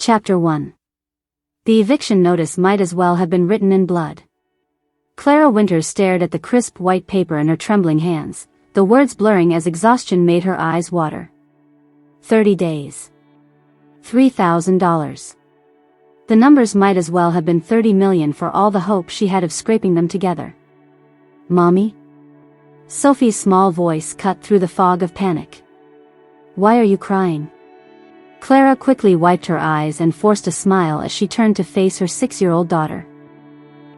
Chapter 1. The eviction notice might as well have been written in blood. Clara Winters stared at the crisp white paper in her trembling hands, the words blurring as exhaustion made her eyes water. 30 days. $3,000. The numbers might as well have been 30 million for all the hope she had of scraping them together. Mommy? Sophie's small voice cut through the fog of panic. Why are you crying? Clara quickly wiped her eyes and forced a smile as she turned to face her 6-year-old daughter.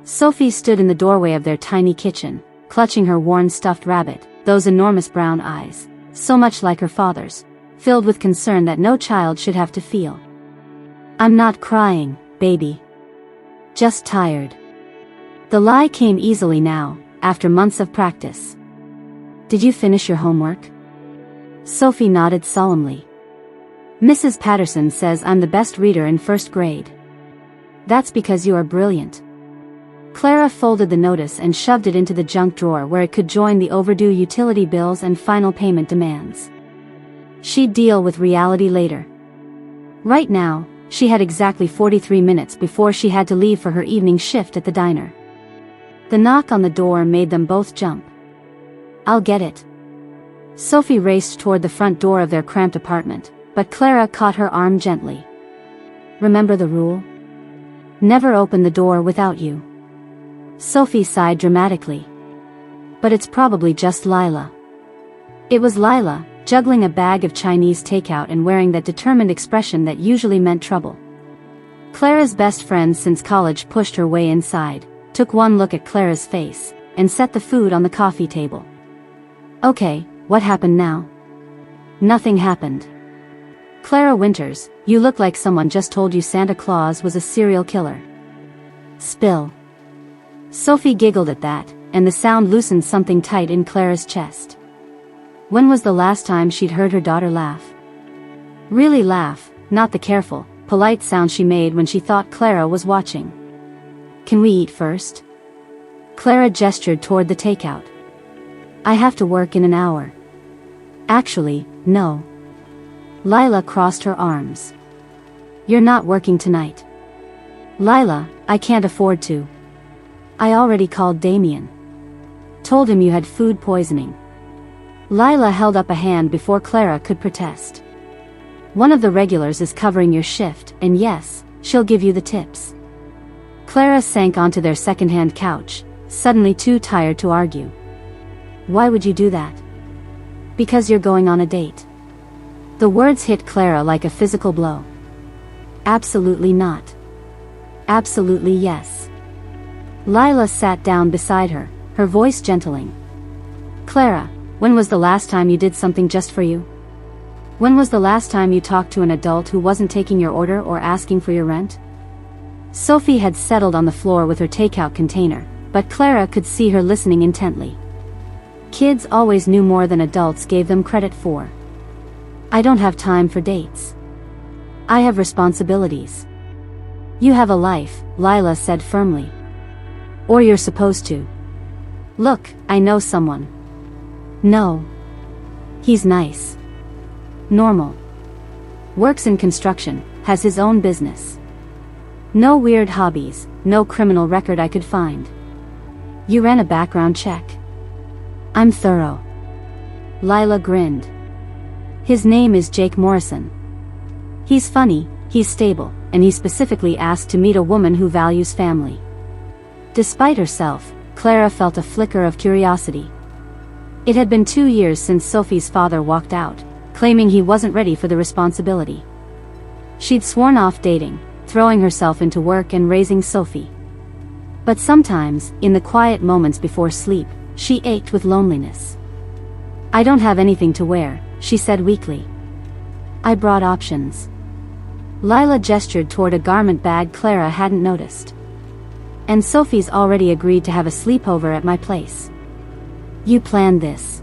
Sophie stood in the doorway of their tiny kitchen, clutching her worn stuffed rabbit, those enormous brown eyes, so much like her father's, filled with concern that no child should have to feel. I'm not crying, baby. Just tired. The lie came easily now, after months of practice. Did you finish your homework? Sophie nodded solemnly. Mrs. Patterson says I'm the best reader in first grade. That's because you are brilliant. Clara folded the notice and shoved it into the junk drawer where it could join the overdue utility bills and final payment demands. She'd deal with reality later. Right now, she had exactly 43 minutes before she had to leave for her evening shift at the diner. The knock on the door made them both jump. I'll get it. Sophie raced toward the front door of their cramped apartment, but Clara caught her arm gently. Remember the rule? Never open the door without you. Sophie sighed dramatically. But it's probably just Lila. It was Lila, juggling a bag of Chinese takeout and wearing that determined expression that usually meant trouble. Clara's best friend since college pushed her way inside, took one look at Clara's face, and set the food on the coffee table. Okay, what happened now? Nothing happened. Clara Winters, you look like someone just told you Santa Claus was a serial killer. Spill. Sophie giggled at that, and the sound loosened something tight in Clara's chest. When was the last time she'd heard her daughter laugh? Really laugh, not the careful, polite sound she made when she thought Clara was watching. Can we eat first? Clara gestured toward the takeout. I have to work in an hour. Actually, no. Lila crossed her arms. You're not working tonight. Lila, I can't afford to. I already called Damian. Told him you had food poisoning. Lila held up a hand before Clara could protest. One of the regulars is covering your shift, and yes, she'll give you the tips. Clara sank onto their second-hand couch, suddenly too tired to argue. Why would you do that? Because you're going on a date. The words hit Clara like a physical blow. Absolutely not. Absolutely yes. Lila sat down beside her, her voice gentling. Clara, when was the last time you did something just for you? When was the last time you talked to an adult who wasn't taking your order or asking for your rent? Sophie had settled on the floor with her takeout container, but Clara could see her listening intently. Kids always knew more than adults gave them credit for. I don't have time for dates. I have responsibilities. You have a life, Lila said firmly. Or you're supposed to. Look, I know someone. No. He's nice. Normal. Works in construction, has his own business. No weird hobbies, no criminal record I could find. You ran a background check. I'm thorough. Lila grinned. His name is Jake Morrison. He's funny, he's stable, and he specifically asked to meet a woman who values family. Despite herself, Clara felt a flicker of curiosity. It had been 2 years since Sophie's father walked out, claiming he wasn't ready for the responsibility. She'd sworn off dating, throwing herself into work and raising Sophie. But sometimes, in the quiet moments before sleep, she ached with loneliness. I don't have anything to wear, she said weakly. I brought options. Lila gestured toward a garment bag Clara hadn't noticed. And Sophie's already agreed to have a sleepover at my place. You planned this.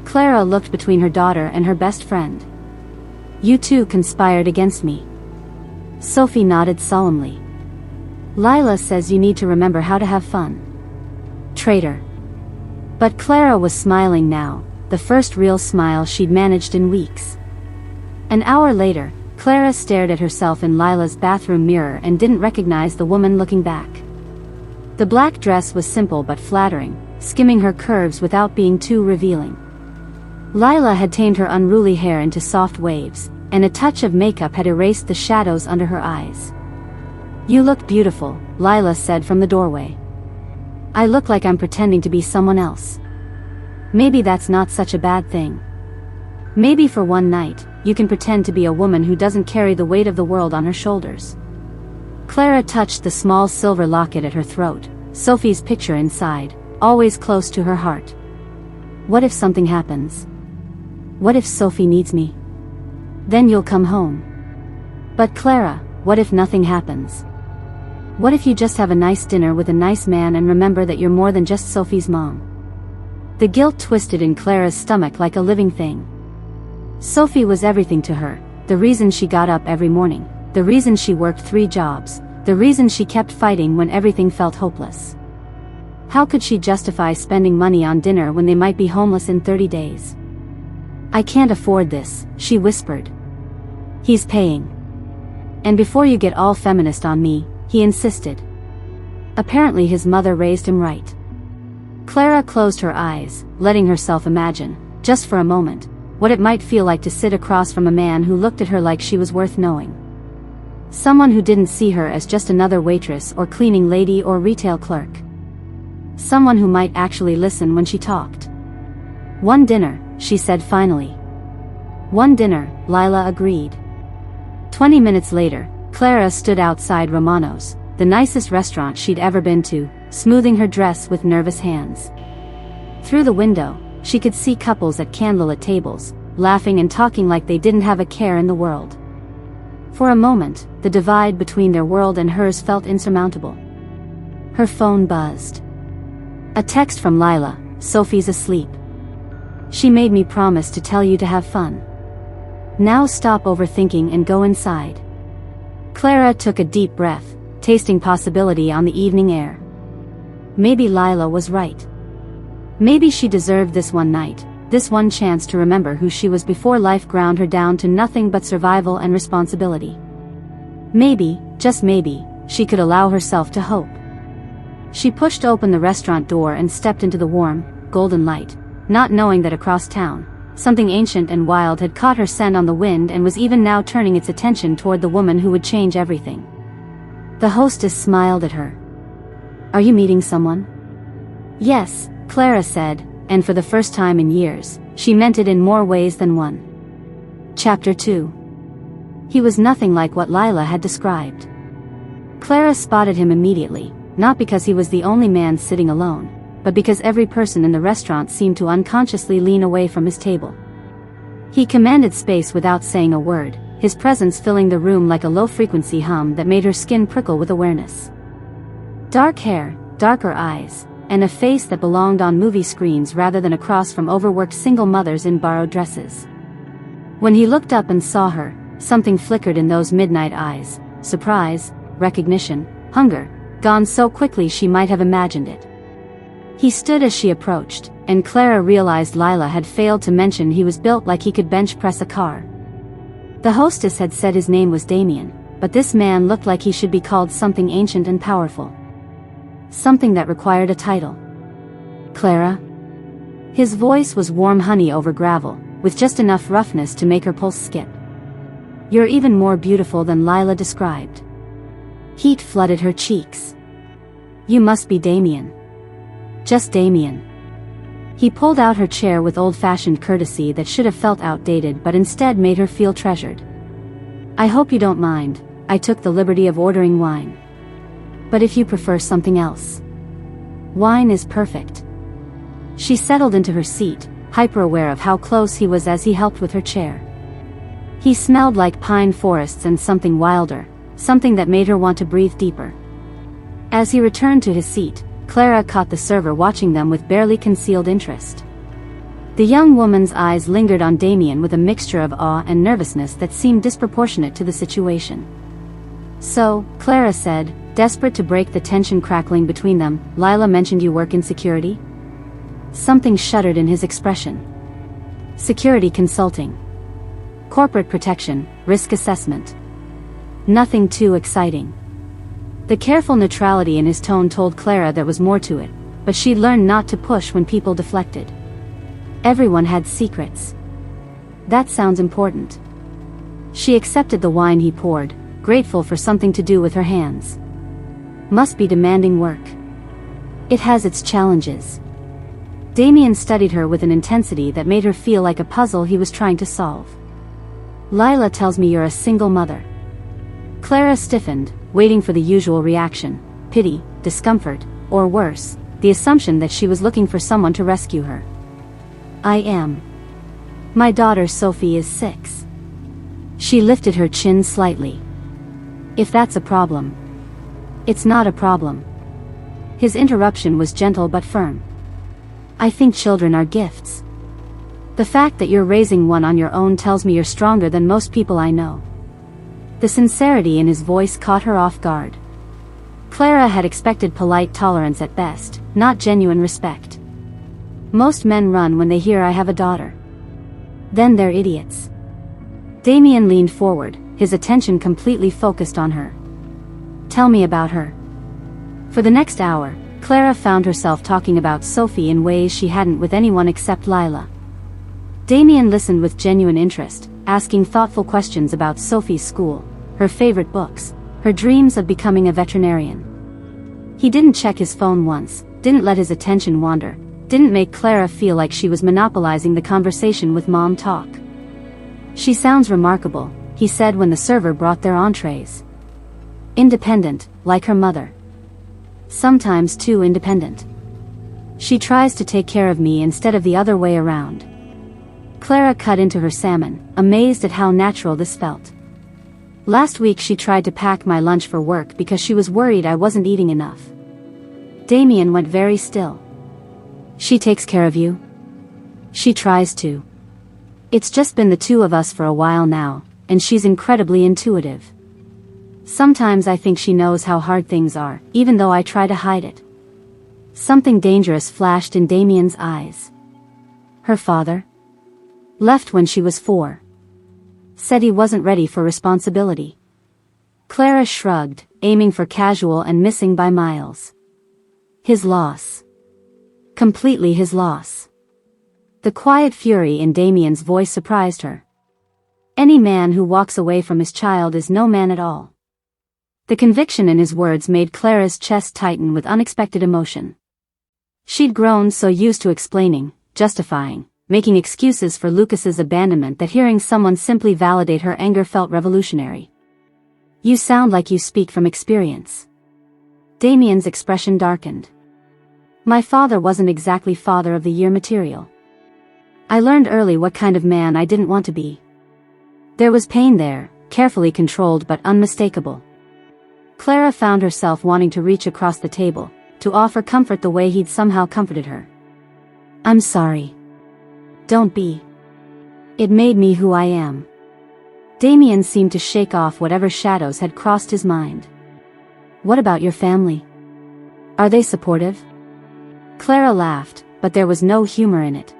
Clara looked between her daughter and her best friend. You two conspired against me. Sophie nodded solemnly. Lila says you need to remember how to have fun. Traitor. But Clara was smiling now, the first real smile she'd managed in weeks. An hour later, Clara stared at herself in Lila's bathroom mirror and didn't recognize the woman looking back. The black dress was simple but flattering, skimming her curves without being too revealing. Lila had tamed her unruly hair into soft waves, and a touch of makeup had erased the shadows under her eyes. "You look beautiful," Lila said from the doorway. "I look like I'm pretending to be someone else. Maybe that's not such a bad thing. Maybe for one night, you can pretend to be a woman who doesn't carry the weight of the world on her shoulders." Clara touched the small silver locket at her throat, Sophie's picture inside, always close to her heart. What if something happens? What if Sophie needs me? Then you'll come home. But Clara, what if nothing happens? What if you just have a nice dinner with a nice man and remember that you're more than just Sophie's mom? The guilt twisted in Clara's stomach like a living thing. Sophie was everything to her, the reason she got up every morning, the reason she worked 3 jobs, the reason she kept fighting when everything felt hopeless. How could she justify spending money on dinner when they might be homeless in 30 days? "I can't afford this," she whispered. "He's paying. And before you get all feminist on me," he insisted. Apparently his mother raised him right. Clara closed her eyes, letting herself imagine, just for a moment, what it might feel like to sit across from a man who looked at her like she was worth knowing. Someone who didn't see her as just another waitress or cleaning lady or retail clerk. Someone who might actually listen when she talked. "One dinner," she said finally. "One dinner," Lila agreed. 20 minutes later, Clara stood outside Romano's, the nicest restaurant she'd ever been to, smoothing her dress with nervous hands. Through the window, she could see couples at candlelit tables, laughing and talking like they didn't have a care in the world. For a moment, the divide between their world and hers felt insurmountable. Her phone buzzed. A text from Lila: "Sophie's asleep. She made me promise to tell you to have fun. Now stop overthinking and go inside." Clara took a deep breath, tasting possibility on the evening air. Maybe Lila was right. Maybe she deserved this one night, this one chance to remember who she was before life ground her down to nothing but survival and responsibility. Maybe, just maybe, she could allow herself to hope. She pushed open the restaurant door and stepped into the warm, golden light, not knowing that across town, something ancient and wild had caught her scent on the wind and was even now turning its attention toward the woman who would change everything. The hostess smiled at her. "Are you meeting someone?" "Yes," Clara said, and for the first time in years, she meant it in more ways than one. Chapter 2. He was nothing like what Lila had described. Clara spotted him immediately, not because he was the only man sitting alone, but because every person in the restaurant seemed to unconsciously lean away from his table. He commanded space without saying a word, his presence filling the room like a low-frequency hum that made her skin prickle with awareness. Dark hair, darker eyes, and a face that belonged on movie screens rather than across from overworked single mothers in borrowed dresses. When he looked up and saw her, something flickered in those midnight eyes: surprise, recognition, hunger, gone so quickly she might have imagined it. He stood as she approached, and Clara realized Lila had failed to mention he was built like he could bench press a car. The hostess had said his name was Damian, but this man looked like he should be called something ancient and powerful. Something that required a title. "Clara?" His voice was warm honey over gravel, with just enough roughness to make her pulse skip. "You're even more beautiful than Lila described." Heat flooded her cheeks. "You must be Damian." "Just Damian." He pulled out her chair with old-fashioned courtesy that should have felt outdated but instead made her feel treasured. "I hope you don't mind, I took the liberty of ordering wine. But if you prefer something else." "Wine is perfect." She settled into her seat, hyper-aware of how close he was as he helped with her chair. He smelled like pine forests and something wilder, something that made her want to breathe deeper. As he returned to his seat, Clara caught the server watching them with barely concealed interest. The young woman's eyes lingered on Damian with a mixture of awe and nervousness that seemed disproportionate to the situation. "So," Clara said, desperate to break the tension crackling between them, "Lila mentioned you work in security?" Something shuddered in his expression. "Security consulting. Corporate protection," risk assessment. Nothing too exciting. The careful neutrality in his tone told Clara there was more to it, but she'd learned not to push when people deflected. Everyone had secrets. That sounds important. She accepted the wine he poured, grateful for something to do with her hands. Must be demanding work. It has its challenges. Damian studied her with an intensity that made her feel like a puzzle he was trying to solve. Lila tells me you're a single mother. Clara stiffened, waiting for the usual reaction: pity, discomfort, or worse, the assumption that she was looking for someone to rescue her. I am. My daughter Sophie is 6. She lifted her chin slightly. If that's a problem. It's not a problem. His interruption was gentle but firm. I think children are gifts. The fact that you're raising one on your own tells me you're stronger than most people I know. The sincerity in his voice caught her off guard. Clara had expected polite tolerance at best, not genuine respect. Most men run when they hear I have a daughter. Then they're idiots. Damian leaned forward, his attention completely focused on her. Tell me about her. For the next hour, Clara found herself talking about Sophie in ways she hadn't with anyone except Lila. Damian listened with genuine interest, asking thoughtful questions about Sophie's school, her favorite books, her dreams of becoming a veterinarian. He didn't check his phone once, didn't let his attention wander, didn't make Clara feel like she was monopolizing the conversation with mom talk. She sounds remarkable, he said when the server brought their entrees. Independent, like her mother. Sometimes too independent. She tries to take care of me instead of the other way around. Clara cut into her salmon, amazed at how natural this felt. Last week she tried to pack my lunch for work because she was worried I wasn't eating enough. Damian went very still. She takes care of you? She tries to. It's just been the two of us for a while now, and she's incredibly intuitive. Sometimes I think she knows how hard things are, even though I try to hide it. Something dangerous flashed in Damian's eyes. Her father? Left when she was 4. Said he wasn't ready for responsibility. Clara shrugged, aiming for casual and missing by miles. His loss. Completely his loss. The quiet fury in Damian's voice surprised her. Any man who walks away from his child is no man at all. The conviction in his words made Clara's chest tighten with unexpected emotion. She'd grown so used to explaining, justifying, making excuses for Lucas's abandonment that hearing someone simply validate her anger felt revolutionary. You sound like you speak from experience. Damian's expression darkened. My father wasn't exactly father of the year material. I learned early what kind of man I didn't want to be. There was pain there, carefully controlled but unmistakable. Clara found herself wanting to reach across the table, to offer comfort the way he'd somehow comforted her. I'm sorry. Don't be. It made me who I am. Damian seemed to shake off whatever shadows had crossed his mind. What about your family? Are they supportive? Clara laughed, but there was no humor in it.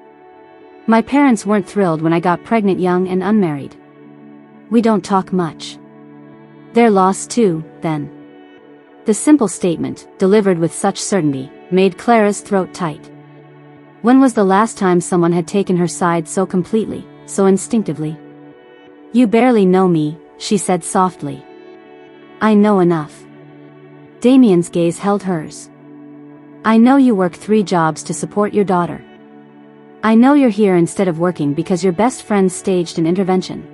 My parents weren't thrilled when I got pregnant young and unmarried. We don't talk much. They're lost too, then. The simple statement, delivered with such certainty, made Clara's throat tight. When was the last time someone had taken her side so completely, so instinctively? You barely know me, she said softly. I know enough. Damian's gaze held hers. I know you work 3 jobs to support your daughter. I know you're here instead of working because your best friend staged an intervention.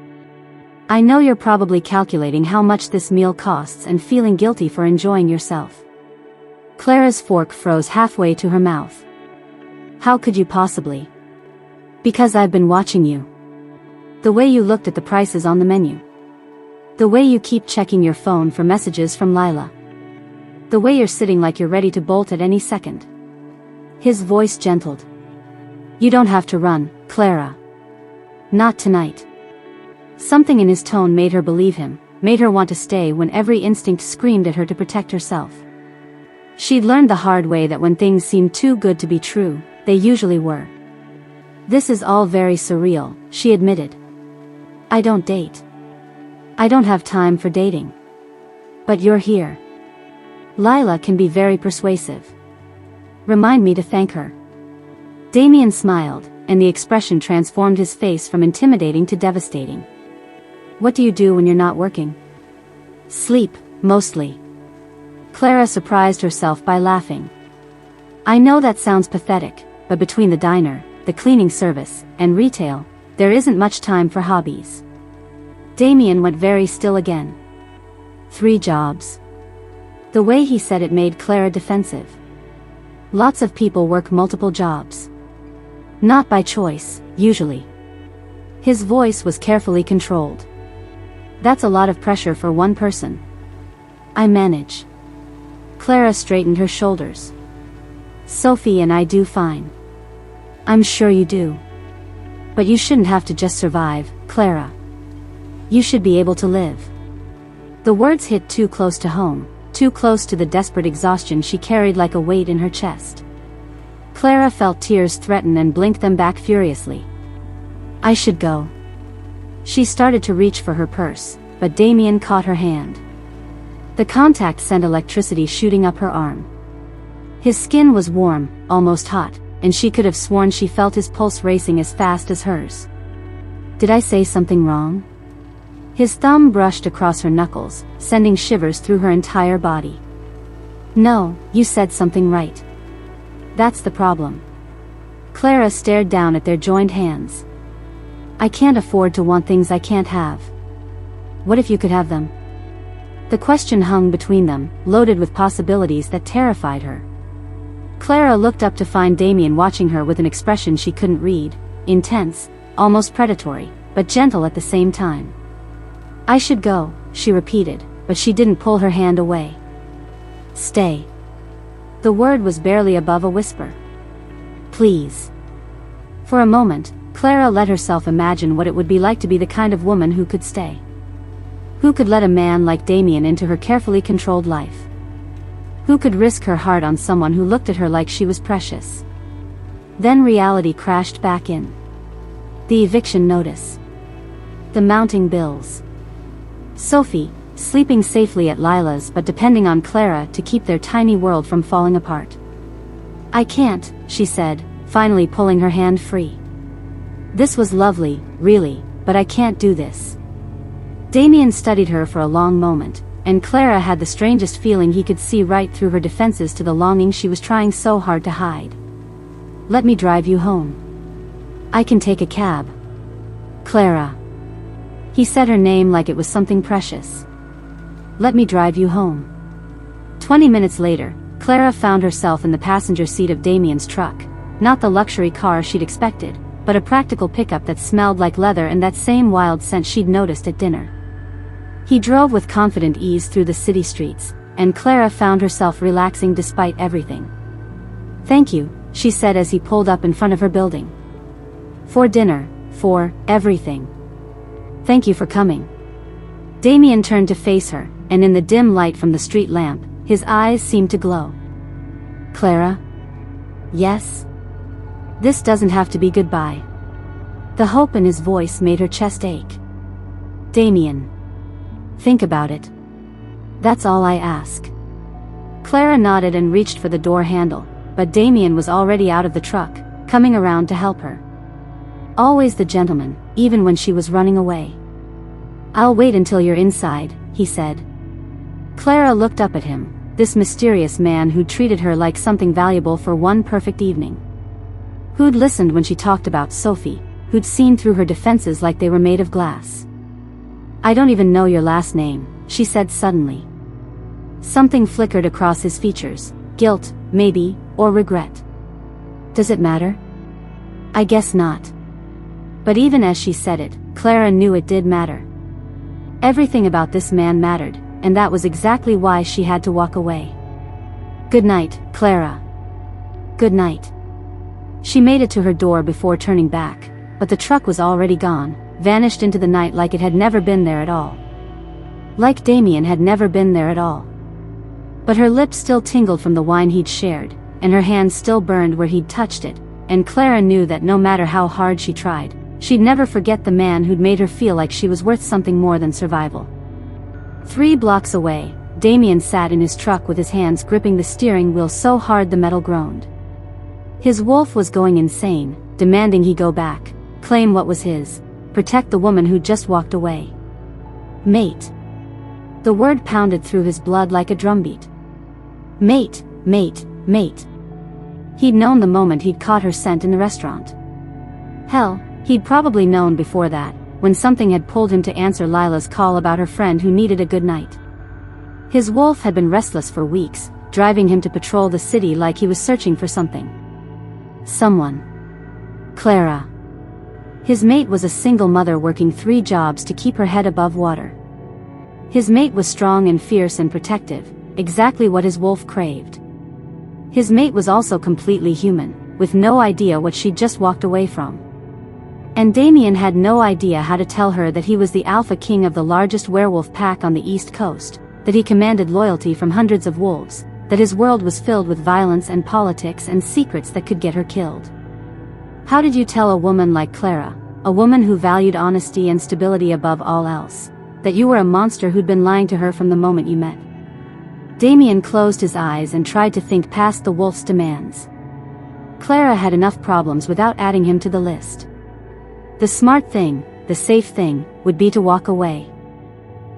I know you're probably calculating how much this meal costs and feeling guilty for enjoying yourself. Clara's fork froze halfway to her mouth. How could you possibly? Because I've been watching you. The way you looked at the prices on the menu. The way you keep checking your phone for messages from Lila. The way you're sitting like you're ready to bolt at any second. His voice gentled. You don't have to run, Clara. Not tonight. Something in his tone made her believe him, made her want to stay when every instinct screamed at her to protect herself. She'd learned the hard way that when things seemed too good to be true, they usually were. This is all very surreal, she admitted. I don't date. I don't have time for dating. But you're here. Lila can be very persuasive. Remind me to thank her. Damian smiled, and the expression transformed his face from intimidating to devastating. What do you do when you're not working? Sleep, mostly. Clara surprised herself by laughing. I know that sounds pathetic, but between the diner, the cleaning service, and retail, there isn't much time for hobbies. Damian went very still again. 3 jobs. The way he said it made Clara defensive. Lots of people work multiple jobs. Not by choice, usually. His voice was carefully controlled. That's a lot of pressure for one person. I manage. Clara straightened her shoulders. Sophie and I do fine. I'm sure you do. But you shouldn't have to just survive, Clara. You should be able to live. The words hit too close to home, too close to the desperate exhaustion she carried like a weight in her chest. Clara felt tears threaten and blinked them back furiously. I should go. She started to reach for her purse, but Damian caught her hand. The contact sent electricity shooting up her arm. His skin was warm, almost hot, and she could have sworn she felt his pulse racing as fast as hers. Did I say something wrong? His thumb brushed across her knuckles, sending shivers through her entire body. No, you said something right. That's the problem. Clara stared down at their joined hands. I can't afford to want things I can't have. What if you could have them? The question hung between them, loaded with possibilities that terrified her. Clara looked up to find Damian watching her with an expression she couldn't read, intense, almost predatory, but gentle at the same time. I should go, she repeated, but she didn't pull her hand away. Stay. The word was barely above a whisper. Please. For a moment, Clara let herself imagine what it would be like to be the kind of woman who could stay. Who could let a man like Damian into her carefully controlled life? Who could risk her heart on someone who looked at her like she was precious? Then reality crashed back in. The eviction notice. The mounting bills. Sophie, sleeping safely at Lila's but depending on Clara to keep their tiny world from falling apart. I can't, she said, finally pulling her hand free. This was lovely, really, but I can't do this. Damian studied her for a long moment, and Clara had the strangest feeling he could see right through her defenses to the longing she was trying so hard to hide. Let me drive you home. I can take a cab. Clara. He said her name like it was something precious. Let me drive you home. 20 minutes later, Clara found herself in the passenger seat of Damian's truck, not the luxury car she'd expected, but a practical pickup that smelled like leather and that same wild scent she'd noticed at dinner. He drove with confident ease through the city streets, and Clara found herself relaxing despite everything. Thank you, she said as he pulled up in front of her building. For dinner, for everything. Thank you for coming. Damian turned to face her, and in the dim light from the street lamp, his eyes seemed to glow. Clara? Yes? This doesn't have to be goodbye. The hope in his voice made her chest ache. Damian. Think about it. That's all I ask. Clara nodded and reached for the door handle, but Damian was already out of the truck, coming around to help her. Always the gentleman, even when she was running away. I'll wait until you're inside, he said. Clara looked up at him, this mysterious man who'd treated her like something valuable for one perfect evening. Who'd listened when she talked about Sophie, who'd seen through her defenses like they were made of glass. I don't even know your last name, she said suddenly. Something flickered across his features, guilt, maybe, or regret. Does it matter? I guess not. But even as she said it, Clara knew it did matter. Everything about this man mattered, and that was exactly why she had to walk away. Good night, Clara. Good night. She made it to her door before turning back, but the truck was already gone, vanished into the night like it had never been there at all. Like Damian had never been there at all. But her lips still tingled from the wine he'd shared, and her hand still burned where he'd touched it, and Clara knew that no matter how hard she tried, she'd never forget the man who'd made her feel like she was worth something more than survival. 3 blocks away, Damian sat in his truck with his hands gripping the steering wheel so hard the metal groaned. His wolf was going insane, demanding he go back, claim what was his, protect the woman who just walked away. Mate. The word pounded through his blood like a drumbeat. Mate, mate, mate. He'd known the moment he'd caught her scent in the restaurant. Hell, he'd probably known before that, when something had pulled him to answer Lila's call about her friend who needed a good night. His wolf had been restless for weeks, driving him to patrol the city like he was searching for something. Someone. Clara. His mate was a single mother working 3 jobs to keep her head above water. His mate was strong and fierce and protective, exactly what his wolf craved. His mate was also completely human, with no idea what she'd just walked away from. And Damian had no idea how to tell her that he was the alpha king of the largest werewolf pack on the East Coast, that he commanded loyalty from hundreds of wolves, that his world was filled with violence and politics and secrets that could get her killed. How did you tell a woman like Clara, a woman who valued honesty and stability above all else, that you were a monster who'd been lying to her from the moment you met? Damian closed his eyes and tried to think past the wolf's demands. Clara had enough problems without adding him to the list. The smart thing, the safe thing, would be to walk away.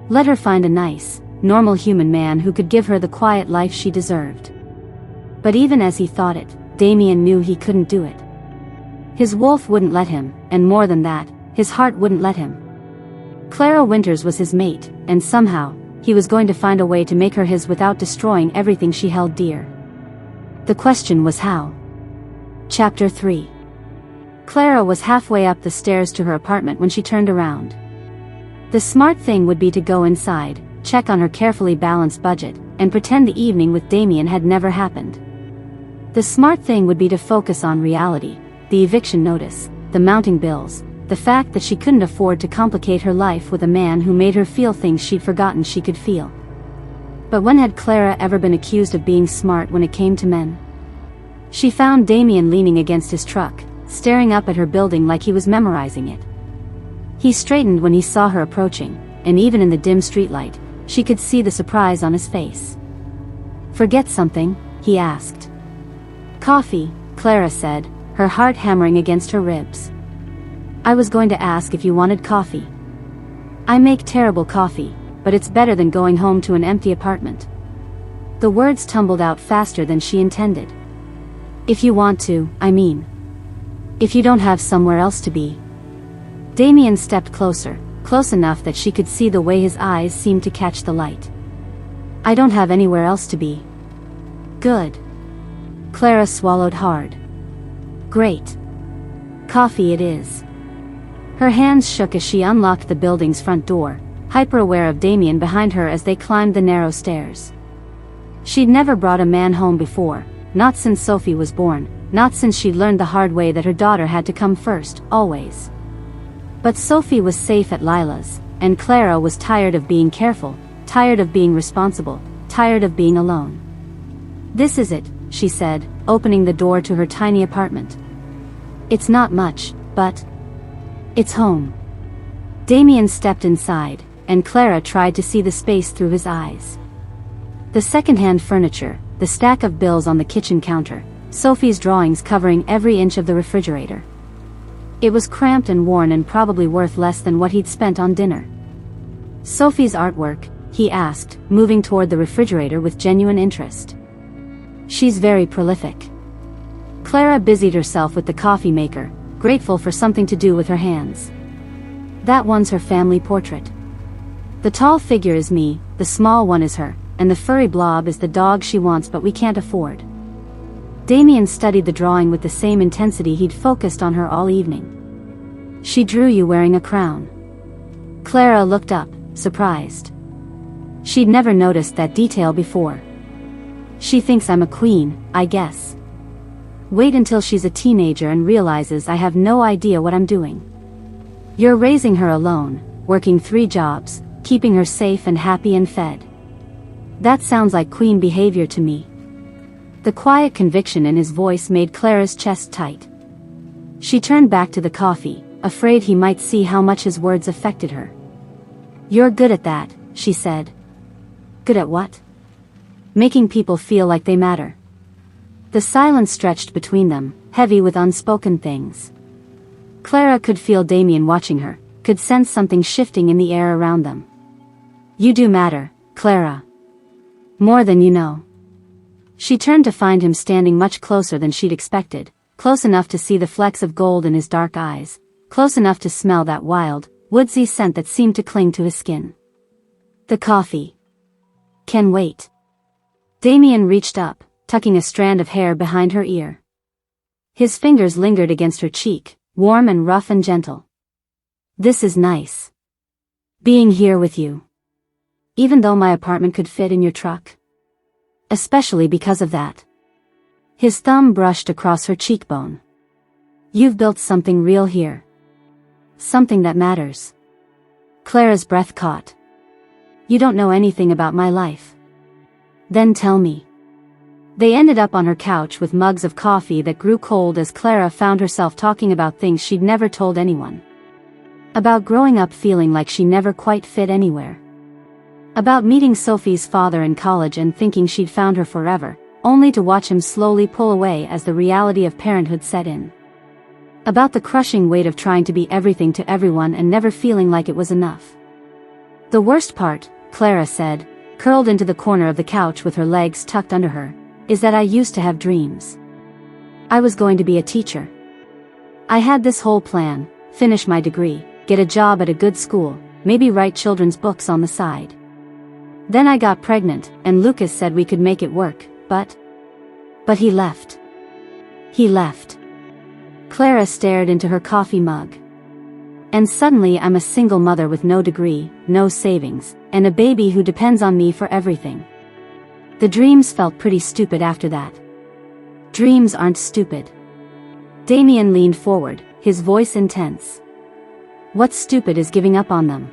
Let her find a nice, normal human man who could give her the quiet life she deserved. But even as he thought it, Damian knew he couldn't do it. His wolf wouldn't let him, and more than that, his heart wouldn't let him. Clara Winters was his mate, and somehow, he was going to find a way to make her his without destroying everything she held dear. The question was how. Chapter 3. Clara was halfway up the stairs to her apartment when she turned around. The smart thing would be to go inside, check on her carefully balanced budget, and pretend the evening with Damian had never happened. The smart thing would be to focus on reality, the eviction notice, the mounting bills, the fact that she couldn't afford to complicate her life with a man who made her feel things she'd forgotten she could feel. But when had Clara ever been accused of being smart when it came to men? She found Damian leaning against his truck, staring up at her building like he was memorizing it. He straightened when he saw her approaching, and even in the dim streetlight, she could see the surprise on his face. "Forget something?" he asked. "Coffee," Clara said, her heart hammering against her ribs. "I was going to ask if you wanted coffee. I make terrible coffee, but it's better than going home to an empty apartment." The words tumbled out faster than she intended. "If you want to, I mean. If you don't have somewhere else to be." Damian stepped closer, close enough that she could see the way his eyes seemed to catch the light. "I don't have anywhere else to be." "Good." Clara swallowed hard. "Great. Coffee it is." Her hands shook as she unlocked the building's front door, hyper-aware of Damian behind her as they climbed the narrow stairs. She'd never brought a man home before, not since Sophie was born, not since she'd learned the hard way that her daughter had to come first, always. But Sophie was safe at Lila's, and Clara was tired of being careful, tired of being responsible, tired of being alone. "This is it," she said, opening the door to her tiny apartment. "It's not much, but it's home." Damian stepped inside, and Clara tried to see the space through his eyes. The second-hand furniture, the stack of bills on the kitchen counter, Sophie's drawings covering every inch of the refrigerator. It was cramped and worn and probably worth less than what he'd spent on dinner. "Sophie's artwork?" he asked, moving toward the refrigerator with genuine interest. "She's very prolific." Clara busied herself with the coffee maker, grateful for something to do with her hands. "That one's her family portrait. The tall figure is me, the small one is her, and the furry blob is the dog she wants but we can't afford." Damian studied the drawing with the same intensity he'd focused on her all evening. "She drew you wearing a crown." Clara looked up, surprised. She'd never noticed that detail before. "She thinks I'm a queen, I guess. Wait until she's a teenager and realizes I have no idea what I'm doing. You're raising her alone, working 3 jobs, keeping her safe and happy and fed. That sounds like queen behavior to me." The quiet conviction in his voice made Clara's chest tight. She turned back to the coffee, afraid he might see how much his words affected her. "You're good at that," she said, Good at what? Making people feel like they matter. The silence stretched between them, heavy with unspoken things. Clara could feel Damian watching her, could sense something shifting in the air around them. You do matter, Clara. More than you know. She turned to find him standing much closer than she'd expected, close enough to see the flecks of gold in his dark eyes, close enough to smell that wild, woodsy scent that seemed to cling to his skin. The coffee. Can wait. Damian reached up, tucking a strand of hair behind her ear. His fingers lingered against her cheek, warm and rough and gentle. This is nice. Being here with you. Even though my apartment could fit in your truck. Especially because of that. His thumb brushed across her cheekbone. You've built something real here. Something that matters. Clara's breath caught. You don't know anything about my life. Then tell me. They ended up on her couch with mugs of coffee that grew cold as Clara found herself talking about things she'd never told anyone. About growing up feeling like she never quite fit anywhere. About meeting Sophie's father in college and thinking she'd found her forever, only to watch him slowly pull away as the reality of parenthood set in. About the crushing weight of trying to be everything to everyone and never feeling like it was enough. The worst part, Clara said, curled into the corner of the couch with her legs tucked under her, is that I used to have dreams. I was going to be a teacher. I had this whole plan, finish my degree, get a job at a good school, maybe write children's books on the side. Then I got pregnant, and Lucas said we could make it work, but he left. He left. Clara stared into her coffee mug. And suddenly I'm a single mother with no degree, no savings, and a baby who depends on me for everything. The dreams felt pretty stupid after that. Dreams aren't stupid. Damian leaned forward, his voice intense. What's stupid is giving up on them.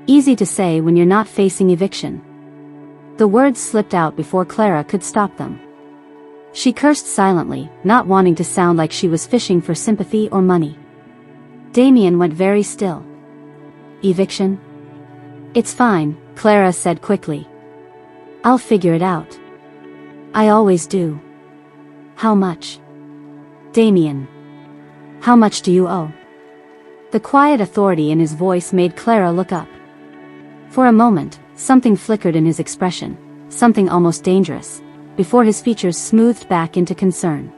Easy to say when you're not facing eviction. The words slipped out before Clara could stop them. She cursed silently, not wanting to sound like she was fishing for sympathy or money. Damian went very still. Eviction? It's fine, Clara said quickly. I'll figure it out. I always do. How much? Damian. How much do you owe? The quiet authority in his voice made Clara look up. For a moment, something flickered in his expression, something almost dangerous, before his features smoothed back into concern.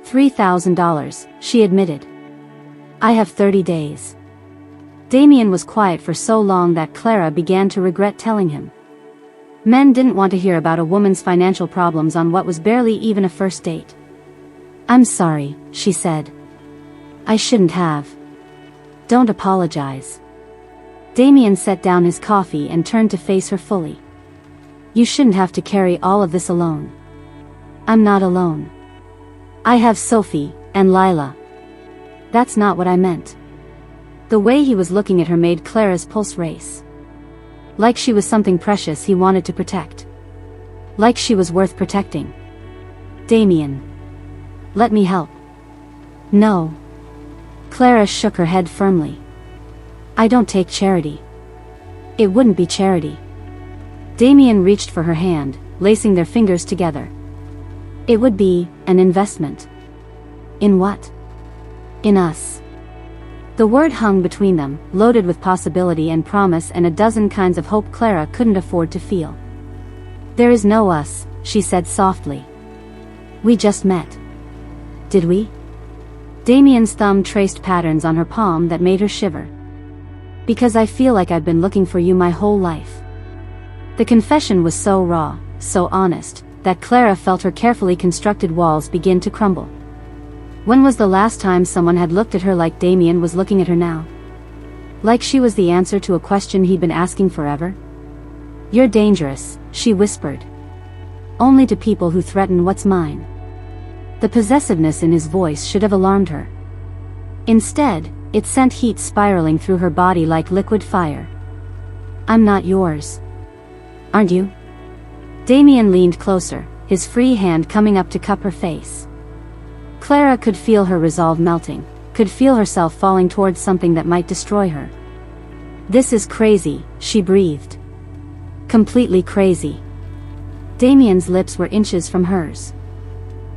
$3,000, she admitted. I have 30 days. Damian was quiet for so long that Clara began to regret telling him. Men didn't want to hear about a woman's financial problems on what was barely even a first date. I'm sorry, she said. I shouldn't have. Don't apologize. Damian set down his coffee and turned to face her fully. You shouldn't have to carry all of this alone. I'm not alone. I have Sophie, and Laya. That's not what I meant. The way he was looking at her made Clara's pulse race. Like she was something precious he wanted to protect. Like she was worth protecting. Damian. Let me help. No. Clara shook her head firmly. I don't take charity. It wouldn't be charity. Damian reached for her hand, lacing their fingers together. It would be an investment. In what? In us. The word hung between them, loaded with possibility and promise and a dozen kinds of hope Clara couldn't afford to feel. There is no us, she said softly. We just met. Did we? Damian's thumb traced patterns on her palm that made her shiver. Because I feel like I've been looking for you my whole life. The confession was so raw, so honest, that Clara felt her carefully constructed walls begin to crumble. When was the last time someone had looked at her like Damian was looking at her now? Like she was the answer to a question he'd been asking forever? You're dangerous, she whispered. Only to people who threaten what's mine. The possessiveness in his voice should have alarmed her. Instead, it sent heat spiraling through her body like liquid fire. I'm not yours. Aren't you? Damian leaned closer, his free hand coming up to cup her face. Clara could feel her resolve melting, could feel herself falling towards something that might destroy her. This is crazy, she breathed. Completely crazy. Damian's lips were inches from hers.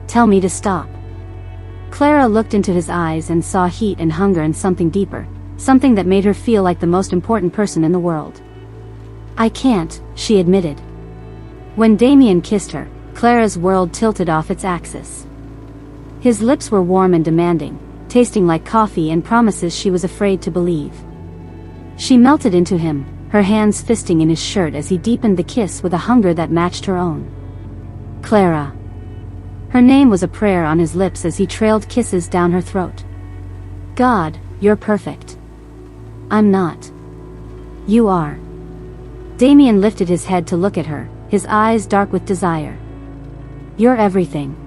Tell me to stop. Clara looked into his eyes and saw heat and hunger and something deeper, something that made her feel like the most important person in the world. I can't, she admitted. When Damian kissed her, Clara's world tilted off its axis. His lips were warm and demanding, tasting like coffee and promises she was afraid to believe. She melted into him, her hands fisting in his shirt as he deepened the kiss with a hunger that matched her own. Clara. Her name was a prayer on his lips as he trailed kisses down her throat. God, you're perfect. I'm not. You are. Damian lifted his head to look at her, his eyes dark with desire. You're everything.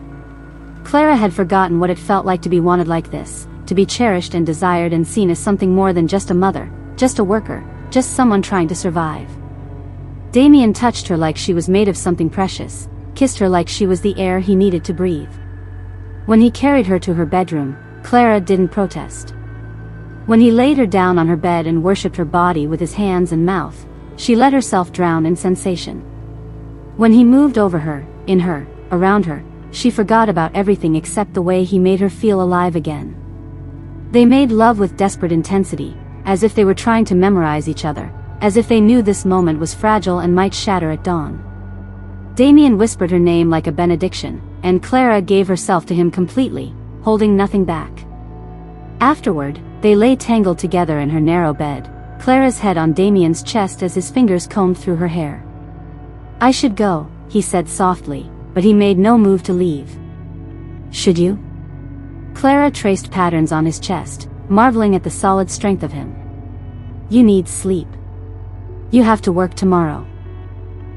Clara had forgotten what it felt like to be wanted like this, to be cherished and desired and seen as something more than just a mother, just a worker, just someone trying to survive. Damian touched her like she was made of something precious, kissed her like she was the air he needed to breathe. When he carried her to her bedroom, Clara didn't protest. When he laid her down on her bed and worshipped her body with his hands and mouth, she let herself drown in sensation. When he moved over her, in her, around her, she forgot about everything except the way he made her feel alive again. They made love with desperate intensity, as if they were trying to memorize each other, as if they knew this moment was fragile and might shatter at dawn. Damian whispered her name like a benediction, and Clara gave herself to him completely, holding nothing back. Afterward, they lay tangled together in her narrow bed, Clara's head on Damian's chest as his fingers combed through her hair. I should go, he said softly, but he made no move to leave. Should you? Clara traced patterns on his chest, marveling at the solid strength of him. You need sleep. You have to work tomorrow.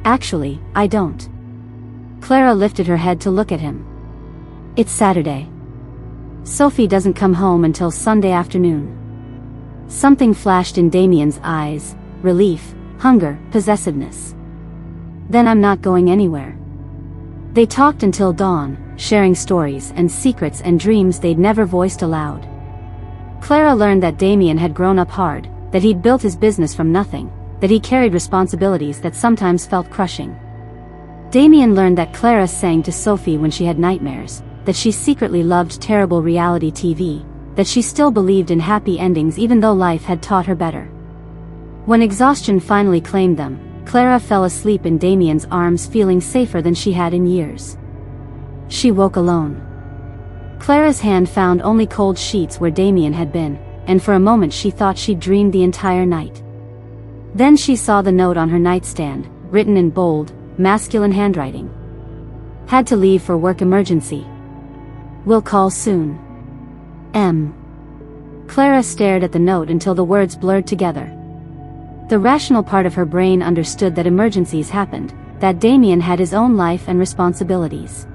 Actually, I don't. Clara lifted her head to look at him. It's Saturday. Sophie doesn't come home until Sunday afternoon. Something flashed in Damian's eyes, relief, hunger, possessiveness. Then I'm not going anywhere. They talked until dawn, sharing stories and secrets and dreams they'd never voiced aloud. Clara learned that Damian had grown up hard, that he'd built his business from nothing, that he carried responsibilities that sometimes felt crushing. Damian learned that Clara sang to Sophie when she had nightmares, that she secretly loved terrible reality TV, that she still believed in happy endings even though life had taught her better. When exhaustion finally claimed them, Clara fell asleep in Damian's arms feeling safer than she had in years. She woke alone. Clara's hand found only cold sheets where Damian had been, and for a moment she thought she'd dreamed the entire night. Then she saw the note on her nightstand, written in bold, masculine handwriting. Had to leave for work emergency. Will call soon. M. Clara stared at the note until the words blurred together. The rational part of her brain understood that emergencies happened, that Damian had his own life and responsibilities.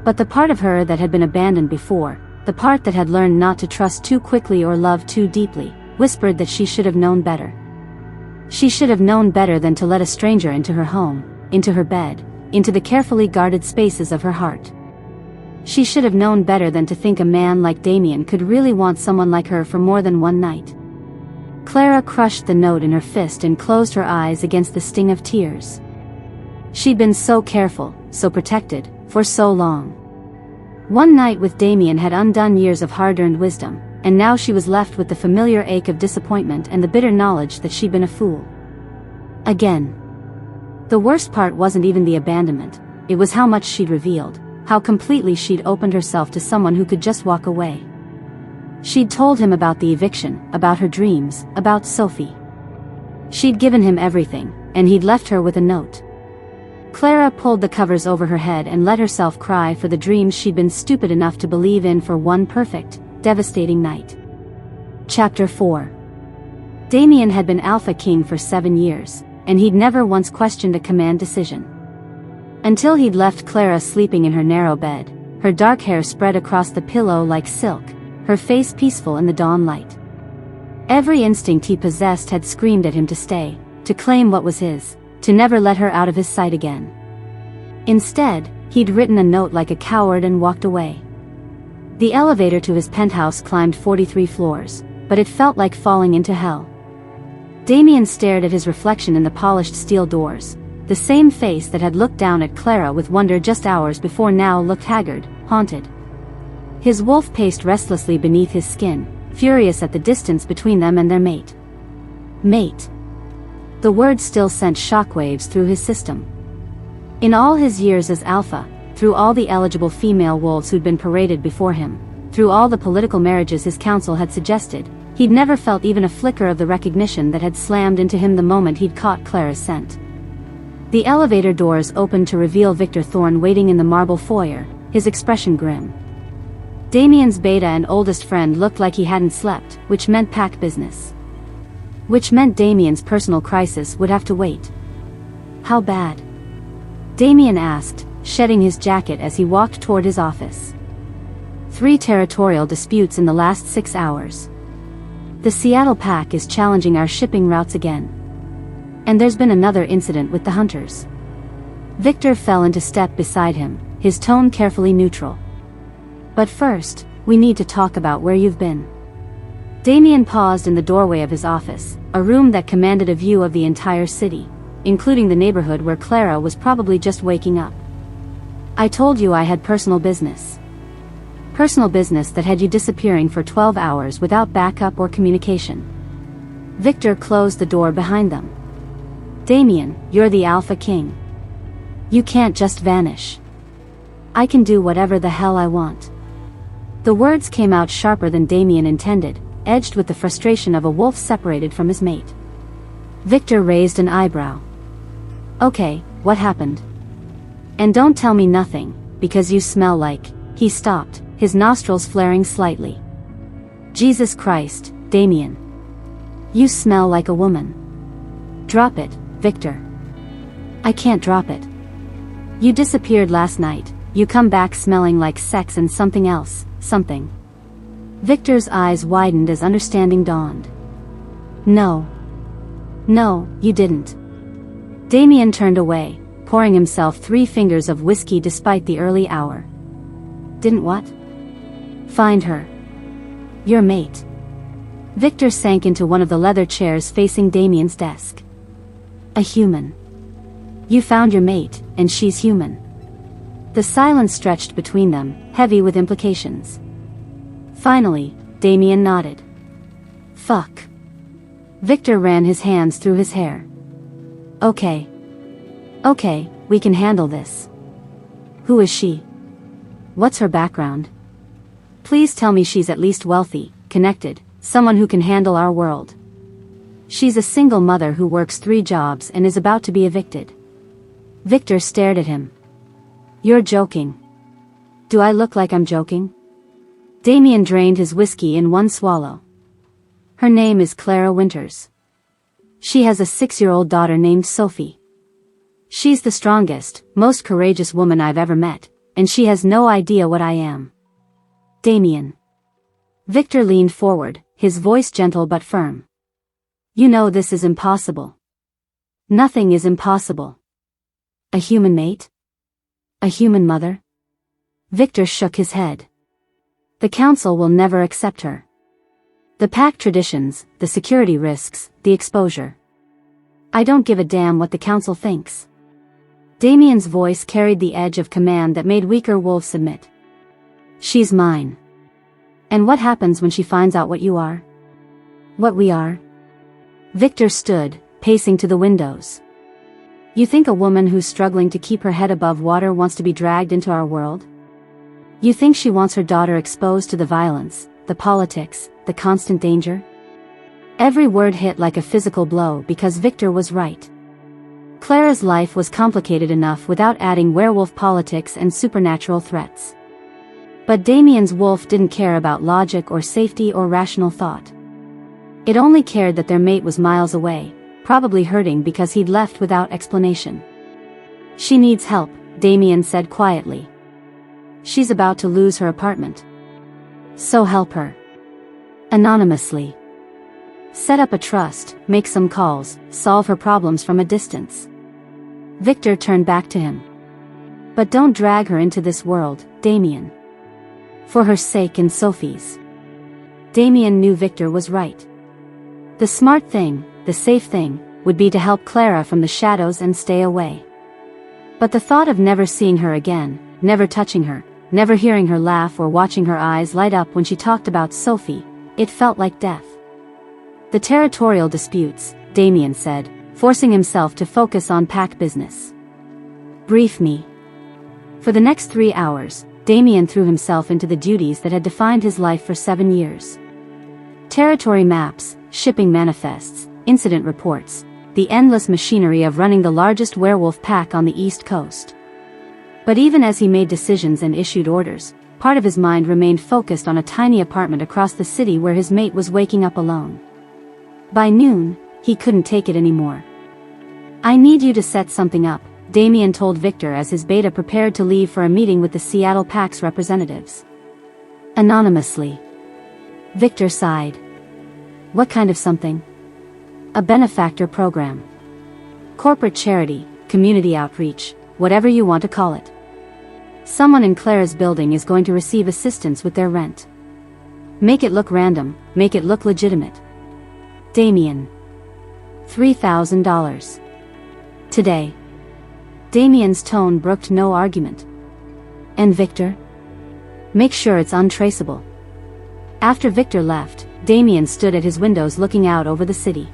But the part of her that had been abandoned before, the part that had learned not to trust too quickly or love too deeply, whispered that she should have known better. She should have known better than to let a stranger into her home, into her bed, into the carefully guarded spaces of her heart. She should have known better than to think a man like Damian could really want someone like her for more than one night. Clara crushed the note in her fist and closed her eyes against the sting of tears. She'd been so careful, so protected, for so long. One night with Damian had undone years of hard-earned wisdom, and now she was left with the familiar ache of disappointment and the bitter knowledge that she'd been a fool. Again. The worst part wasn't even the abandonment, it was how much she'd revealed, how completely she'd opened herself to someone who could just walk away. She'd told him about the eviction, about her dreams, about Sophie. She'd given him everything, and he'd left her with a note. Clara pulled the covers over her head and let herself cry for the dreams she'd been stupid enough to believe in for one perfect, devastating night. Chapter 4. Damian had been Alpha King for 7 years, and he'd never once questioned a command decision. Until he'd left Clara sleeping in her narrow bed, her dark hair spread across the pillow like silk, her face peaceful in the dawn light. Every instinct he possessed had screamed at him to stay, to claim what was his, to never let her out of his sight again. Instead, he'd written a note like a coward and walked away. The elevator to his penthouse climbed 43 floors, but it felt like falling into hell. Damian stared at his reflection in the polished steel doors. The same face that had looked down at Clara with wonder just hours before now looked haggard, haunted. His wolf paced restlessly beneath his skin, furious at the distance between them and their mate. Mate. The word still sent shockwaves through his system. In all his years as alpha, through all the eligible female wolves who'd been paraded before him, through all the political marriages his council had suggested, he'd never felt even a flicker of the recognition that had slammed into him the moment he'd caught Clara's scent. The elevator doors opened to reveal Victor Thorne waiting in the marble foyer, his expression grim. Damian's beta and oldest friend looked like he hadn't slept, which meant pack business. Which meant Damian's personal crisis would have to wait. How bad? Damian asked, shedding his jacket as he walked toward his office. 3 territorial disputes in the last 6 hours. The Seattle pack is challenging our shipping routes again. And there's been another incident with the hunters. Victor fell into step beside him, his tone carefully neutral. But first, we need to talk about where you've been. Damian paused in the doorway of his office, a room that commanded a view of the entire city, including the neighborhood where Clara was probably just waking up. I told you I had personal business. Personal business that had you disappearing for 12 hours without backup or communication. Victor closed the door behind them. Damian, you're the Alpha King. You can't just vanish. I can do whatever the hell I want. The words came out sharper than Damian intended, edged with the frustration of a wolf separated from his mate. Victor raised an eyebrow. Okay, what happened? And don't tell me nothing, because you smell like... He stopped, his nostrils flaring slightly. Jesus Christ, Damian. You smell like a woman. Drop it, Victor. I can't drop it. You disappeared last night, you come back smelling like sex and something else, something. Victor's eyes widened as understanding dawned. No. No, you didn't. Damian turned away, pouring himself 3 fingers of whiskey despite the early hour. Didn't what? Find her. Your mate. Victor sank into one of the leather chairs facing Damian's desk. A human. You found your mate, and she's human. The silence stretched between them, heavy with implications. Finally, Damian nodded. Fuck. Victor ran his hands through his hair. Okay. Okay, we can handle this. Who is she? What's her background? Please tell me she's at least wealthy, connected, someone who can handle our world. She's a single mother who works 3 jobs and is about to be evicted. Victor stared at him. You're joking. Do I look like I'm joking? Damian drained his whiskey in one swallow. Her name is Clara Winters. She has a 6-year-old daughter named Sophie. She's the strongest, most courageous woman I've ever met, and she has no idea what I am. Damian. Victor leaned forward, his voice gentle but firm. You know this is impossible. Nothing is impossible. A human mate? A human mother? Victor shook his head. The council will never accept her. The pack traditions, the security risks, the exposure. I don't give a damn what the council thinks. Damian's voice carried the edge of command that made weaker wolves submit. She's mine. And what happens when she finds out what you are? What we are? Victor stood, pacing to the windows. You think a woman who's struggling to keep her head above water wants to be dragged into our world? You think she wants her daughter exposed to the violence, the politics, the constant danger? Every word hit like a physical blow because Victor was right. Clara's life was complicated enough without adding werewolf politics and supernatural threats. But Damian's wolf didn't care about logic or safety or rational thought. It only cared that their mate was miles away, probably hurting because he'd left without explanation. She needs help, Damian said quietly. She's about to lose her apartment. So help her. Anonymously. Set up a trust, make some calls, solve her problems from a distance. Victor turned back to him. But don't drag her into this world, Damian. For her sake and Sophie's. Damian knew Victor was right. The smart thing, the safe thing, would be to help Clara from the shadows and stay away. But the thought of never seeing her again, never touching her, never hearing her laugh or watching her eyes light up when she talked about Sophie, it felt like death. The territorial disputes, Damian said, forcing himself to focus on pack business. Brief me. For the next 3 hours, Damian threw himself into the duties that had defined his life for 7 years. Territory maps, shipping manifests, incident reports, the endless machinery of running the largest werewolf pack on the East Coast. But even as he made decisions and issued orders, part of his mind remained focused on a tiny apartment across the city where his mate was waking up alone. By noon, he couldn't take it anymore. "I need you to set something up," Damian told Victor as his beta prepared to leave for a meeting with the Seattle PAC's representatives. Anonymously. Victor sighed. "What kind of something?" "A benefactor program. Corporate charity, community outreach, whatever you want to call it. Someone in Clara's building is going to receive assistance with their rent. Make it look random, make it look legitimate." Damian. $3,000. Today. Damian's tone brooked no argument. "And Victor? Make sure it's untraceable." After Victor left, Damian stood at his windows looking out over the city.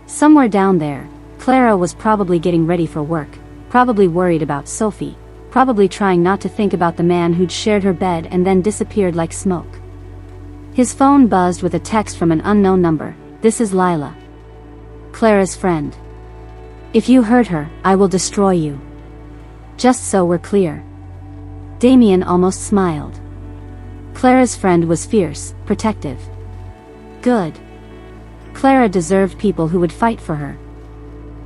Somewhere down there, Clara was probably getting ready for work, probably worried about Sophie, probably trying not to think about the man who'd shared her bed and then disappeared like smoke. His phone buzzed with a text from an unknown number. "This is Lila. Clara's friend. If you hurt her, I will destroy you. Just so we're clear." Damian almost smiled. Clara's friend was fierce, protective. Good. Clara deserved people who would fight for her.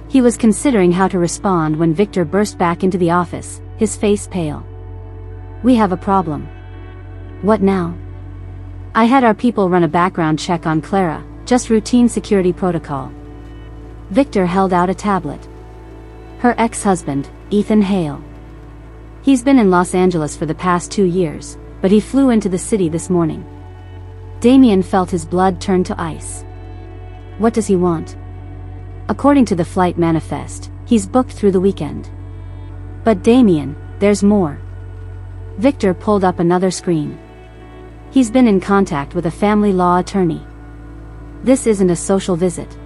He was considering how to respond when Victor burst back into the office, his face pale. "We have a problem." "What now?" "I had our people run a background check on Clara, just routine security protocol." Victor held out a tablet. "Her ex-husband, Ethan Hale. He's been in Los Angeles for the past 2 years, but he flew into the city this morning." Damian felt his blood turn to ice. "What does he want?" "According to the flight manifest, he's booked through the weekend." "But Damian, there's more." Victor pulled up another screen. "He's been in contact with a family law attorney. This isn't a social visit."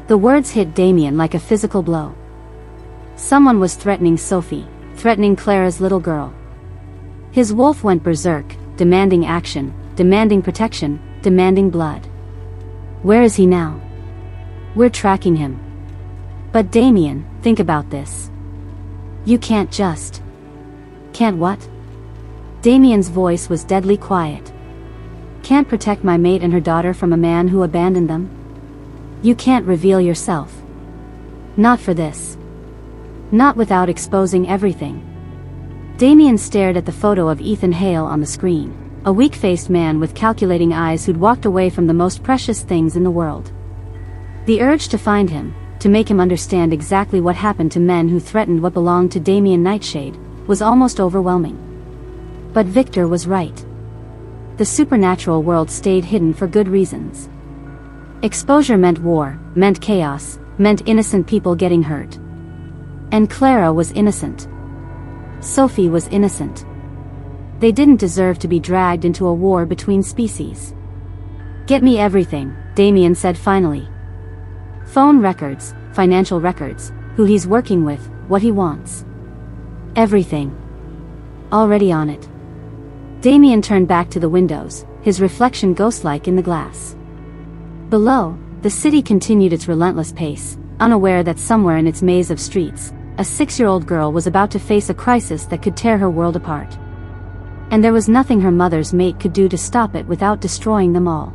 The words hit Damian like a physical blow. Someone was threatening Sophie, threatening Clara's little girl. His wolf went berserk, demanding action, demanding protection, demanding blood. "Where is he now?" "We're tracking him." "But Damian, think about this. You can't just..." "Can't what?" Damian's voice was deadly quiet. "Can't protect my mate and her daughter from a man who abandoned them? You can't reveal yourself. Not for this. Not without exposing everything." Damian stared at the photo of Ethan Hale on the screen, a weak-faced man with calculating eyes who'd walked away from the most precious things in the world. The urge to find him, to make him understand exactly what happened to men who threatened what belonged to Damian Nightshade, was almost overwhelming. But Victor was right. The supernatural world stayed hidden for good reasons. Exposure meant war, meant chaos, meant innocent people getting hurt. And Clara was innocent. Sophie was innocent. They didn't deserve to be dragged into a war between species. "Get me everything," Damian said finally. "Phone records, financial records, who he's working with, what he wants. Everything. Already on it." Damian turned back to the windows, his reflection ghost-like in the glass. Below, the city continued its relentless pace, unaware that somewhere in its maze of streets, a 6-year-old girl was about to face a crisis that could tear her world apart. And there was nothing her mother's mate could do to stop it without destroying them all.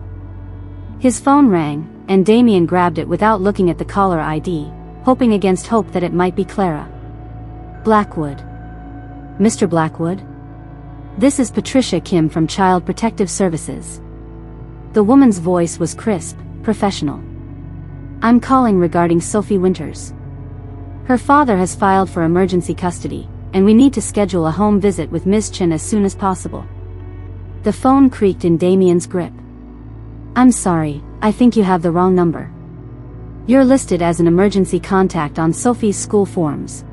His phone rang, and Damian grabbed it without looking at the caller ID, hoping against hope that it might be Clara. "Blackwood. Mr. Blackwood? This is Patricia Kim from Child Protective Services." The woman's voice was crisp, professional. "I'm calling regarding Sophie Winters. Her father has filed for emergency custody, and we need to schedule a home visit with Ms. Chin as soon as possible." The phone creaked in Damian's grip. "I'm sorry, I think you have the wrong number. You're listed as an emergency contact on Sophie's school forms.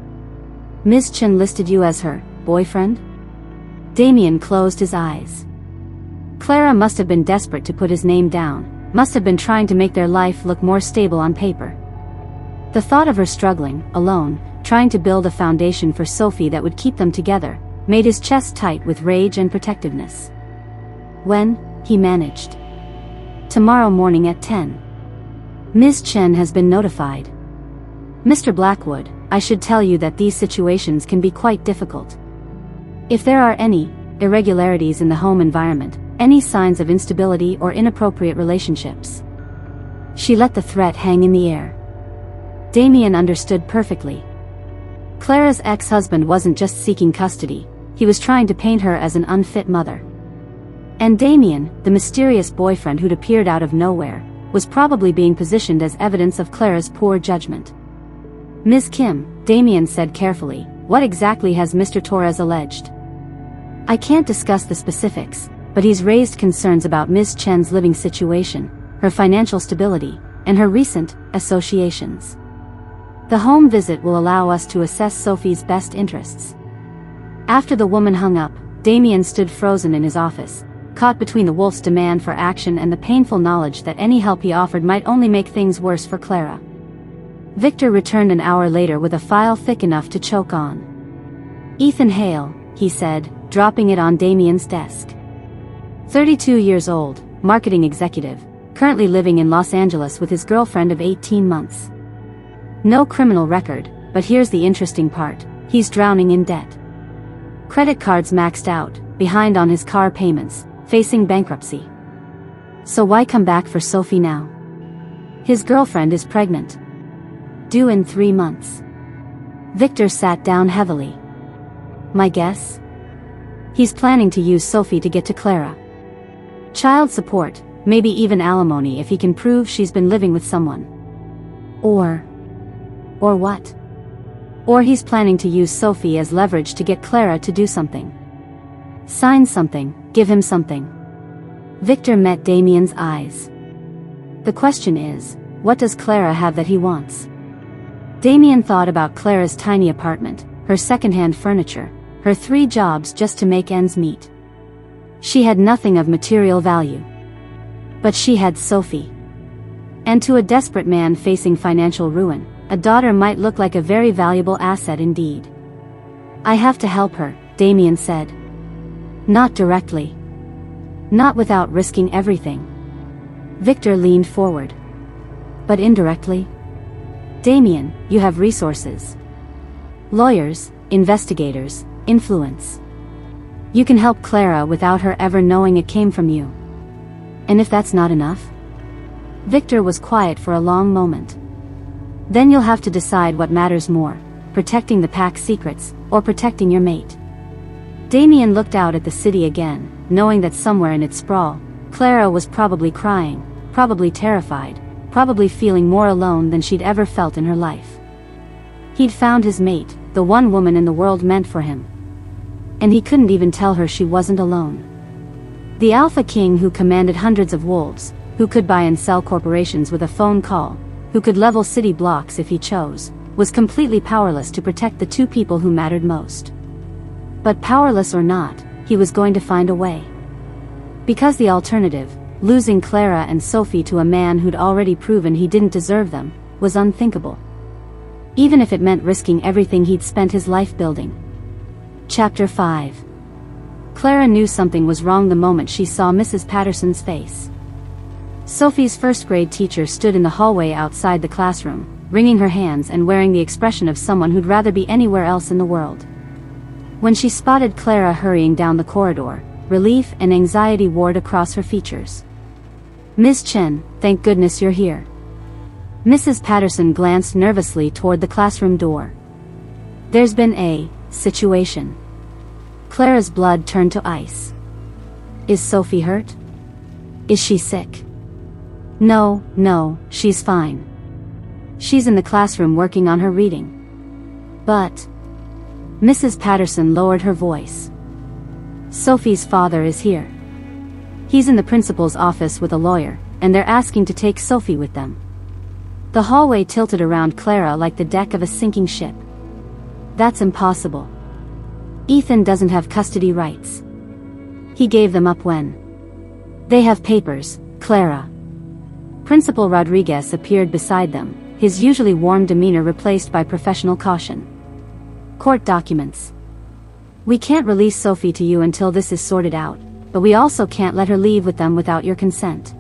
Ms. Chen listed you as her boyfriend? Damian closed his eyes. Clara must have been desperate to put his name down, must have been trying to make their life look more stable on paper. The thought of her struggling, alone, trying to build a foundation for Sophie that would keep them together, made his chest tight with rage and protectiveness. When, he managed. Tomorrow morning at 10. Ms. Chen has been notified. Mr. Blackwood, I should tell you that these situations can be quite difficult. If there are any irregularities in the home environment, any signs of instability or inappropriate relationships. She let the threat hang in the air. Damian understood perfectly. Clara's ex-husband wasn't just seeking custody, he was trying to paint her as an unfit mother. And Damian, the mysterious boyfriend who'd appeared out of nowhere, was probably being positioned as evidence of Clara's poor judgment. Ms. Kim, Damian said carefully, what exactly has Mr. Torres alleged? I can't discuss the specifics, but he's raised concerns about Ms. Chen's living situation, her financial stability, and her recent associations. The home visit will allow us to assess Sophie's best interests. After the woman hung up, Damian stood frozen in his office, caught between the wolf's demand for action and the painful knowledge that any help he offered might only make things worse for Clara. Victor returned an hour later with a file thick enough to choke on. Ethan Hale, he said, dropping it on Damian's desk. 32 years old, marketing executive, currently living in Los Angeles with his girlfriend of 18 months. No criminal record, but here's the interesting part, he's drowning in debt. Credit cards maxed out, behind on his car payments, facing bankruptcy. So why come back for Sophie now? His girlfriend is pregnant. Due in 3 months. Victor sat down heavily. My guess? He's planning to use Sophie to get to Clara. Child support, maybe even alimony if he can prove she's been living with someone. Or what? Or he's planning to use Sophie as leverage to get Clara to do something. Sign something, give him something. Victor met Damian's eyes. The question is, what does Clara have that he wants? Damian thought about Clara's tiny apartment, her second-hand furniture, her 3 jobs just to make ends meet. She had nothing of material value. But she had Sophie. And to a desperate man facing financial ruin, a daughter might look like a very valuable asset indeed. I have to help her, Damian said. Not directly. Not without risking everything. Victor leaned forward. But indirectly? Damian, you have resources. Lawyers, investigators, influence. You can help Clara without her ever knowing it came from you. And if that's not enough? Victor was quiet for a long moment. Then you'll have to decide what matters more, protecting the pack's secrets, or protecting your mate. Damian looked out at the city again, knowing that somewhere in its sprawl, Clara was probably crying, probably terrified, probably feeling more alone than she'd ever felt in her life. He'd found his mate, the one woman in the world meant for him. And he couldn't even tell her she wasn't alone. The Alpha King who commanded hundreds of wolves, who could buy and sell corporations with a phone call, who could level city blocks if he chose, was completely powerless to protect the 2 people who mattered most. But powerless or not, he was going to find a way. Because the alternative, losing Clara and Sophie to a man who'd already proven he didn't deserve them, was unthinkable. Even if it meant risking everything he'd spent his life building. Chapter 5. Clara knew something was wrong the moment she saw Mrs. Patterson's face. Sophie's first-grade teacher stood in the hallway outside the classroom, wringing her hands and wearing the expression of someone who'd rather be anywhere else in the world. When she spotted Clara hurrying down the corridor, relief and anxiety warred across her features. Ms. Chen, thank goodness you're here. Mrs. Patterson glanced nervously toward the classroom door. There's been a situation. Clara's blood turned to ice. Is Sophie hurt? Is she sick? No, she's fine. She's in the classroom working on her reading. But... Mrs. Patterson lowered her voice. Sophie's father is here. He's in the principal's office with a lawyer, and they're asking to take Sophie with them. The hallway tilted around Clara like the deck of a sinking ship. That's impossible. Ethan doesn't have custody rights. He gave them up when. They have papers, Clara. Principal Rodriguez appeared beside them, his usually warm demeanor replaced by professional caution. Court documents. We can't release Sophie to you until this is sorted out, but we also can't let her leave with them without your consent.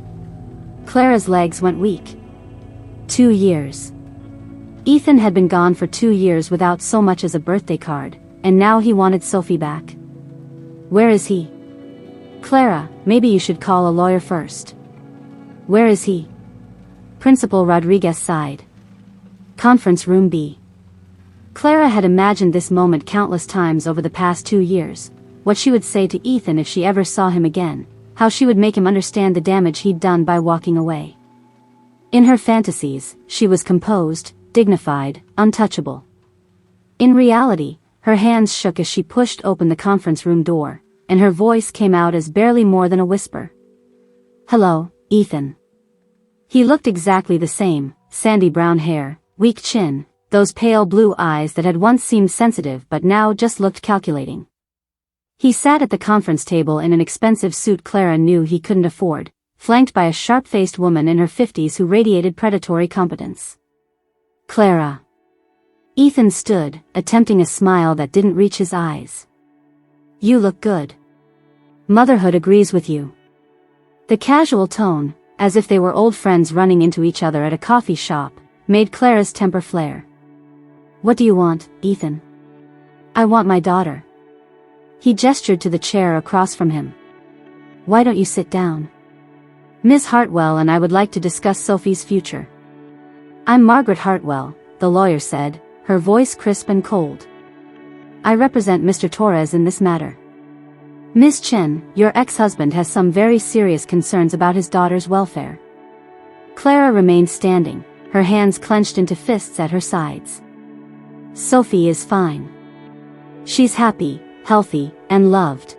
Clara's legs went weak. 2 years. Ethan had been gone for 2 years without so much as a birthday card, and now he wanted Sophie back. Where is he? Clara, maybe you should call a lawyer first. Where is he? Principal Rodriguez sighed. Conference room B. Clara had imagined this moment countless times over the past 2 years, what she would say to Ethan if she ever saw him again, how she would make him understand the damage he'd done by walking away. In her fantasies, she was composed, dignified, untouchable. In reality, her hands shook as she pushed open the conference room door, and her voice came out as barely more than a whisper. Hello, Ethan. He looked exactly the same, sandy brown hair, weak chin, those pale blue eyes that had once seemed sensitive but now just looked calculating. He sat at the conference table in an expensive suit Clara knew he couldn't afford, flanked by a sharp-faced woman in her 50s who radiated predatory competence. Clara. Ethan stood, attempting a smile that didn't reach his eyes. You look good. Motherhood agrees with you. The casual tone, as if they were old friends running into each other at a coffee shop, made Clara's temper flare. What do you want, Ethan? I want my daughter. He gestured to the chair across from him. Why don't you sit down? Miss Hartwell and I would like to discuss Sophie's future. I'm Margaret Hartwell, the lawyer said, her voice crisp and cold. I represent Mr. Torres in this matter. Miss Chen, your ex-husband has some very serious concerns about his daughter's welfare. Clara remained standing, her hands clenched into fists at her sides. Sophie is fine. She's happy, healthy, and loved.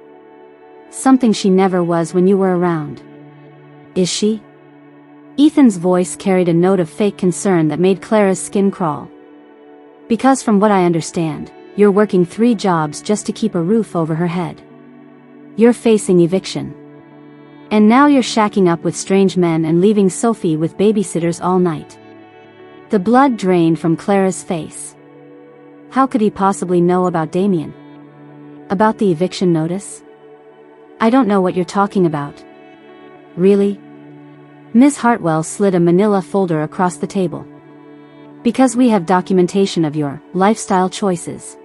Something she never was when you were around. Is she? Ethan's voice carried a note of fake concern that made Clara's skin crawl. Because from what I understand, you're working 3 jobs just to keep a roof over her head. You're facing eviction. And now you're shacking up with strange men and leaving Sophie with babysitters all night. The blood drained from Clara's face. How could he possibly know about Damian? About the eviction notice? I don't know what you're talking about. Really? Miss Hartwell slid a manila folder across the table. Because we have documentation of your lifestyle choices.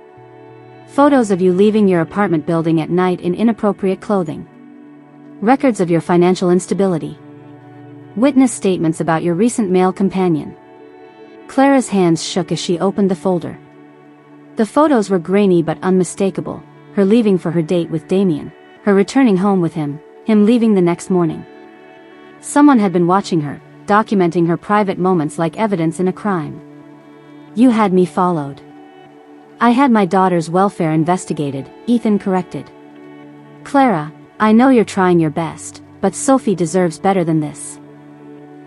Photos of you leaving your apartment building at night in inappropriate clothing. Records of your financial instability. Witness statements about your recent male companion. Clara's hands shook as she opened the folder. The photos were grainy but unmistakable, her leaving for her date with Damian, her returning home with him leaving the next morning. Someone had been watching her, documenting her private moments like evidence in a crime. You had me followed. I had my daughter's welfare investigated, Ethan corrected. Clara, I know you're trying your best, but Sophie deserves better than this.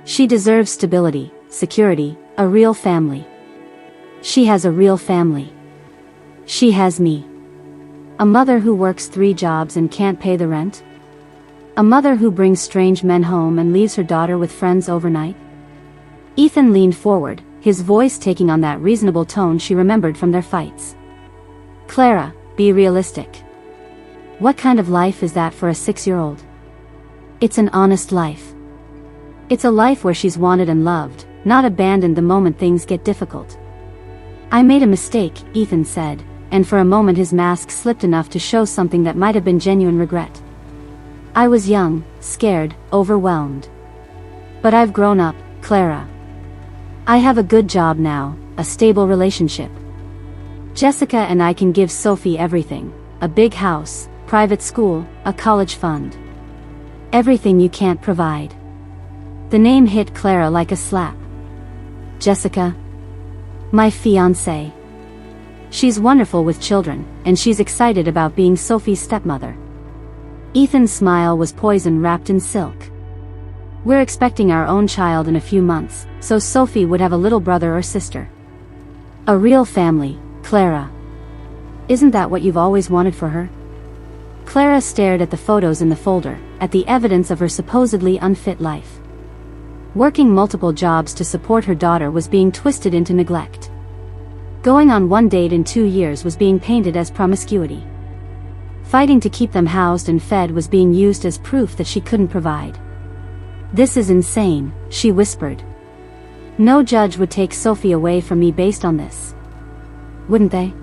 She deserves stability, security, a real family. She has a real family. She has me. A mother who works 3 jobs and can't pay the rent? A mother who brings strange men home and leaves her daughter with friends overnight? Ethan leaned forward, his voice taking on that reasonable tone she remembered from their fights. Clara, be realistic. What kind of life is that for a 6-year-old? It's an honest life. It's a life where she's wanted and loved, not abandoned the moment things get difficult. I made a mistake, Ethan said, and for a moment his mask slipped enough to show something that might have been genuine regret. I was young, scared, overwhelmed. But I've grown up, Clara. I have a good job now, a stable relationship. Jessica and I can give Sophie everything, a big house, private school, a college fund. Everything you can't provide. The name hit Clara like a slap. Jessica. My fiancée. She's wonderful with children, and she's excited about being Sophie's stepmother. Ethan's smile was poison wrapped in silk. We're expecting our own child in a few months, so Sophie would have a little brother or sister. A real family, Clara. Isn't that what you've always wanted for her? Clara stared at the photos in the folder, at the evidence of her supposedly unfit life. Working multiple jobs to support her daughter was being twisted into neglect. Going on one date in 2 years was being painted as promiscuity. Fighting to keep them housed and fed was being used as proof that she couldn't provide. This is insane, she whispered. No judge would take Sophie away from me based on this. Wouldn't they?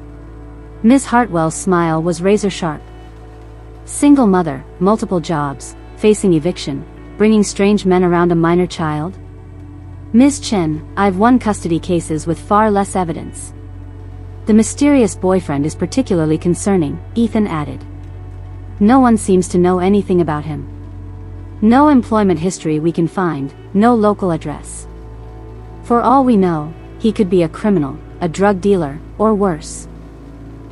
Ms. Hartwell's smile was razor-sharp. Single mother, multiple jobs, facing eviction, bringing strange men around a minor child? Ms. Chen, I've won custody cases with far less evidence. The mysterious boyfriend is particularly concerning, Ethan added. No one seems to know anything about him. No employment history we can find, no local address. For all we know, he could be a criminal, a drug dealer, or worse.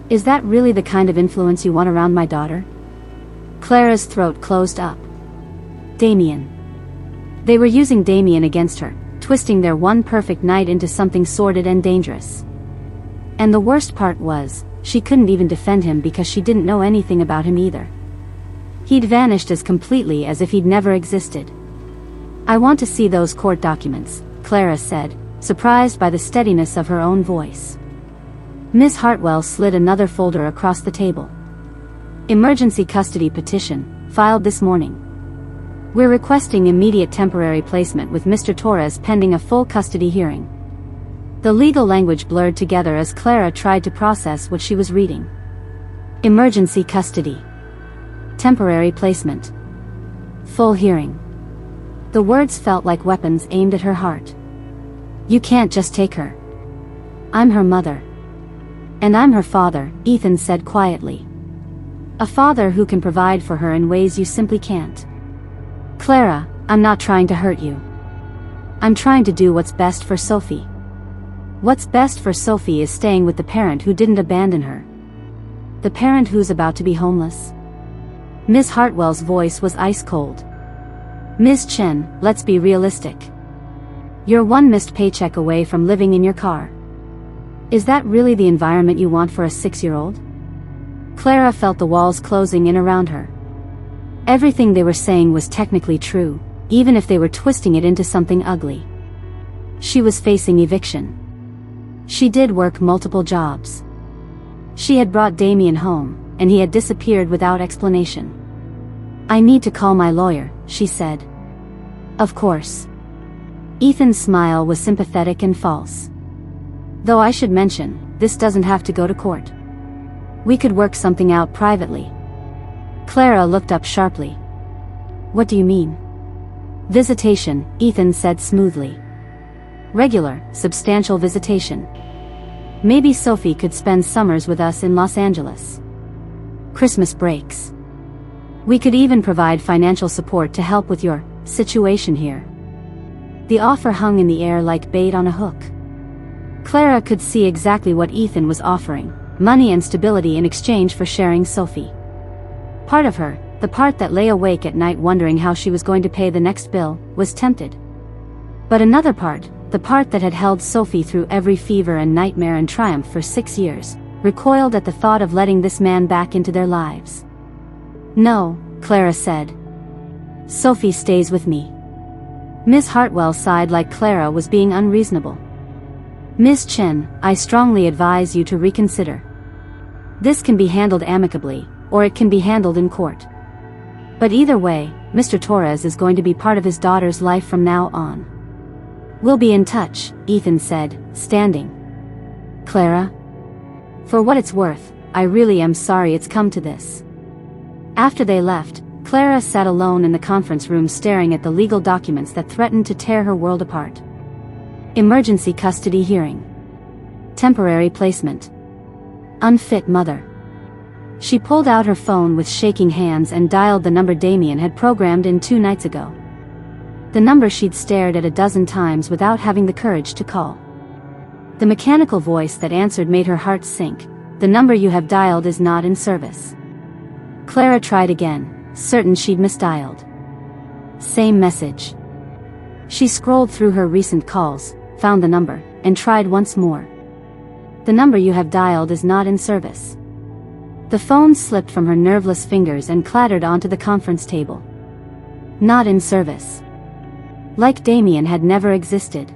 Is that really the kind of influence you want around my daughter? Clara's throat closed up. Damian. They were using Damian against her, twisting their one perfect night into something sordid and dangerous. And the worst part was, she couldn't even defend him because she didn't know anything about him either. He'd vanished as completely as if he'd never existed. I want to see those court documents, Clara said, surprised by the steadiness of her own voice. Ms. Hartwell slid another folder across the table. Emergency custody petition, filed this morning. We're requesting immediate temporary placement with Mr. Torres pending a full custody hearing. The legal language blurred together as Clara tried to process what she was reading. Emergency custody. Temporary placement. Full hearing. The words felt like weapons aimed at her heart. You can't just take her. I'm her mother. And I'm her father, Ethan said quietly. A father who can provide for her in ways you simply can't. Clara, I'm not trying to hurt you. I'm trying to do what's best for Sophie. What's best for Sophie is staying with the parent who didn't abandon her. The parent who's about to be homeless. Ms. Hartwell's voice was ice-cold. Ms. Chen, let's be realistic. You're one missed paycheck away from living in your car. Is that really the environment you want for a 6-year-old? Clara felt the walls closing in around her. Everything they were saying was technically true, even if they were twisting it into something ugly. She was facing eviction. She did work multiple jobs. She had brought Damian home, and he had disappeared without explanation. I need to call my lawyer, she said. Of course. Ethan's smile was sympathetic and false. Though I should mention, this doesn't have to go to court. We could work something out privately. Clara looked up sharply. What do you mean? Visitation, Ethan said smoothly. Regular, substantial visitation. Maybe Sophie could spend summers with us in Los Angeles. Christmas breaks. We could even provide financial support to help with your situation here. The offer hung in the air like bait on a hook. Clara could see exactly what Ethan was offering, money and stability in exchange for sharing Sophie. Part of her, the part that lay awake at night wondering how she was going to pay the next bill, was tempted. But another part, the part that had held Sophie through every fever and nightmare and triumph for 6 years, recoiled at the thought of letting this man back into their lives. No, Clara said. Sophie stays with me. Miss Hartwell sighed like Clara was being unreasonable. Miss Chen, I strongly advise you to reconsider. This can be handled amicably, or it can be handled in court. But either way, Mr. Torres is going to be part of his daughter's life from now on. We'll be in touch, Ethan said, standing. Clara? For what it's worth, I really am sorry it's come to this. After they left, Clara sat alone in the conference room staring at the legal documents that threatened to tear her world apart. Emergency custody hearing. Temporary placement. Unfit mother. She pulled out her phone with shaking hands and dialed the number Damian had programmed in 2 nights ago. The number she'd stared at a dozen times without having the courage to call. The mechanical voice that answered made her heart sink. The number you have dialed is not in service. Clara tried again, certain she'd misdialed. Same message. She scrolled through her recent calls, found the number, and tried once more. The number you have dialed is not in service. The phone slipped from her nerveless fingers and clattered onto the conference table. Not in service. Like Damian had never existed.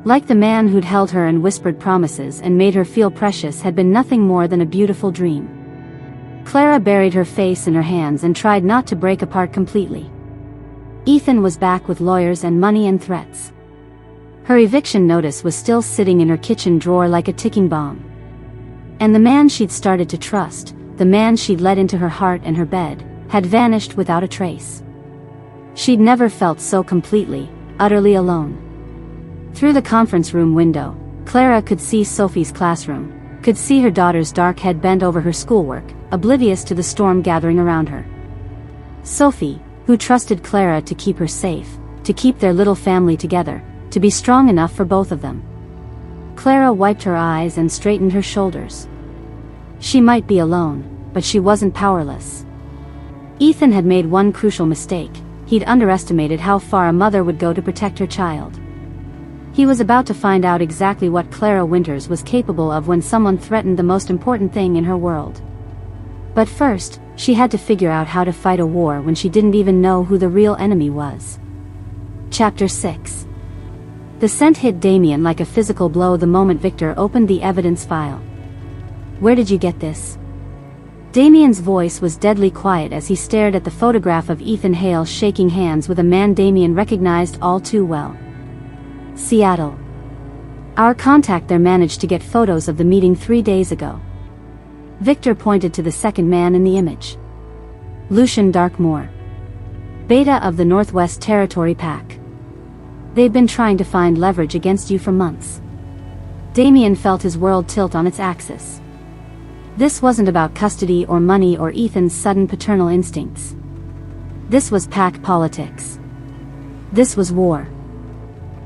Like the man who'd held her and whispered promises and made her feel precious had been nothing more than a beautiful dream. Clara buried her face in her hands and tried not to break apart completely. Ethan was back with lawyers and money and threats. Her eviction notice was still sitting in her kitchen drawer like a ticking bomb. And the man she'd started to trust, the man she'd let into her heart and her bed, had vanished without a trace. She'd never felt so completely, utterly alone. Through the conference room window, Clara could see Sophie's classroom, could see her daughter's dark head bent over her schoolwork, oblivious to the storm gathering around her. Sophie, who trusted Clara to keep her safe, to keep their little family together, to be strong enough for both of them. Clara wiped her eyes and straightened her shoulders. She might be alone, but she wasn't powerless. Ethan had made one crucial mistake. He'd underestimated how far a mother would go to protect her child. He was about to find out exactly what Clara Winters was capable of when someone threatened the most important thing in her world. But first, she had to figure out how to fight a war when she didn't even know who the real enemy was. Chapter 6. The scent hit Damian like a physical blow the moment Victor opened the evidence file. "Where did you get this?" Damian's voice was deadly quiet as he stared at the photograph of Ethan Hale shaking hands with a man Damian recognized all too well. "Seattle. Our contact there managed to get photos of the meeting 3 days ago." Victor pointed to the second man in the image. "Lucian Darkmoor. Beta of the Northwest Territory Pack. They've been trying to find leverage against you for months." Damian felt his world tilt on its axis. This wasn't about custody or money or Ethan's sudden paternal instincts. This was pack politics. This was war.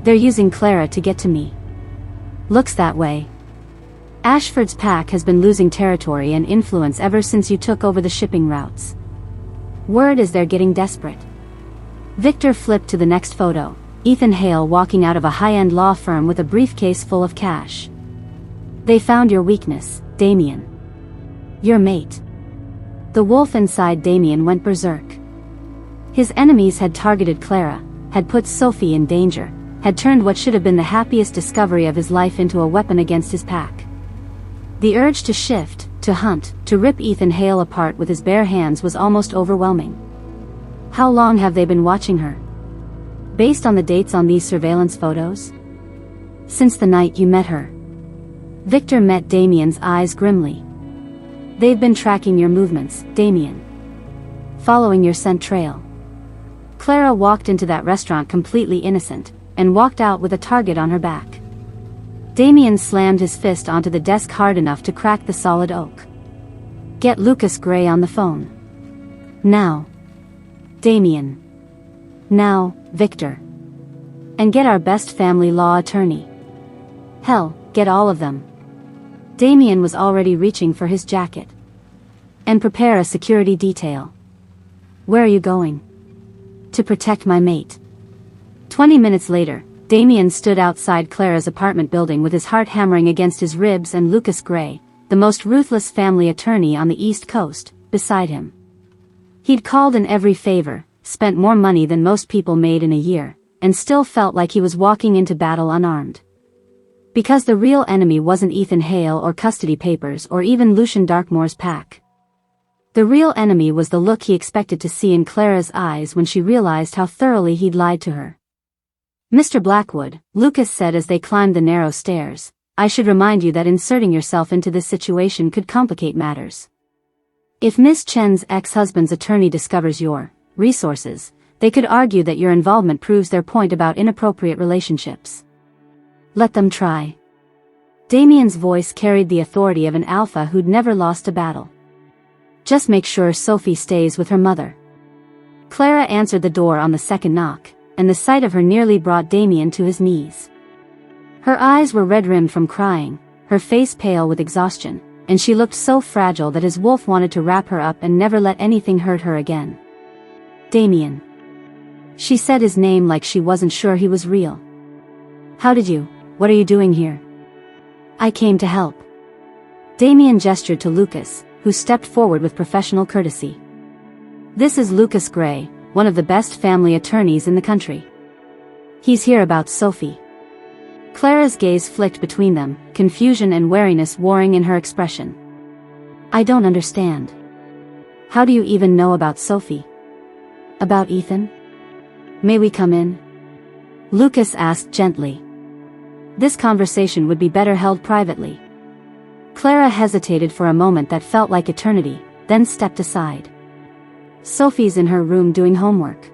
"They're using Clara to get to me." "Looks that way. Ashford's pack has been losing territory and influence ever since you took over the shipping routes. Word is they're getting desperate." Victor flipped to the next photo. Ethan Hale walking out of a high-end law firm with a briefcase full of cash. "They found your weakness, Damian. Your mate." The wolf inside Damian went berserk. His enemies had targeted Clara, had put Sophie in danger, had turned what should have been the happiest discovery of his life into a weapon against his pack. The urge to shift, to hunt, to rip Ethan Hale apart with his bare hands was almost overwhelming. How long have they been watching her? Based on the dates on these surveillance photos? Since the night you met her. Victor met Damian's eyes grimly. "They've been tracking your movements, Damian. Following your scent trail." Clara walked into that restaurant completely innocent, and walked out with a target on her back. Damian slammed his fist onto the desk hard enough to crack the solid oak. "Get Lucas Gray on the phone. Now. Damian. Now, Victor. And get our best family law attorney. Hell, get all of them." Damian was already reaching for his jacket. "And prepare a security detail." "Where are you going?" "To protect my mate." 20 minutes later, Damian stood outside Clara's apartment building with his heart hammering against his ribs and Lucas Gray, the most ruthless family attorney on the East Coast, beside him. He'd called in every favor, spent more money than most people made in a year, and still felt like he was walking into battle unarmed. Because the real enemy wasn't Ethan Hale or custody papers or even Lucian Darkmoor's pack. The real enemy was the look he expected to see in Clara's eyes when she realized how thoroughly he'd lied to her. "Mr. Blackwood," Lucas said as they climbed the narrow stairs, "I should remind you that inserting yourself into this situation could complicate matters. If Miss Chen's ex-husband's attorney discovers your resources, they could argue that your involvement proves their point about inappropriate relationships. Let them try." Damian's voice carried the authority of an alpha who'd never lost a battle. "Just make sure Sophie stays with her mother." Clara answered the door on the second knock, and the sight of her nearly brought Damian to his knees. Her eyes were red-rimmed from crying, her face pale with exhaustion, and she looked so fragile that his wolf wanted to wrap her up and never let anything hurt her again. "Damian." She said his name like she wasn't sure he was real. What are you doing here? I came to help. Damian gestured to Lucas, who stepped forward with professional courtesy. This is Lucas Gray, one of the best family attorneys in the country. He's here about Sophie. Clara's gaze flicked between them, confusion and wariness warring in her expression. I don't understand. How do you even know about Sophie? About Ethan? May we come in? Lucas asked gently. This conversation would be better held privately. Clara hesitated for a moment that felt like eternity, then stepped aside. Sophie's in her room doing homework.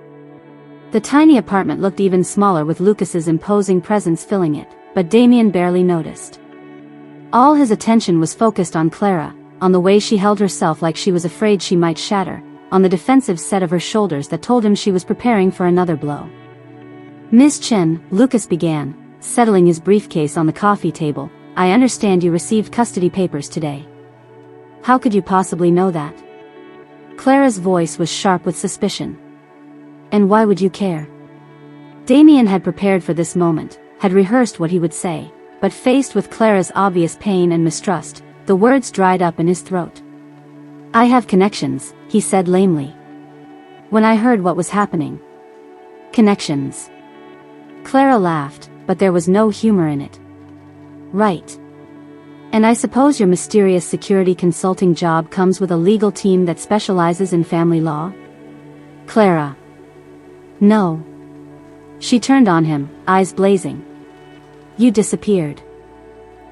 The tiny apartment looked even smaller with Lucas's imposing presence filling it, but Damian barely noticed. All his attention was focused on Clara, on the way she held herself like she was afraid she might shatter, on the defensive set of her shoulders that told him she was preparing for another blow. Miss Chen, Lucas began, settling his briefcase on the coffee table, I understand you received custody papers today. How could you possibly know that? Clara's voice was sharp with suspicion. And why would you care? Damian had prepared for this moment, had rehearsed what he would say, but faced with Clara's obvious pain and mistrust, the words dried up in his throat. I have connections, he said lamely. When I heard what was happening. Connections. Clara laughed, but there was no humor in it. Right. And I suppose your mysterious security consulting job comes with a legal team that specializes in family law? Clara. No. She turned on him, eyes blazing. You disappeared.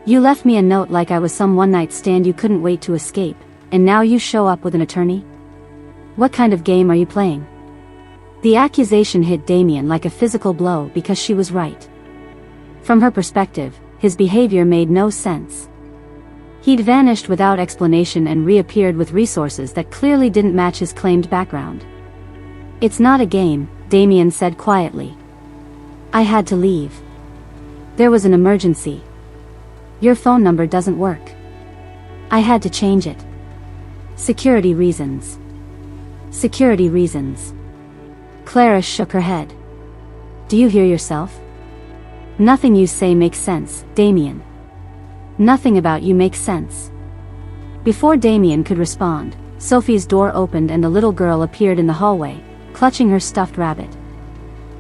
You left me a note like I was some one-night stand you couldn't wait to escape, and now you show up with an attorney? What kind of game are you playing? The accusation hit Damian like a physical blow because she was right. From her perspective, his behavior made no sense. He'd vanished without explanation and reappeared with resources that clearly didn't match his claimed background. It's not a game, Damian said quietly. I had to leave. There was an emergency. Your phone number doesn't work. I had to change it. Security reasons. Security reasons. Clara shook her head. Do you hear yourself? Nothing you say makes sense, Damian. Nothing about you makes sense. Before Damian could respond, Sophie's door opened and the little girl appeared in the hallway, clutching her stuffed rabbit.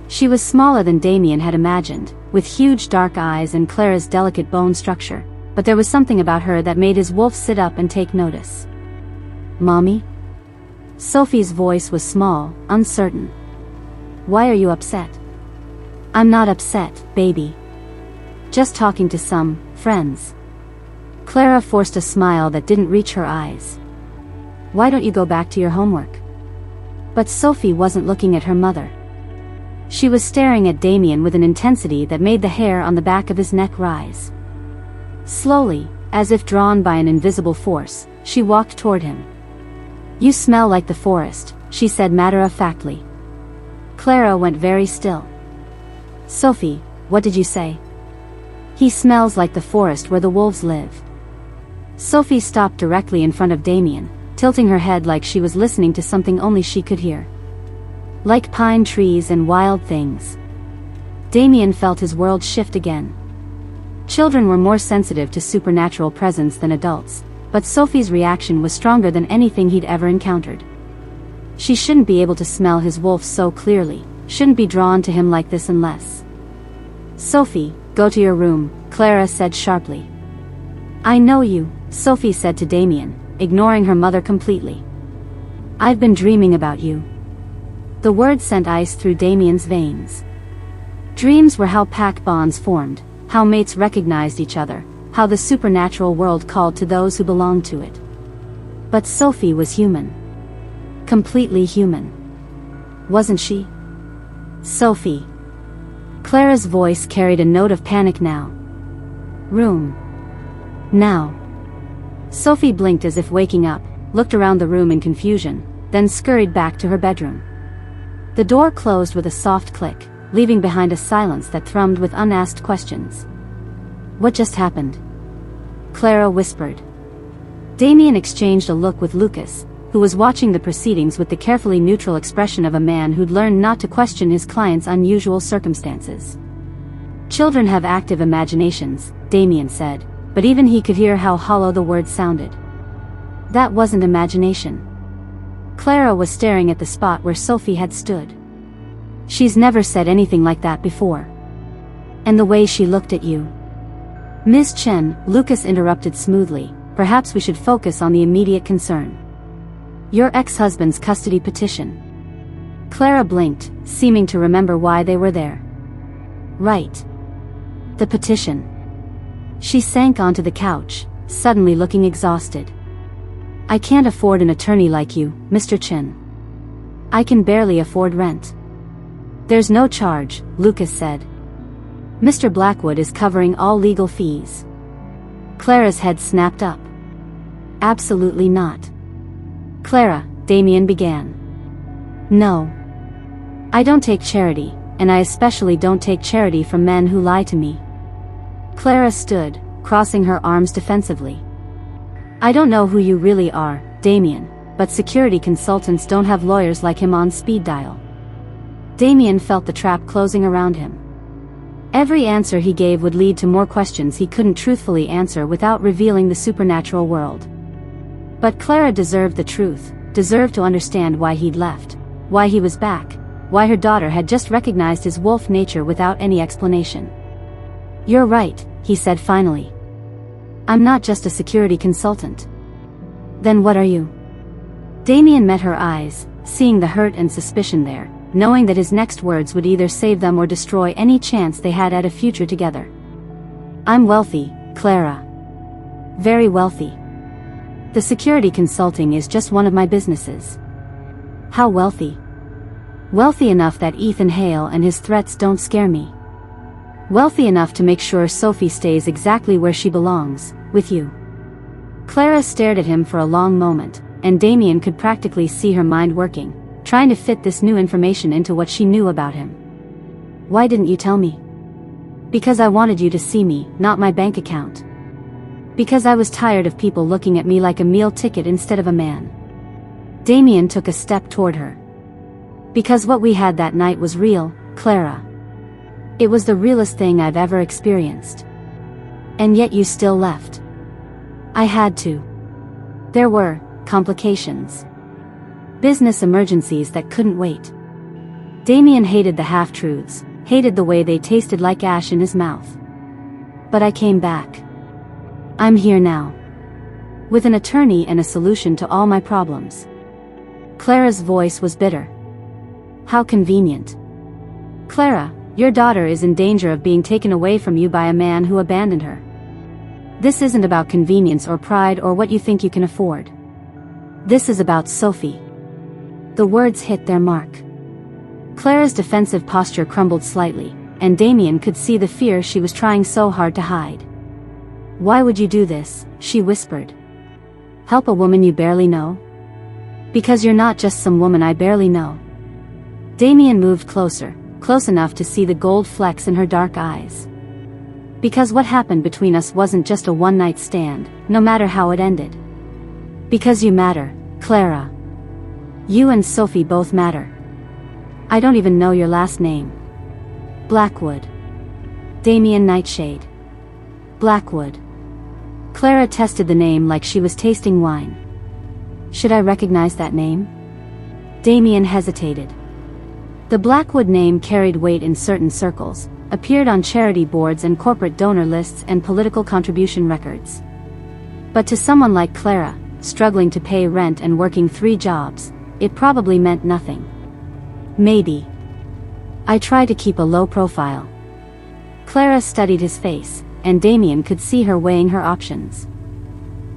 She was smaller than Damian had imagined, with huge dark eyes and Clara's delicate bone structure, but there was something about her that made his wolf sit up and take notice. Mommy? Sophie's voice was small, uncertain. Why are you upset? I'm not upset, baby. Just talking to some friends. Clara forced a smile that didn't reach her eyes. Why don't you go back to your homework? But Sophie wasn't looking at her mother. She was staring at Damian with an intensity that made the hair on the back of his neck rise. Slowly, as if drawn by an invisible force, she walked toward him. You smell like the forest, she said matter-of-factly. Clara went very still. Sophie, what did you say? He smells like the forest where the wolves live. Sophie stopped directly in front of Damian, tilting her head like she was listening to something only she could hear. Like pine trees and wild things. Damian felt his world shift again. Children were more sensitive to supernatural presence than adults, but Sophie's reaction was stronger than anything he'd ever encountered. She shouldn't be able to smell his wolf so clearly, shouldn't be drawn to him like this unless. Sophie, go to your room, Clara said sharply. I know you, Sophie said to Damian, ignoring her mother completely. I've been dreaming about you. The words sent ice through Damian's veins. Dreams were how pack bonds formed, how mates recognized each other, how the supernatural world called to those who belonged to it. But Sophie was human. Completely human. Wasn't she? Sophie. Clara's voice carried a note of panic now. Room. Now. Sophie blinked as if waking up, looked around the room in confusion, then scurried back to her bedroom. The door closed with a soft click, leaving behind a silence that thrummed with unasked questions. What just happened? Clara whispered. Damian exchanged a look with Lucas, who was watching the proceedings with the carefully neutral expression of a man who'd learned not to question his client's unusual circumstances. "Children have active imaginations," Damian said, but even he could hear how hollow the words sounded. That wasn't imagination. Clara was staring at the spot where Sophie had stood. "She's never said anything like that before. And the way she looked at you." "Ms. Chen," Lucas interrupted smoothly, "perhaps we should focus on the immediate concern. Your ex-husband's custody petition." Clara blinked, seeming to remember why they were there. "Right. The petition." She sank onto the couch, suddenly looking exhausted. "I can't afford an attorney like you, Mr. Chen. I can barely afford rent." "There's no charge," Lucas said. "Mr. Blackwood is covering all legal fees." Clara's head snapped up. "Absolutely not." "Clara," Damian began. "No. I don't take charity, and I especially don't take charity from men who lie to me." Clara stood, crossing her arms defensively. "I don't know who you really are, Damian, but security consultants don't have lawyers like him on speed dial." Damian felt the trap closing around him. Every answer he gave would lead to more questions he couldn't truthfully answer without revealing the supernatural world. But Clara deserved the truth, deserved to understand why he'd left, why he was back, why her daughter had just recognized his wolf nature without any explanation. "You're right," he said finally. "I'm not just a security consultant." "Then what are you?" Damian met her eyes, seeing the hurt and suspicion there, knowing that his next words would either save them or destroy any chance they had at a future together. "I'm wealthy, Clara. Very wealthy. The security consulting is just one of my businesses." "How wealthy?" "Wealthy enough that Ethan Hale and his threats don't scare me. Wealthy enough to make sure Sophie stays exactly where she belongs, with you." Clara stared at him for a long moment, and Damian could practically see her mind working, trying to fit this new information into what she knew about him. "Why didn't you tell me?" "Because I wanted you to see me, not my bank account. Because I was tired of people looking at me like a meal ticket instead of a man." Damian took a step toward her. "Because what we had that night was real, Clara. It was the realest thing I've ever experienced. And yet you still left." "I had to. There were complications. Business emergencies that couldn't wait." Damian hated the half-truths, hated the way they tasted like ash in his mouth. "But I came back. I'm here now. With an attorney and a solution to all my problems." Clara's voice was bitter. "How convenient. Clara, your daughter is in danger of being taken away from you by a man who abandoned her. This isn't about convenience or pride or what you think you can afford. This is about Sophie." The words hit their mark. Clara's defensive posture crumbled slightly, and Damian could see the fear she was trying so hard to hide. "Why would you do this?" she whispered. "Help a woman you barely know?" "Because you're not just some woman I barely know." Damian moved closer, close enough to see the gold flecks in her dark eyes. "Because what happened between us wasn't just a one-night stand, no matter how it ended. Because you matter, Clara. You and Sophie both matter. I don't even know your last name." "Blackwood. Damian Nightshade. Blackwood." Clara tested the name like she was tasting wine. "Should I recognize that name?" Damian hesitated. The Blackwood name carried weight in certain circles, appeared on charity boards and corporate donor lists and political contribution records. But to someone like Clara, struggling to pay rent and working 3 jobs, it probably meant nothing. "Maybe. I try to keep a low profile." Clara studied his face, and Damian could see her weighing her options.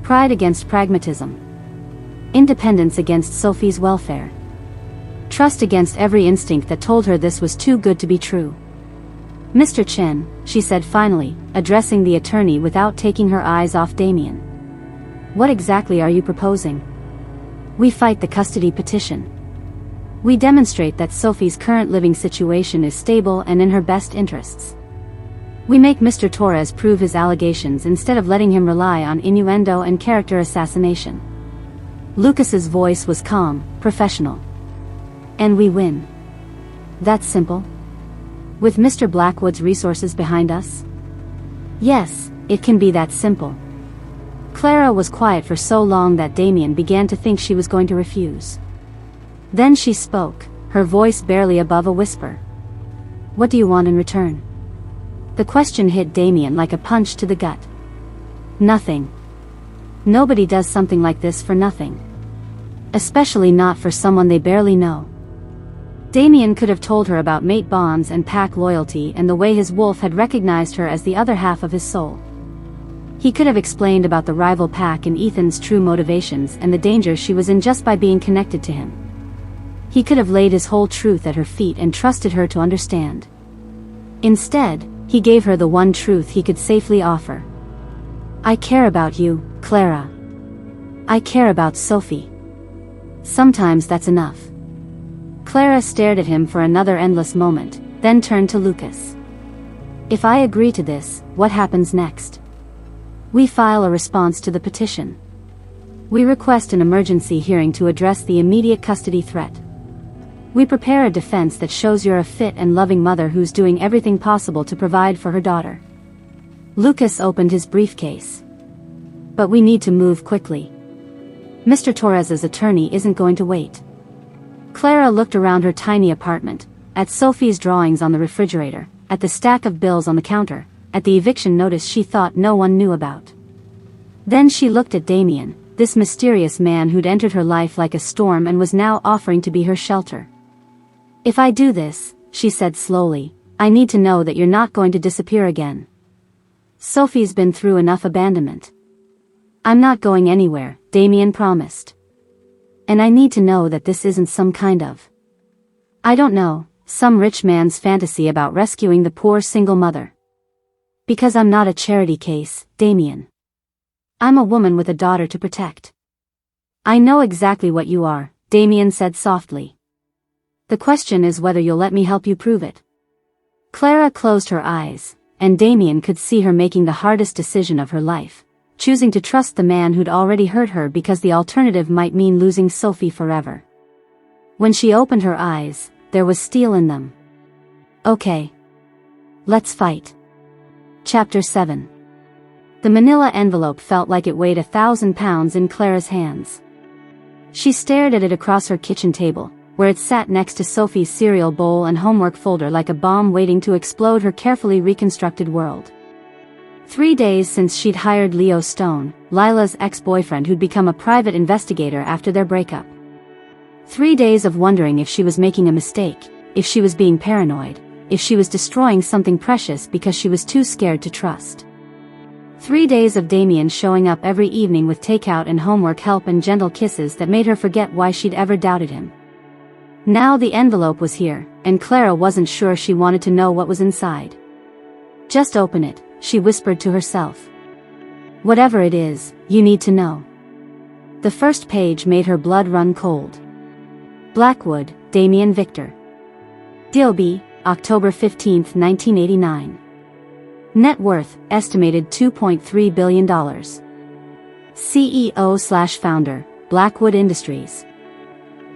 Pride against pragmatism. Independence against Sophie's welfare. Trust against every instinct that told her this was too good to be true. "Mr. Chen," she said finally, addressing the attorney without taking her eyes off Damian. "What exactly are you proposing?" "We fight the custody petition. We demonstrate that Sophie's current living situation is stable and in her best interests. We make Mr. Torres prove his allegations instead of letting him rely on innuendo and character assassination. Lucas's voice was calm, professional. And we win. That's simple. With Mr. Blackwood's resources behind us? Yes, it can be that simple. Clara was quiet for so long that Damian began to think she was going to refuse. Then she spoke, her voice barely above a whisper. What do you want in return? The question hit Damian like a punch to the gut. Nothing. Nobody does something like this for nothing. Especially not for someone they barely know. Damian could have told her about mate bonds and pack loyalty and the way his wolf had recognized her as the other half of his soul. He could have explained about the rival pack and Ethan's true motivations and the danger she was in just by being connected to him. He could have laid his whole truth at her feet and trusted her to understand. Instead, he gave her the one truth he could safely offer. I care about you, Clara. I care about Sophie. Sometimes that's enough. Clara stared at him for another endless moment, then turned to Lucas. If I agree to this, what happens next? We file a response to the petition. We request an emergency hearing to address the immediate custody threat. We prepare a defense that shows you're a fit and loving mother who's doing everything possible to provide for her daughter. Lucas opened his briefcase. But we need to move quickly. Mr. Torres's attorney isn't going to wait. Clara looked around her tiny apartment, at Sophie's drawings on the refrigerator, at the stack of bills on the counter, at the eviction notice she thought no one knew about. Then she looked at Damian, this mysterious man who'd entered her life like a storm and was now offering to be her shelter. If I do this, she said slowly, I need to know that you're not going to disappear again. Sophie's been through enough abandonment. I'm not going anywhere, Damian promised. And I need to know that this isn't some kind of, I don't know, some rich man's fantasy about rescuing the poor single mother. Because I'm not a charity case, Damian. I'm a woman with a daughter to protect. I know exactly what you are, Damian said softly. The question is whether you'll let me help you prove it. Clara closed her eyes, and Damian could see her making the hardest decision of her life, choosing to trust the man who'd already hurt her because the alternative might mean losing Sophie forever. When she opened her eyes, there was steel in them. Okay. Let's fight. Chapter 7. The manila envelope felt like it weighed 1,000 pounds in Clara's hands. She stared at it across her kitchen table, where it sat next to Sophie's cereal bowl and homework folder like a bomb waiting to explode her carefully reconstructed world. 3 days since she'd hired Leo Stone, Lila's ex-boyfriend who'd become a private investigator after their breakup. 3 days of wondering if she was making a mistake, if she was being paranoid, if she was destroying something precious because she was too scared to trust. 3 days of Damian showing up every evening with takeout and homework help and gentle kisses that made her forget why she'd ever doubted him. Now the envelope was here, and Clara wasn't sure she wanted to know what was inside. Just open it, she whispered to herself. Whatever it is, you need to know. The first page made her blood run cold. Blackwood, Damian Victor. Dilby, October 15, 1989. Net worth, estimated $2.3 billion. CEO/founder, Blackwood Industries.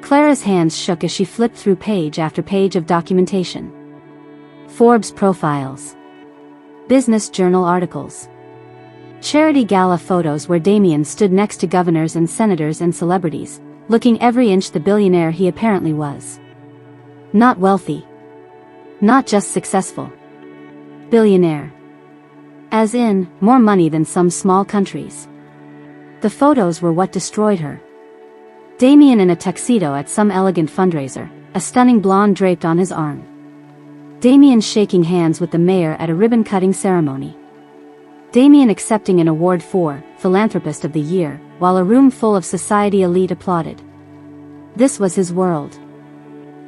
Clara's hands shook as she flipped through page after page of documentation. Forbes profiles. Business Journal articles. Charity gala photos where Damian stood next to governors and senators and celebrities, looking every inch the billionaire he apparently was. Not wealthy. Not just successful. Billionaire. As in, more money than some small countries. The photos were what destroyed her. Damian in a tuxedo at some elegant fundraiser, a stunning blonde draped on his arm. Damian shaking hands with the mayor at a ribbon-cutting ceremony. Damian accepting an award for Philanthropist of the Year, while a room full of society elite applauded. This was his world.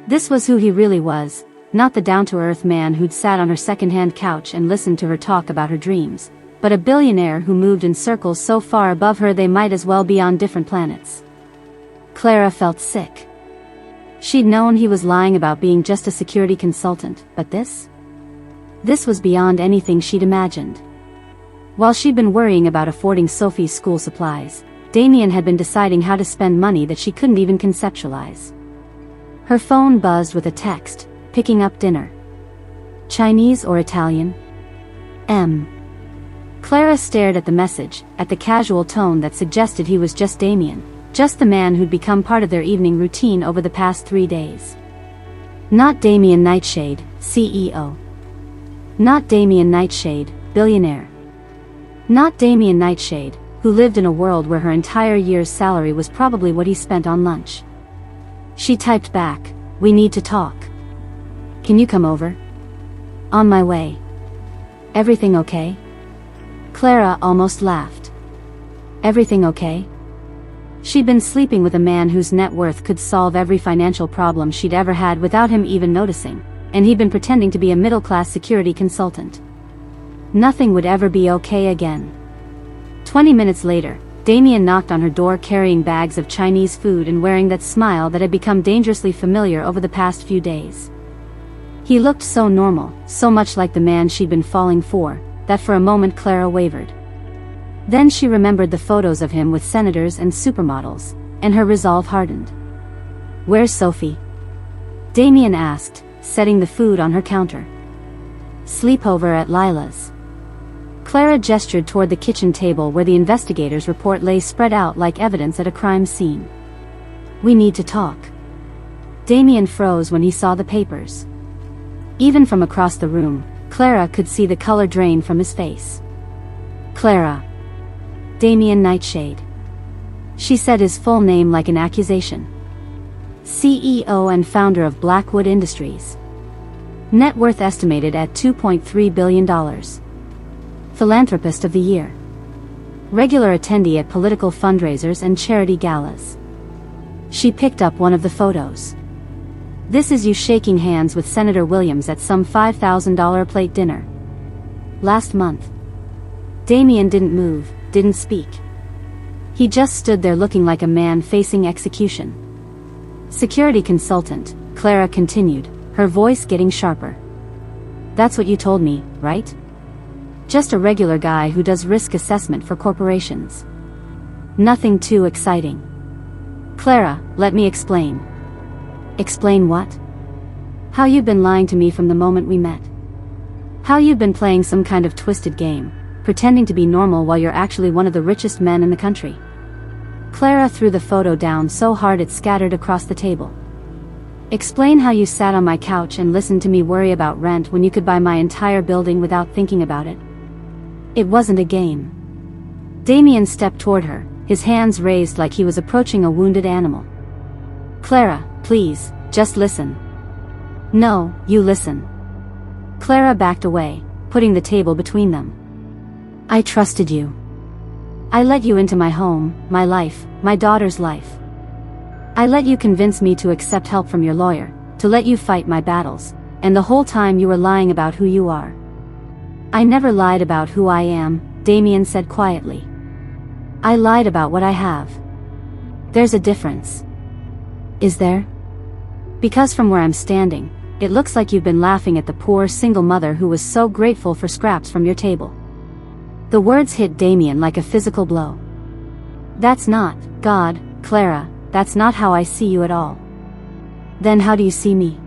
This was who he really was, not the down-to-earth man who'd sat on her second-hand couch and listened to her talk about her dreams, but a billionaire who moved in circles so far above her they might as well be on different planets. Clara felt sick. She'd known he was lying about being just a security consultant, but this? This was beyond anything she'd imagined. While she'd been worrying about affording Sophie's school supplies, Damian had been deciding how to spend money that she couldn't even conceptualize. Her phone buzzed with a text, picking up dinner. Chinese or Italian? Clara stared at the message, at the casual tone that suggested he was just Damian, just the man who'd become part of their evening routine over the past 3 days. Not Damian Nightshade, CEO. Not Damian Nightshade, billionaire. Not Damian Nightshade, who lived in a world where her entire year's salary was probably what he spent on lunch. She typed back, "We need to talk. Can you come over?" "On my way." "Everything okay?" Clara almost laughed. "Everything okay?" She'd been sleeping with a man whose net worth could solve every financial problem she'd ever had without him even noticing, and he'd been pretending to be a middle-class security consultant. Nothing would ever be okay again. 20 minutes later, Damian knocked on her door carrying bags of Chinese food and wearing that smile that had become dangerously familiar over the past few days. He looked so normal, so much like the man she'd been falling for, that for a moment Clara wavered. Then she remembered the photos of him with senators and supermodels, and her resolve hardened. "Where's Sophie?" Damian asked, setting the food on her counter. "Sleepover at Lila's." Clara gestured toward the kitchen table where the investigator's report lay spread out like evidence at a crime scene. "We need to talk." Damian froze when he saw the papers. Even from across the room, Clara could see the color drain from his face. "Clara. Damian Nightshade." She said his full name like an accusation. CEO and founder of Blackwood Industries. Net worth estimated at $2.3 billion. Philanthropist of the Year. Regular attendee at political fundraisers and charity galas. She picked up one of the photos. "This is you shaking hands with Senator Williams at some $5,000 plate dinner. Last month." Damian didn't move, didn't speak. He just stood there looking like a man facing execution. "Security consultant," Clara continued, her voice getting sharper. "That's what you told me, right? Just a regular guy who does risk assessment for corporations. Nothing too exciting." "Clara, let me explain." "Explain what?" "How you've been lying to me from the moment we met. How you've been playing some kind of twisted game, pretending to be normal while you're actually one of the richest men in the country." Clara threw the photo down so hard it scattered across the table. "Explain how you sat on my couch and listened to me worry about rent when you could buy my entire building without thinking about it. It wasn't a game." Damian stepped toward her, his hands raised like he was approaching a wounded animal. "Clara, please, just listen." "No, you listen." Clara backed away, putting the table between them. "I trusted you. I let you into my home, my life, my daughter's life. I let you convince me to accept help from your lawyer, to let you fight my battles, and the whole time you were lying about who you are." "I never lied about who I am," Damian said quietly. "I lied about what I have. There's a difference." "Is there?" "Because from where I'm standing, it looks like you've been laughing at the poor single mother who was so grateful for scraps from your table." The words hit Damian like a physical blow. "That's not, God, Clara, that's not how I see you at all." "Then how do you see me?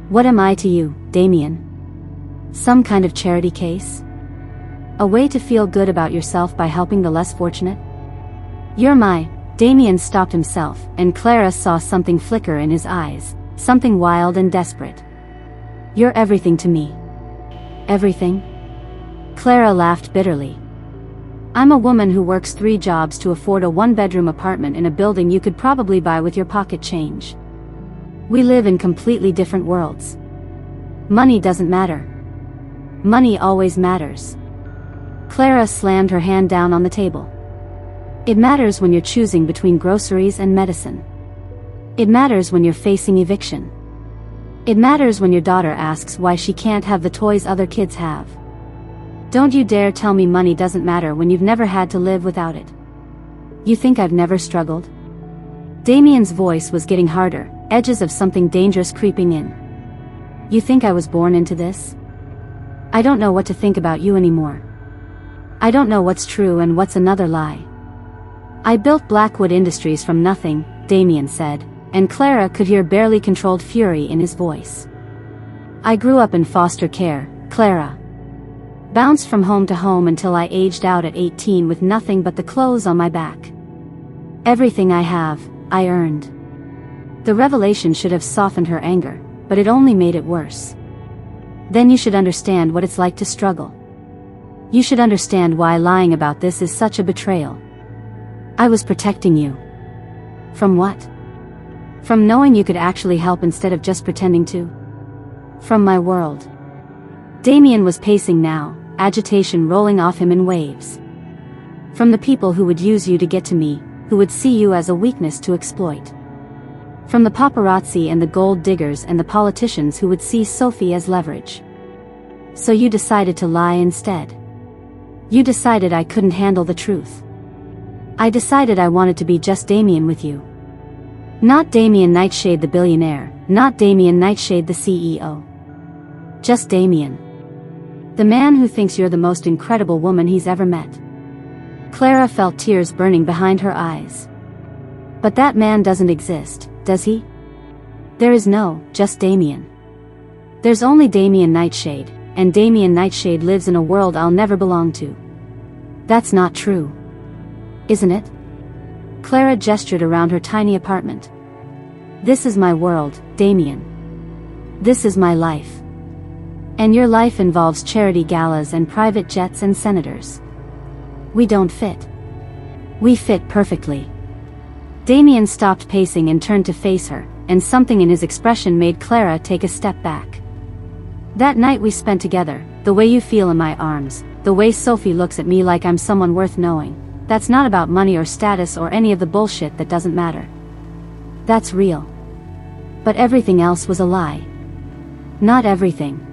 What am I to you, Damian? Some kind of charity case? A way to feel good about yourself by helping the less fortunate? You're my..." Damian stopped himself, and Clara saw something flicker in his eyes, something wild and desperate. "You're everything to me." "Everything?" Clara laughed bitterly. "I'm a woman who works 3 jobs to afford a 1-bedroom apartment in a building you could probably buy with your pocket change. We live in completely different worlds. Money doesn't matter. Money always matters." Clara slammed her hand down on the table. "It matters when you're choosing between groceries and medicine. It matters when you're facing eviction. It matters when your daughter asks why she can't have the toys other kids have. Don't you dare tell me money doesn't matter when you've never had to live without it. You think I've never struggled?" Damian's voice was getting harder, edges of something dangerous creeping in. "You think I was born into this? I don't know what to think about you anymore. I don't know what's true and what's another lie. I built Blackwood Industries from nothing, Damian said, and Clara could hear barely controlled fury in his voice. I grew up in foster care, Clara. Bounced from home to home until I aged out at 18 with nothing but the clothes on my back. Everything I have, I earned. The revelation should have softened her anger, but it only made it worse. Then you should understand what it's like to struggle. You should understand why lying about this is such a betrayal. I was protecting you. From what? From knowing you could actually help instead of just pretending to? From my world. Damian was pacing now, agitation rolling off him in waves. From the people who would use you to get to me, who would see you as a weakness to exploit. From the paparazzi and the gold diggers and the politicians who would see Sophie as leverage. So you decided to lie instead. You decided I couldn't handle the truth. I decided I wanted to be just Damian with you. Not Damian Nightshade the billionaire, not Damian Nightshade the CEO. Just Damian. The man who thinks you're the most incredible woman he's ever met. Clara felt tears burning behind her eyes. But that man doesn't exist, does he? There is no, just Damian. There's only Damian Nightshade, and Damian Nightshade lives in a world I'll never belong to. That's not true. Isn't it? Clara gestured around her tiny apartment. This is my world, Damian. This is my life. And your life involves charity galas and private jets and senators. We don't fit. We fit perfectly. Damian stopped pacing and turned to face her, and something in his expression made Clara take a step back. That night we spent together, the way you feel in my arms, the way Sophie looks at me like I'm someone worth knowing, that's not about money or status or any of the bullshit that doesn't matter. That's real. But everything else was a lie. Not everything.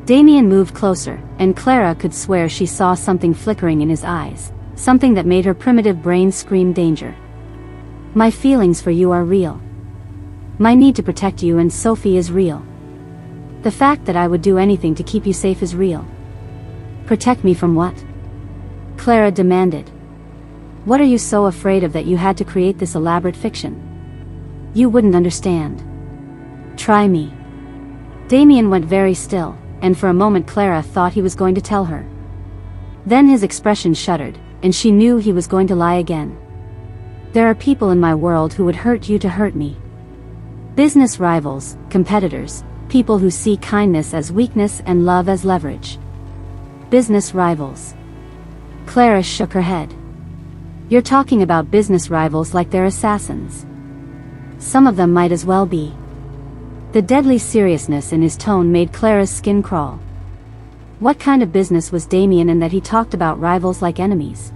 Damian moved closer, and Clara could swear she saw something flickering in his eyes, something that made her primitive brain scream danger. My feelings for you are real. My need to protect you and Sophie is real. The fact that I would do anything to keep you safe is real. Protect me from what? Clara demanded. What are you so afraid of that you had to create this elaborate fiction? You wouldn't understand. Try me. Damian went very still, and for a moment Clara thought he was going to tell her. Then his expression shuddered, and she knew he was going to lie again. There are people in my world who would hurt you to hurt me. Business rivals, competitors, people who see kindness as weakness and love as leverage. Business rivals. Clara shook her head. You're talking about business rivals like they're assassins. Some of them might as well be. The deadly seriousness in his tone made Clara's skin crawl. What kind of business was Damian in that he talked about rivals like enemies?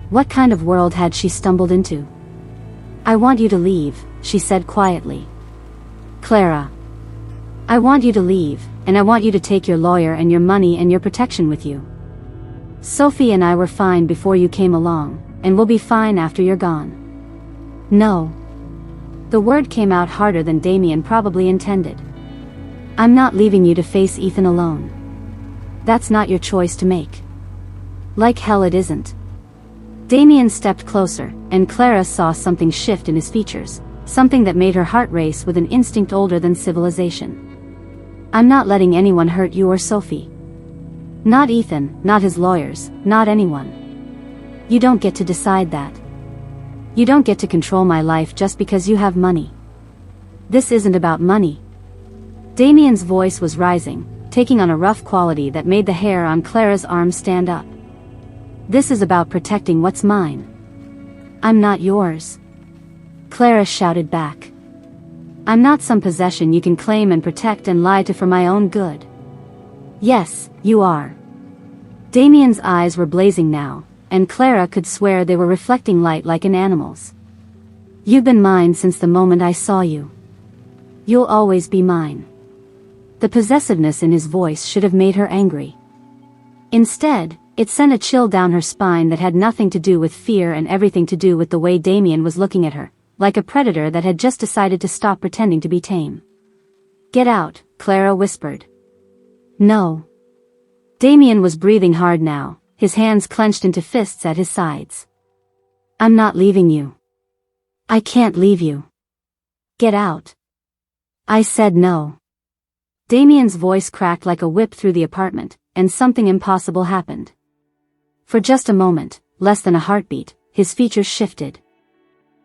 What kind of world had she stumbled into? I want you to leave, she said quietly. Clara. I want you to leave, and I want you to take your lawyer and your money and your protection with you. Sophie and I were fine before you came along, and we'll be fine after you're gone. No. The word came out harder than Damian probably intended. I'm not leaving you to face Ethan alone. That's not your choice to make. Like hell it isn't. Damian stepped closer, and Clara saw something shift in his features, something that made her heart race with an instinct older than civilization. I'm not letting anyone hurt you or Sophie. Not Ethan, not his lawyers, not anyone. You don't get to decide that. You don't get to control my life just because you have money. This isn't about money. Damian's voice was rising, taking on a rough quality that made the hair on Clara's arm stand up. This is about protecting what's mine. I'm not yours. Clara shouted back. I'm not some possession you can claim and protect and lie to for my own good. Yes, you are. Damian's eyes were blazing now, and Clara could swear they were reflecting light like an animal's. You've been mine since the moment I saw you. You'll always be mine. The possessiveness in his voice should have made her angry. Instead, it sent a chill down her spine that had nothing to do with fear and everything to do with the way Damian was looking at her, like a predator that had just decided to stop pretending to be tame. Get out, Clara whispered. No. Damian was breathing hard now, his hands clenched into fists at his sides. I'm not leaving you. I can't leave you. Get out. I said no. Damian's voice cracked like a whip through the apartment, and something impossible happened. For just a moment, less than a heartbeat, his features shifted.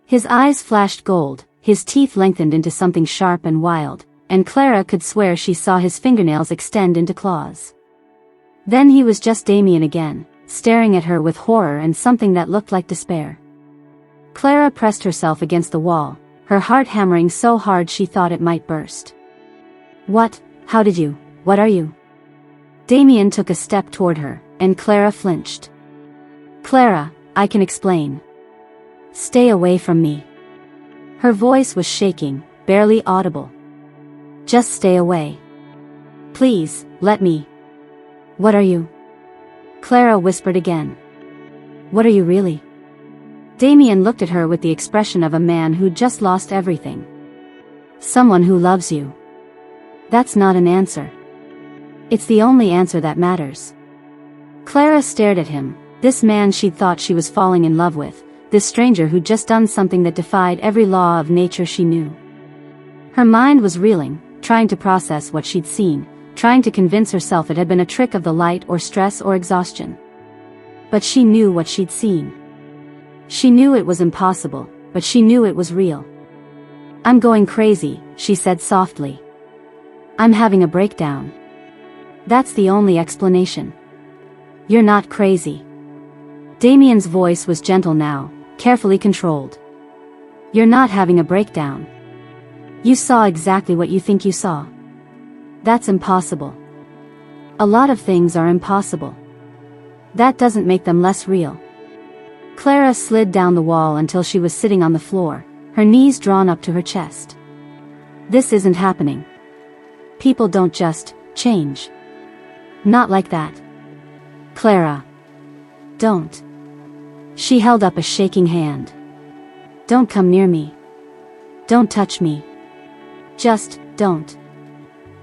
His eyes flashed gold, his teeth lengthened into something sharp and wild, and Clara could swear she saw his fingernails extend into claws. Then he was just Damian again, staring at her with horror and something that looked like despair. Clara pressed herself against the wall, her heart hammering so hard she thought it might burst. What? How did you? What are you? Damian took a step toward her, and Clara flinched. Clara, I can explain. Stay away from me. Her voice was shaking, barely audible. Just stay away. Please, let me. What are you? Clara whispered again. What are you really? Damian looked at her with the expression of a man who'd just lost everything. Someone who loves you. That's not an answer. It's the only answer that matters. Clara stared at him, this man she'd thought she was falling in love with, this stranger who'd just done something that defied every law of nature she knew. Her mind was reeling, trying to process what she'd seen, trying to convince herself it had been a trick of the light or stress or exhaustion. But she knew what she'd seen. She knew it was impossible, but she knew it was real. I'm going crazy, she said softly. I'm having a breakdown. That's the only explanation. You're not crazy. Damian's voice was gentle now, carefully controlled. You're not having a breakdown. You saw exactly what you think you saw. That's impossible. A lot of things are impossible. That doesn't make them less real. Clara slid down the wall until she was sitting on the floor, her knees drawn up to her chest. This isn't happening. People don't just change. Not like that. Clara. Don't. She held up a shaking hand. Don't come near me. Don't touch me. Just, don't.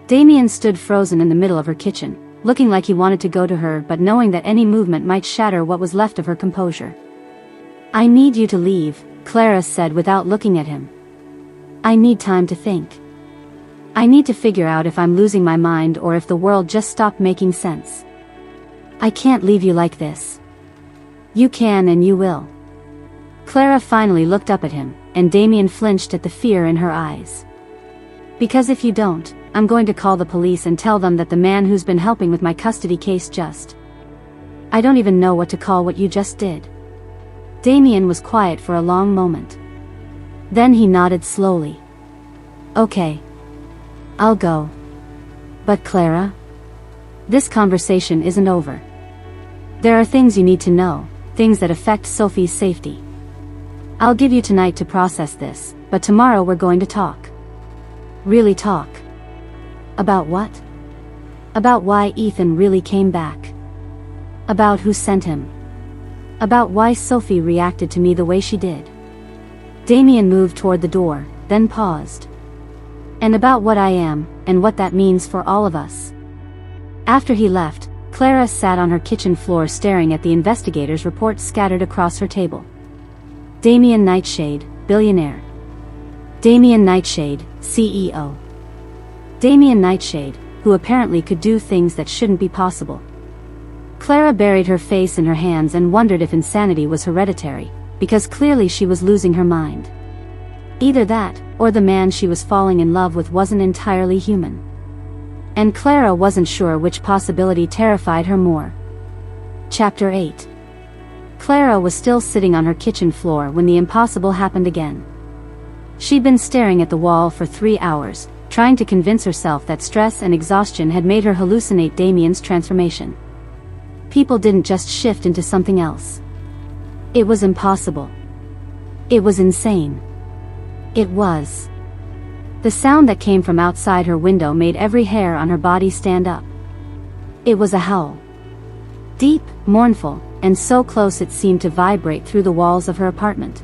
Damian stood frozen in the middle of her kitchen, looking like he wanted to go to her but knowing that any movement might shatter what was left of her composure. I need you to leave, Clara said without looking at him. I need time to think. I need to figure out if I'm losing my mind or if the world just stopped making sense. I can't leave you like this. You can and you will. Clara finally looked up at him, and Damian flinched at the fear in her eyes. Because if you don't, I'm going to call the police and tell them that the man who's been helping with my custody case just... I don't even know what to call what you just did. Damian was quiet for a long moment. Then he nodded slowly. Okay. I'll go. But Clara? This conversation isn't over. There are things you need to know, things that affect Sophie's safety. I'll give you tonight to process this, but tomorrow we're going to talk. Really talk. About what? About why Ethan really came back. About who sent him. About why Sophie reacted to me the way she did. Damian moved toward the door, then paused. And about what I am, and what that means for all of us. After he left, Clara sat on her kitchen floor staring at the investigators' reports scattered across her table. Damian Nightshade, billionaire. Damian Nightshade, CEO. Damian Nightshade, who apparently could do things that shouldn't be possible. Clara buried her face in her hands and wondered if insanity was hereditary, because clearly she was losing her mind. Either that, or the man she was falling in love with wasn't entirely human. And Clara wasn't sure which possibility terrified her more. Chapter 8. Clara was still sitting on her kitchen floor when the impossible happened again. She'd been staring at the wall for 3 hours, trying to convince herself that stress and exhaustion had made her hallucinate Damian's transformation. People didn't just shift into something else. It was impossible. It was insane. It was. The sound that came from outside her window made every hair on her body stand up. It was a howl. Deep, mournful, and so close it seemed to vibrate through the walls of her apartment.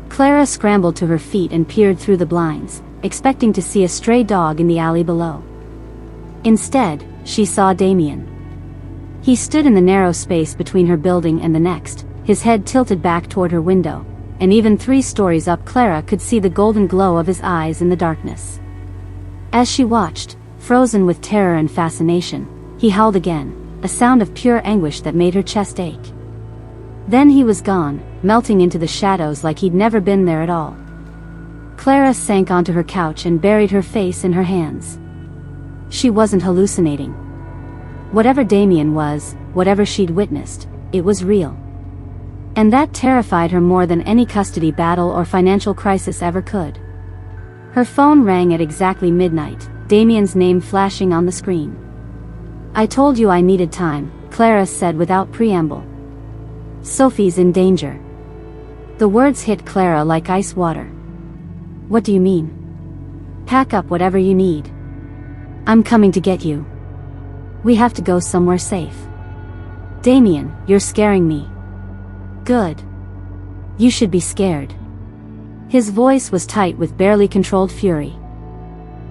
Clara scrambled to her feet and peered through the blinds, expecting to see a stray dog in the alley below. Instead, she saw Damian. He stood in the narrow space between her building and the next, his head tilted back toward her window, and even 3 stories up Clara could see the golden glow of his eyes in the darkness. As she watched, frozen with terror and fascination, he howled again, a sound of pure anguish that made her chest ache. Then he was gone, melting into the shadows like he'd never been there at all. Clara sank onto her couch and buried her face in her hands. She wasn't hallucinating. Whatever Damian was, whatever she'd witnessed, it was real. And that terrified her more than any custody battle or financial crisis ever could. Her phone rang at exactly midnight, Damian's name flashing on the screen. "I told you I needed time," Clara said without preamble. "Sophie's in danger." The words hit Clara like ice water. "What do you mean?" "Pack up whatever you need. I'm coming to get you. We have to go somewhere safe." "Damian, you're scaring me." "Good. You should be scared." His voice was tight with barely controlled fury.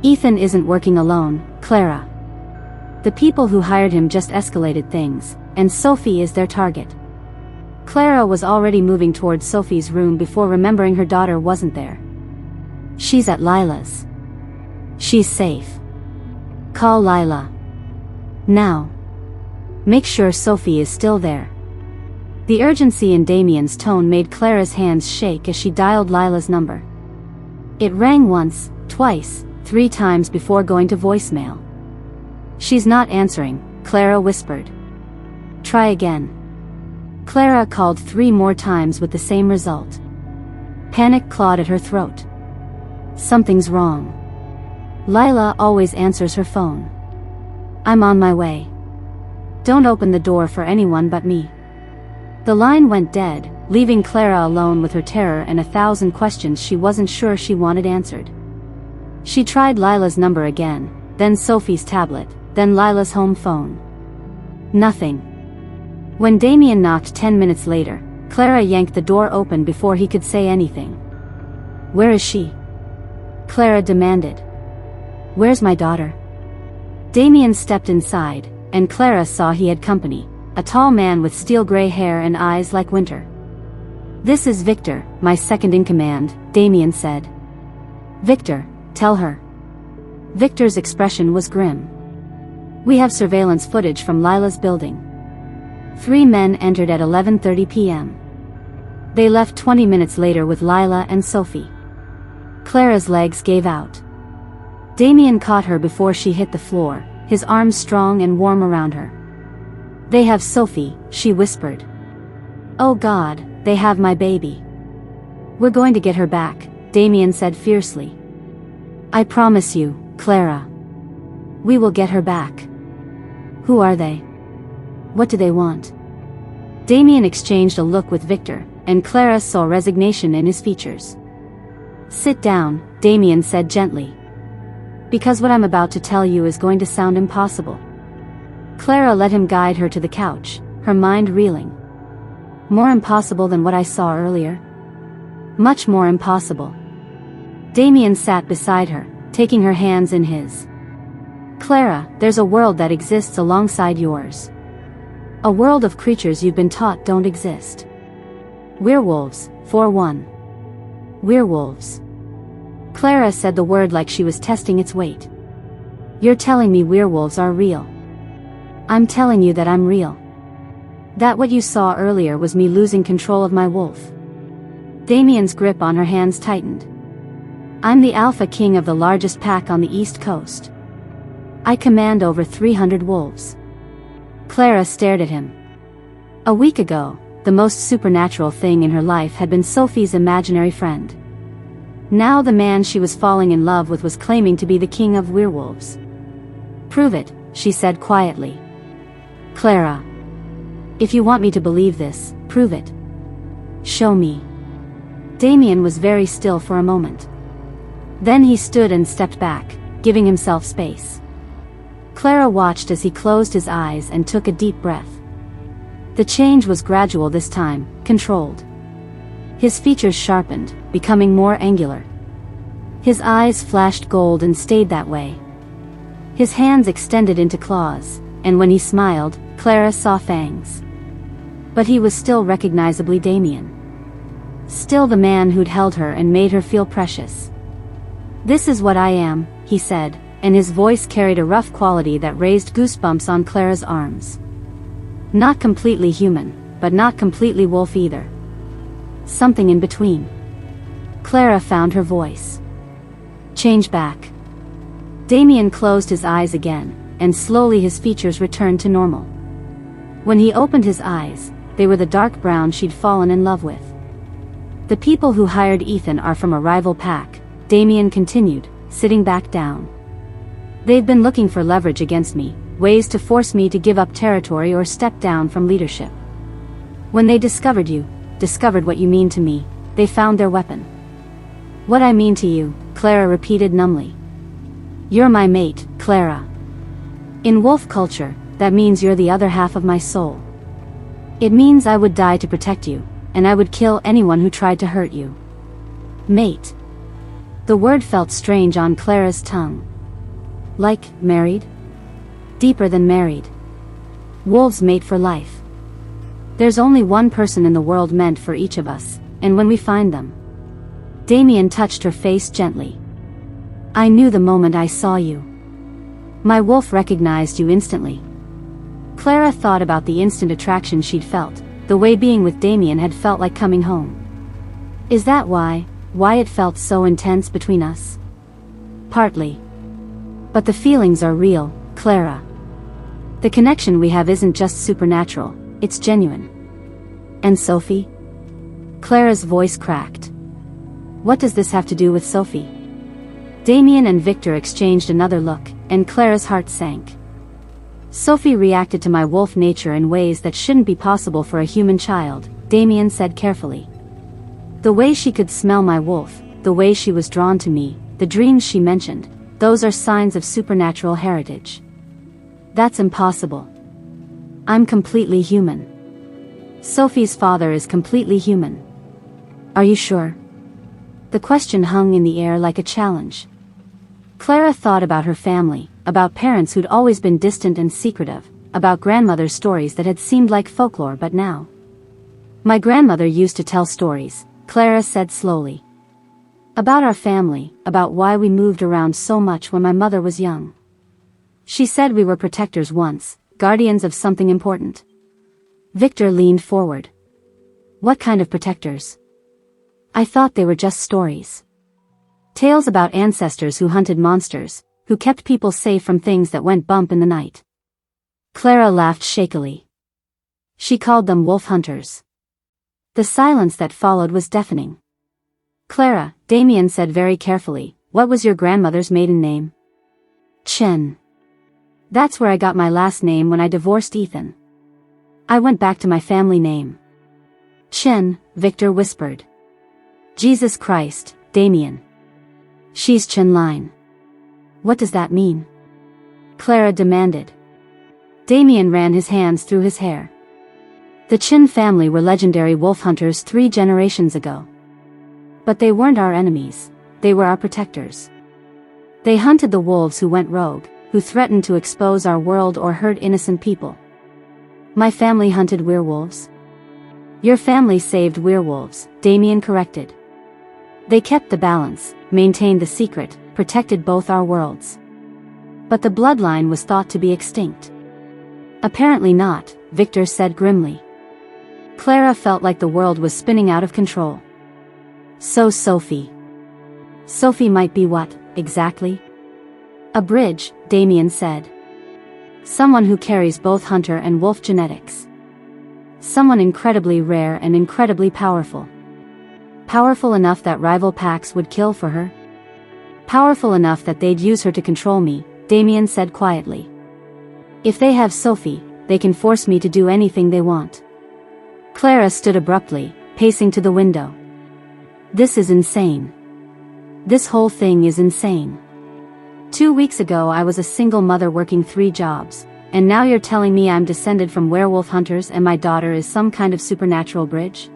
"Ethan isn't working alone, Clara. The people who hired him just escalated things, and Sophie is their target." Clara was already moving towards Sophie's room before remembering her daughter wasn't there. "She's at Lila's. She's safe. Call Lila. Now. Make sure Sophie is still there." The urgency in Damian's tone made Clara's hands shake as she dialed Lila's number. It rang once, twice, 3 times before going to voicemail. "She's not answering," Clara whispered. "Try again." Clara called 3 more times with the same result. Panic clawed at her throat. Something's wrong. Lila always answers her phone. "I'm on my way. Don't open the door for anyone but me." The line went dead, leaving Clara alone with her terror and 1,000 questions she wasn't sure she wanted answered. She tried Lila's number again, then Sophie's tablet, then Lila's home phone. Nothing. When Damian knocked 10 minutes later, Clara yanked the door open before he could say anything. "Where is she?" Clara demanded. "Where's my daughter?" Damian stepped inside, and Clara saw he had company, a tall man with steel-gray hair and eyes like winter. "This is Victor, my second-in-command," Damian said. "Victor, tell her." Victor's expression was grim. "We have surveillance footage from Lila's building." 3 men entered at 11:30 p.m. They left 20 minutes later with Lila and Sophie. Clara's legs gave out. Damian caught her before she hit the floor, his arms strong and warm around her. "They have Sophie," she whispered. "Oh God, they have my baby." "We're going to get her back," Damian said fiercely. "I promise you, Clara. We will get her back." "Who are they? What do they want?" Damian exchanged a look with Victor, and Clara saw resignation in his features. "Sit down," Damian said gently. "Because what I'm about to tell you is going to sound impossible." Clara let him guide her to the couch, her mind reeling. "More impossible than what I saw earlier?" "Much more impossible." Damian sat beside her, taking her hands in his. "Clara, there's a world that exists alongside yours. A world of creatures you've been taught don't exist. Werewolves, for one. Werewolves." Clara said the word like she was testing its weight. "You're telling me werewolves are real?" "I'm telling you that I'm real. That what you saw earlier was me losing control of my wolf." Damian's grip on her hands tightened. "I'm the alpha king of the largest pack on the East Coast. I command over 300 wolves." Clara stared at him. A week ago, the most supernatural thing in her life had been Sophie's imaginary friend. Now the man she was falling in love with was claiming to be the king of werewolves. "Prove it," she said quietly. "Clara. If you want me to believe this, prove it. Show me." Damian was very still for a moment. Then he stood and stepped back, giving himself space. Clara watched as he closed his eyes and took a deep breath. The change was gradual this time, controlled. His features sharpened, becoming more angular. His eyes flashed gold and stayed that way. His hands extended into claws, and when he smiled, Clara saw fangs. But he was still recognizably Damian. Still the man who'd held her and made her feel precious. "This is what I am," he said, and his voice carried a rough quality that raised goosebumps on Clara's arms. Not completely human, but not completely wolf either. Something in between. Clara found her voice. "Change back." Damian closed his eyes again, and slowly his features returned to normal. When he opened his eyes, they were the dark brown she'd fallen in love with. "The people who hired Ethan are from a rival pack," Damian continued, sitting back down. "They've been looking for leverage against me, ways to force me to give up territory or step down from leadership. When they discovered you, discovered what you mean to me, they found their weapon." "What I mean to you," Clara repeated numbly. "You're my mate, Clara. In wolf culture, that means you're the other half of my soul. It means I would die to protect you, and I would kill anyone who tried to hurt you." Mate. The word felt strange on Clara's tongue. Like, married? Deeper than married. Wolves mate for life. There's only one person in the world meant for each of us, and when we find them. Damian touched her face gently. "I knew the moment I saw you. My wolf recognized you instantly." Clara thought about the instant attraction she'd felt, the way being with Damian had felt like coming home. "Is that why it felt so intense between us?" "Partly. But the feelings are real, Clara. The connection we have isn't just supernatural, it's genuine." "And Sophie?" Clara's voice cracked. "What does this have to do with Sophie?" Damian and Victor exchanged another look, and Clara's heart sank. "Sophie reacted to my wolf nature in ways that shouldn't be possible for a human child," Damian said carefully. "The way she could smell my wolf, the way she was drawn to me, the dreams she mentioned, those are signs of supernatural heritage. That's impossible. I'm completely human. Sophie's father is completely human." "Are you sure?" The question hung in the air like a challenge. Clara thought about her family, about parents who'd always been distant and secretive, about grandmother's stories that had seemed like folklore but now. "My grandmother used to tell stories," Clara said slowly. "About our family, about why we moved around so much when my mother was young. She said we were protectors once, guardians of something important." Victor leaned forward. "What kind of protectors?" "I thought they were just stories. Tales about ancestors who hunted monsters, who kept people safe from things that went bump in the night." Clara laughed shakily. She called them wolf hunters. The silence that followed was deafening. "Clara," Damian said very carefully, "what was your grandmother's maiden name?" "Chen. That's where I got my last name when I divorced Ethan. I went back to my family name." "Chen," Victor whispered. "Jesus Christ, Damian. She's Chen Line." "What does that mean?" Clara demanded. Damian ran his hands through his hair. "The Chen family were legendary wolf hunters 3 generations ago. But they weren't our enemies, they were our protectors. They hunted the wolves who went rogue, who threatened to expose our world or hurt innocent people. My family hunted werewolves." "Your family saved werewolves," Damian corrected. "They kept the balance, maintained the secret, protected both our worlds. But the bloodline was thought to be extinct." "Apparently not," Victor said grimly. Clara felt like the world was spinning out of control. "So Sophie. Sophie might be what, exactly?" "A bridge," Damian said. "Someone who carries both hunter and wolf genetics. Someone incredibly rare and incredibly powerful. Powerful enough that rival packs would kill for her. Powerful enough that they'd use her to control me," Damian said quietly. "If they have Sophie, they can force me to do anything they want." Clara stood abruptly, pacing to the window. "This is insane. This whole thing is insane. 2 weeks ago I was a single mother working 3 jobs, and now you're telling me I'm descended from werewolf hunters and my daughter is some kind of supernatural bridge?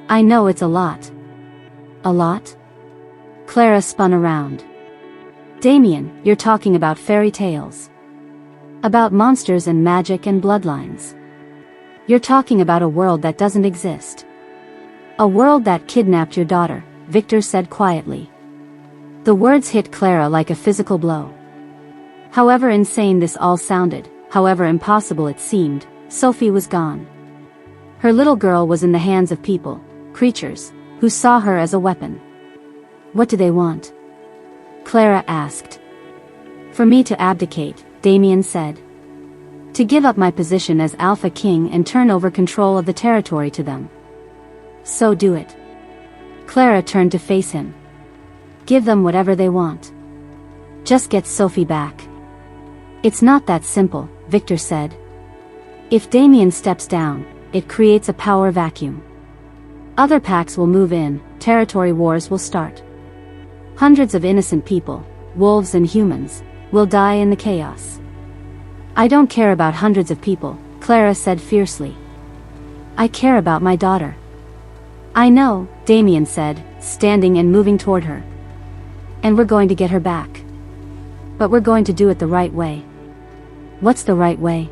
I know it's a lot." "A lot?" Clara spun around. "Damian, you're talking about fairy tales. About monsters and magic and bloodlines. You're talking about a world that doesn't exist. A world that kidnapped your daughter, Victor said quietly. The words hit Clara like a physical blow. However insane this all sounded, however impossible it seemed, Sophie was gone. Her little girl was in the hands of people, creatures, who saw her as a weapon. What do they want? Clara asked. For me to abdicate, Damian said. To give up my position as Alpha King and turn over control of the territory to them. So do it. Clara turned to face him. Give them whatever they want. Just get Sophie back. It's not that simple, Victor said. If Damian steps down, it creates a power vacuum. Other packs will move in, territory wars will start. Hundreds of innocent people, wolves and humans, will die in the chaos. I don't care about hundreds of people, Clara said fiercely. I care about my daughter. I know, Damian said, standing and moving toward her. And we're going to get her back. But we're going to do it the right way. What's the right way?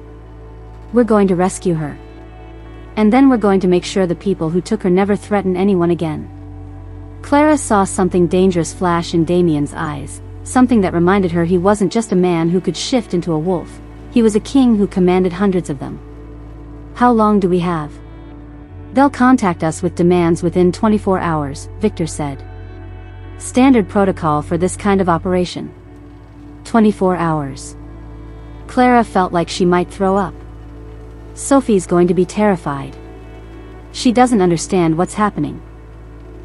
We're going to rescue her. And then we're going to make sure the people who took her never threaten anyone again. Clara saw something dangerous flash in Damian's eyes, something that reminded her he wasn't just a man who could shift into a wolf, he was a king who commanded hundreds of them. How long do we have? They'll contact us with demands within 24 hours, Victor said. Standard protocol for this kind of operation. 24 hours. Clara felt like she might throw up. Sophie's going to be terrified. She doesn't understand what's happening.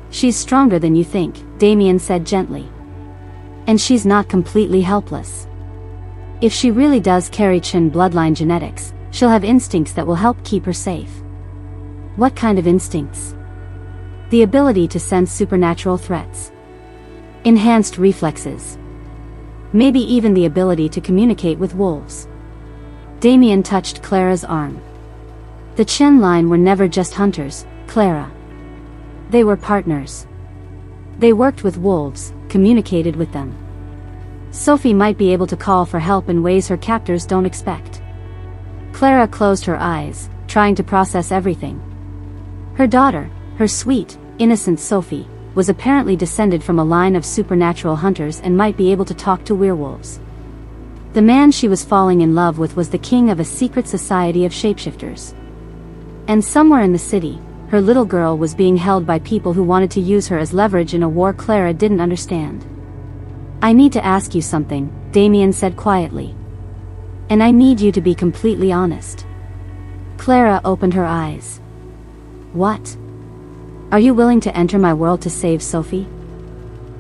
She's stronger than you think, Damian said gently. And she's not completely helpless. If she really does carry Qin bloodline genetics, she'll have instincts that will help keep her safe. What kind of instincts? The ability to sense supernatural threats. Enhanced reflexes. Maybe even the ability to communicate with wolves. Damian touched Clara's arm. The Qin line were never just hunters, Clara. They were partners. They worked with wolves, communicated with them. Sophie might be able to call for help in ways her captors don't expect. Clara closed her eyes, trying to process everything. Her daughter, her sweet, innocent Sophie, was apparently descended from a line of supernatural hunters and might be able to talk to werewolves. The man she was falling in love with was the king of a secret society of shapeshifters. And somewhere in the city, her little girl was being held by people who wanted to use her as leverage in a war Clara didn't understand. I need to ask you something, Damian said quietly. And I need you to be completely honest. Clara opened her eyes. What? Are you willing to enter my world to save Sophie?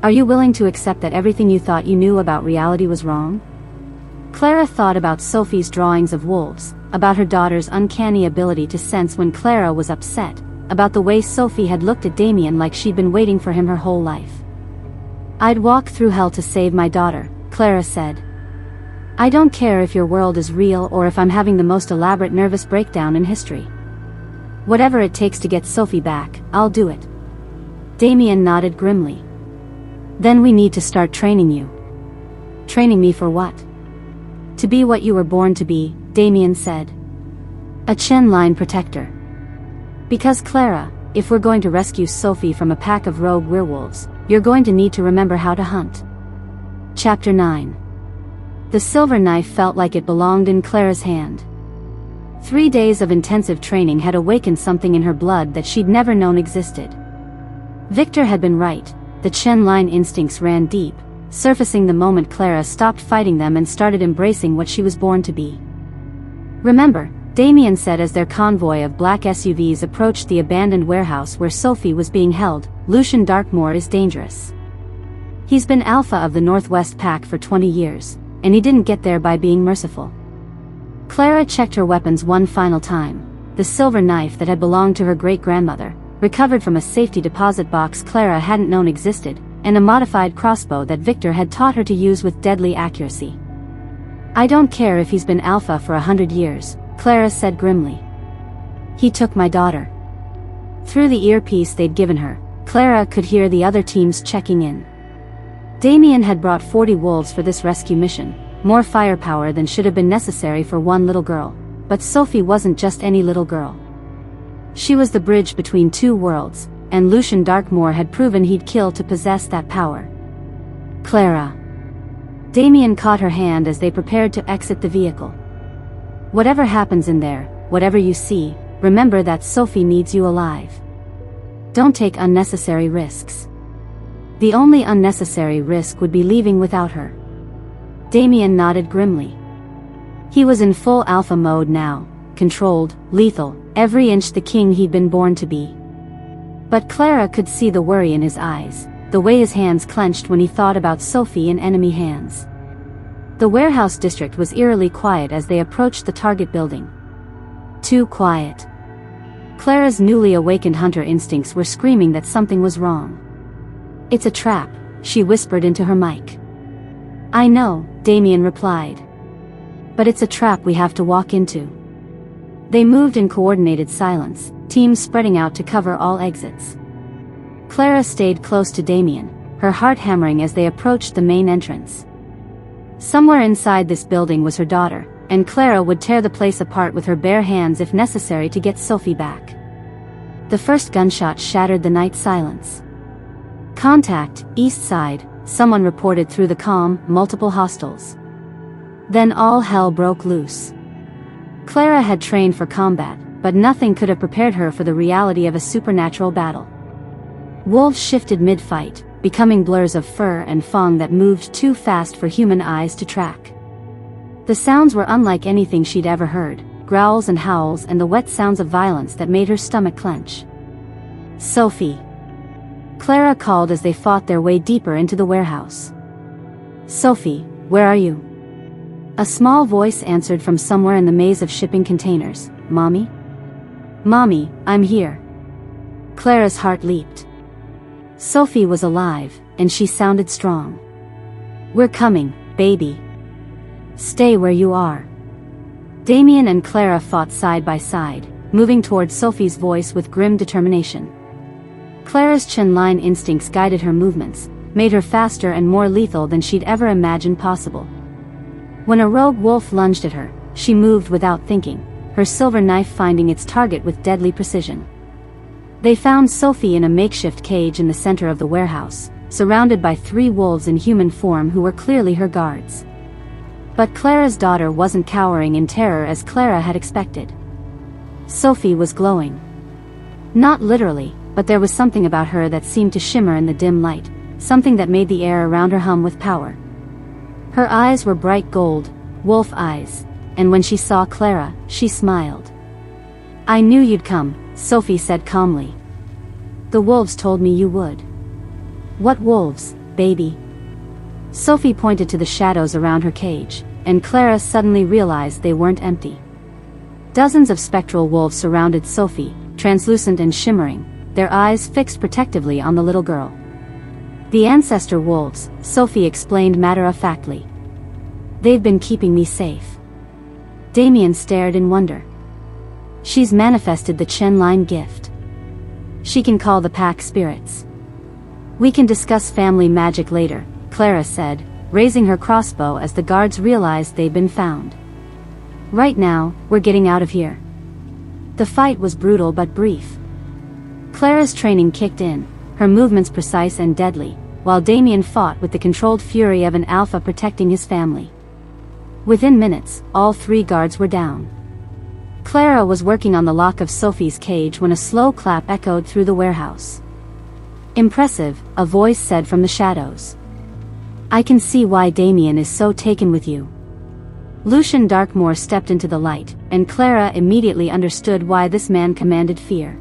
Are you willing to accept that everything you thought you knew about reality was wrong? Clara thought about Sophie's drawings of wolves, about her daughter's uncanny ability to sense when Clara was upset, about the way Sophie had looked at Damian like she'd been waiting for him her whole life. I'd walk through hell to save my daughter, Clara said. I don't care if your world is real or if I'm having the most elaborate nervous breakdown in history. Whatever it takes to get Sophie back, I'll do it. Damian nodded grimly. Then we need to start training you. Training me for what? To be what you were born to be, Damian said. A Qin line protector. Because Clara, if we're going to rescue Sophie from a pack of rogue werewolves, you're going to need to remember how to hunt. Chapter 9. The silver knife felt like it belonged in Clara's hand. 3 days of intensive training had awakened something in her blood that she'd never known existed. Victor had been right, the Qin line instincts ran deep, surfacing the moment Clara stopped fighting them and started embracing what she was born to be. Remember, Damian said as their convoy of black SUVs approached the abandoned warehouse where Sophie was being held, Lucian Darkmoor is dangerous. He's been alpha of the Northwest Pack for 20 years, and he didn't get there by being merciful. Clara checked her weapons one final time, the silver knife that had belonged to her great-grandmother, recovered from a safety deposit box Clara hadn't known existed, and a modified crossbow that Victor had taught her to use with deadly accuracy. I don't care if he's been alpha for 100 years, Clara said grimly. He took my daughter. Through the earpiece they'd given her, Clara could hear the other teams checking in. Damian had brought 40 wolves for this rescue mission, more firepower than should have been necessary for one little girl, but Sophie wasn't just any little girl. She was the bridge between two worlds, and Lucian Darkmoor had proven he'd kill to possess that power. Clara. Damian caught her hand as they prepared to exit the vehicle. Whatever happens in there, whatever you see, remember that Sophie needs you alive. Don't take unnecessary risks. The only unnecessary risk would be leaving without her. Damian nodded grimly. He was in full alpha mode now, controlled, lethal, every inch the king he'd been born to be. But Clara could see the worry in his eyes, the way his hands clenched when he thought about Sophie in enemy hands. The warehouse district was eerily quiet as they approached the target building. Too quiet. Clara's newly awakened hunter instincts were screaming that something was wrong. It's a trap, she whispered into her mic. I know, Damian replied. But it's a trap we have to walk into. They moved in coordinated silence, teams spreading out to cover all exits. Clara stayed close to Damian, her heart hammering as they approached the main entrance. Somewhere inside this building was her daughter, and Clara would tear the place apart with her bare hands if necessary to get Sophie back. The first gunshot shattered the night silence. Contact, east side, someone reported through the comm, multiple hostiles. Then all hell broke loose. Clara had trained for combat, but nothing could have prepared her for the reality of a supernatural battle. Wolves shifted mid-fight, becoming blurs of fur and fang that moved too fast for human eyes to track. The sounds were unlike anything she'd ever heard, growls and howls and the wet sounds of violence that made her stomach clench. Sophie. Clara called as they fought their way deeper into the warehouse. Sophie, where are you? A small voice answered from somewhere in the maze of shipping containers. Mommy? Mommy, I'm here. Clara's heart leaped. Sophie was alive, and she sounded strong. We're coming, baby. Stay where you are. Damian and Clara fought side by side, moving toward Sophie's voice with grim determination. Clara's chin-line instincts guided her movements, made her faster and more lethal than she'd ever imagined possible. When a rogue wolf lunged at her, she moved without thinking, her silver knife finding its target with deadly precision. They found Sophie in a makeshift cage in the center of the warehouse, surrounded by 3 wolves in human form who were clearly her guards. But Clara's daughter wasn't cowering in terror as Clara had expected. Sophie was glowing. Not literally, but there was something about her that seemed to shimmer in the dim light, something that made the air around her hum with power. Her eyes were bright gold, wolf eyes, and when she saw Clara, she smiled. I knew you'd come, Sophie said calmly. The wolves told me you would. What wolves, baby? Sophie pointed to the shadows around her cage, and Clara suddenly realized they weren't empty. Dozens of spectral wolves surrounded Sophie, translucent and shimmering, their eyes fixed protectively on the little girl. The ancestor wolves, Sophie explained matter-of-factly. They've been keeping me safe. Damian stared in wonder. She's manifested the Chen-line gift. She can call the pack spirits. We can discuss family magic later, Clara said, raising her crossbow as the guards realized they'd been found. Right now, we're getting out of here. The fight was brutal but brief. Clara's training kicked in, her movements precise and deadly, while Damian fought with the controlled fury of an alpha protecting his family. Within minutes, all 3 guards were down. Clara was working on the lock of Sophie's cage when a slow clap echoed through the warehouse. Impressive, a voice said from the shadows. I can see why Damian is so taken with you. Lucian Darkmoor stepped into the light, and Clara immediately understood why this man commanded fear.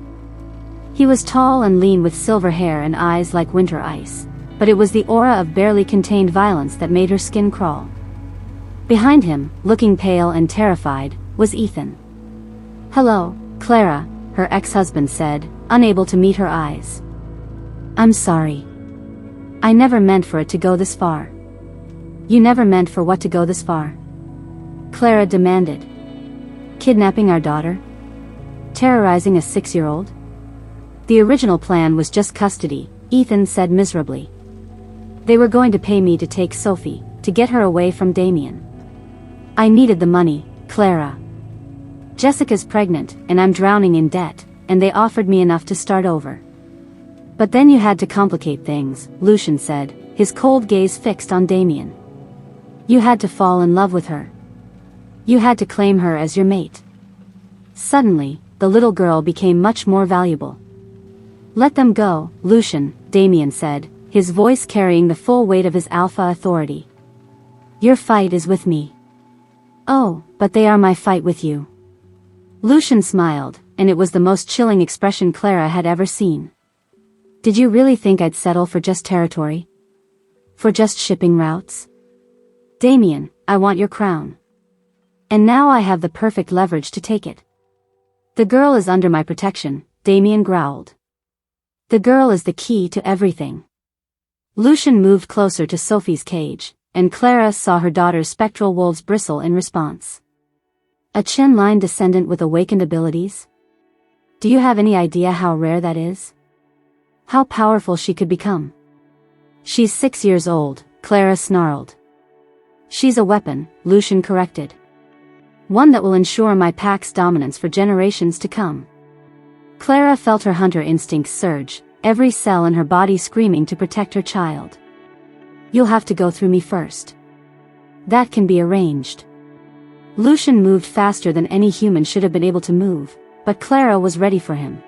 He was tall and lean with silver hair and eyes like winter ice, but it was the aura of barely contained violence that made her skin crawl. Behind him, looking pale and terrified, was Ethan. Hello, Clara, her ex-husband said, unable to meet her eyes. I'm sorry. I never meant for it to go this far. You never meant for what to go this far? Clara demanded. Kidnapping our daughter? Terrorizing a 6-year-old? The original plan was just custody, Ethan said miserably. They were going to pay me to take Sophie, to get her away from Damian. I needed the money, Clara. Jessica's pregnant, and I'm drowning in debt, and they offered me enough to start over. But then you had to complicate things, Lucian said, his cold gaze fixed on Damian. You had to fall in love with her. You had to claim her as your mate. Suddenly, the little girl became much more valuable. Let them go, Lucian, Damian said, his voice carrying the full weight of his alpha authority. Your fight is with me. Oh, but they are my fight with you. Lucian smiled, and it was the most chilling expression Clara had ever seen. Did you really think I'd settle for just territory? For just shipping routes? Damian, I want your crown. And now I have the perfect leverage to take it. The girl is under my protection, Damian growled. The girl is the key to everything. Lucian moved closer to Sophie's cage, and Clara saw her daughter's spectral wolves bristle in response. A chin-line descendant with awakened abilities? Do you have any idea how rare that is? How powerful she could become? She's 6 years old, Clara snarled. She's a weapon, Lucian corrected. One that will ensure my pack's dominance for generations to come. Clara felt her hunter instincts surge, every cell in her body screaming to protect her child. You'll have to go through me first. That can be arranged. Lucian moved faster than any human should have been able to move, but Clara was ready for him.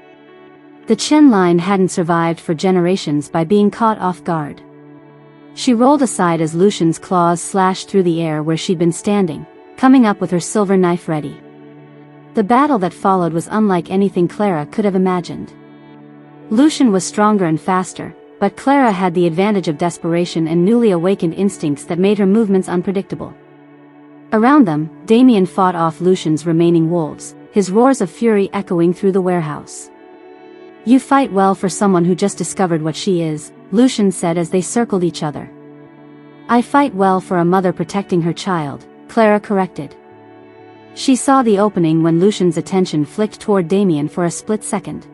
The chin line hadn't survived for generations by being caught off guard. She rolled aside as Lucian's claws slashed through the air where she'd been standing, coming up with her silver knife ready. The battle that followed was unlike anything Clara could have imagined. Lucian was stronger and faster, but Clara had the advantage of desperation and newly awakened instincts that made her movements unpredictable. Around them, Damian fought off Lucian's remaining wolves, his roars of fury echoing through the warehouse. You fight well for someone who just discovered what she is, Lucian said as they circled each other. I fight well for a mother protecting her child, Clara corrected. She saw the opening when Lucian's attention flicked toward Damian for a split second.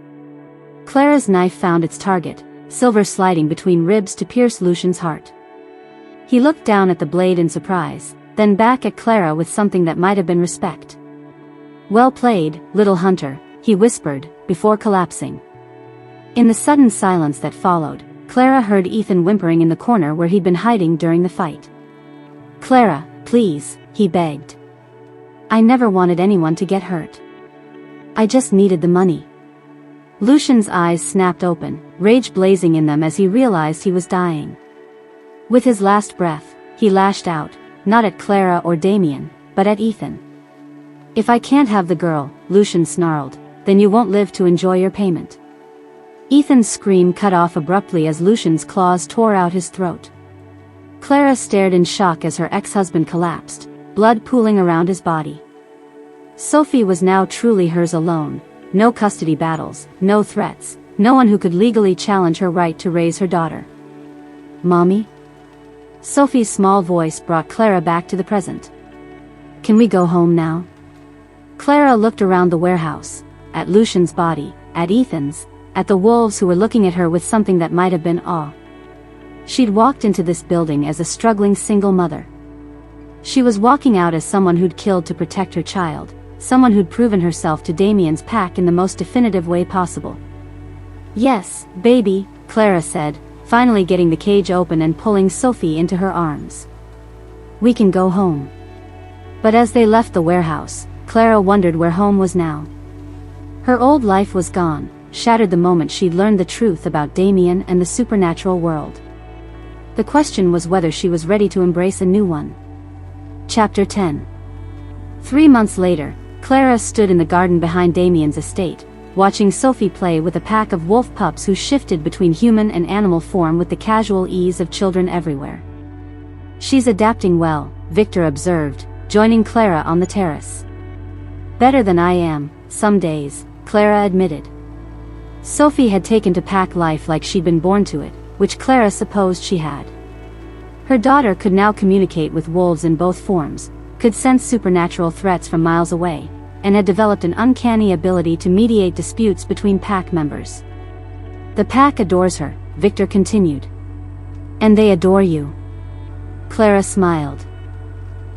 Clara's knife found its target, silver sliding between ribs to pierce Lucian's heart. He looked down at the blade in surprise, then back at Clara with something that might have been respect. Well played, little hunter, he whispered, before collapsing. In the sudden silence that followed, Clara heard Ethan whimpering in the corner where he'd been hiding during the fight. Clara, please, he begged. I never wanted anyone to get hurt. I just needed the money. Lucian's eyes snapped open, rage blazing in them as he realized he was dying. With his last breath, he lashed out, not at Clara or Damian, but at Ethan. If I can't have the girl, Lucian snarled, then you won't live to enjoy your payment. Ethan's scream cut off abruptly as Lucian's claws tore out his throat. Clara stared in shock as her ex-husband collapsed, blood pooling around his body. Sophie was now truly hers alone, no custody battles, no threats, no one who could legally challenge her right to raise her daughter. Mommy? Sophie's small voice brought Clara back to the present. Can we go home now? Clara looked around the warehouse, at Lucian's body, at Ethan's, at the wolves who were looking at her with something that might have been awe. She'd walked into this building as a struggling single mother. She was walking out as someone who'd killed to protect her child, someone who'd proven herself to Damian's pack in the most definitive way possible. Yes, baby, Clara said, finally getting the cage open and pulling Sophie into her arms. We can go home. But as they left the warehouse, Clara wondered where home was now. Her old life was gone, shattered the moment she'd learned the truth about Damian and the supernatural world. The question was whether she was ready to embrace a new one. Chapter 10. 3 months later, Clara stood in the garden behind Damian's estate, watching Sophie play with a pack of wolf pups who shifted between human and animal form with the casual ease of children everywhere. She's adapting well, Victor observed, joining Clara on the terrace. Better than I am, some days, Clara admitted. Sophie had taken to pack life like she'd been born to it, which Clara supposed she had. Her daughter could now communicate with wolves in both forms, could sense supernatural threats from miles away, and had developed an uncanny ability to mediate disputes between pack members. The pack adores her, Victor continued. And they adore you. Clara smiled.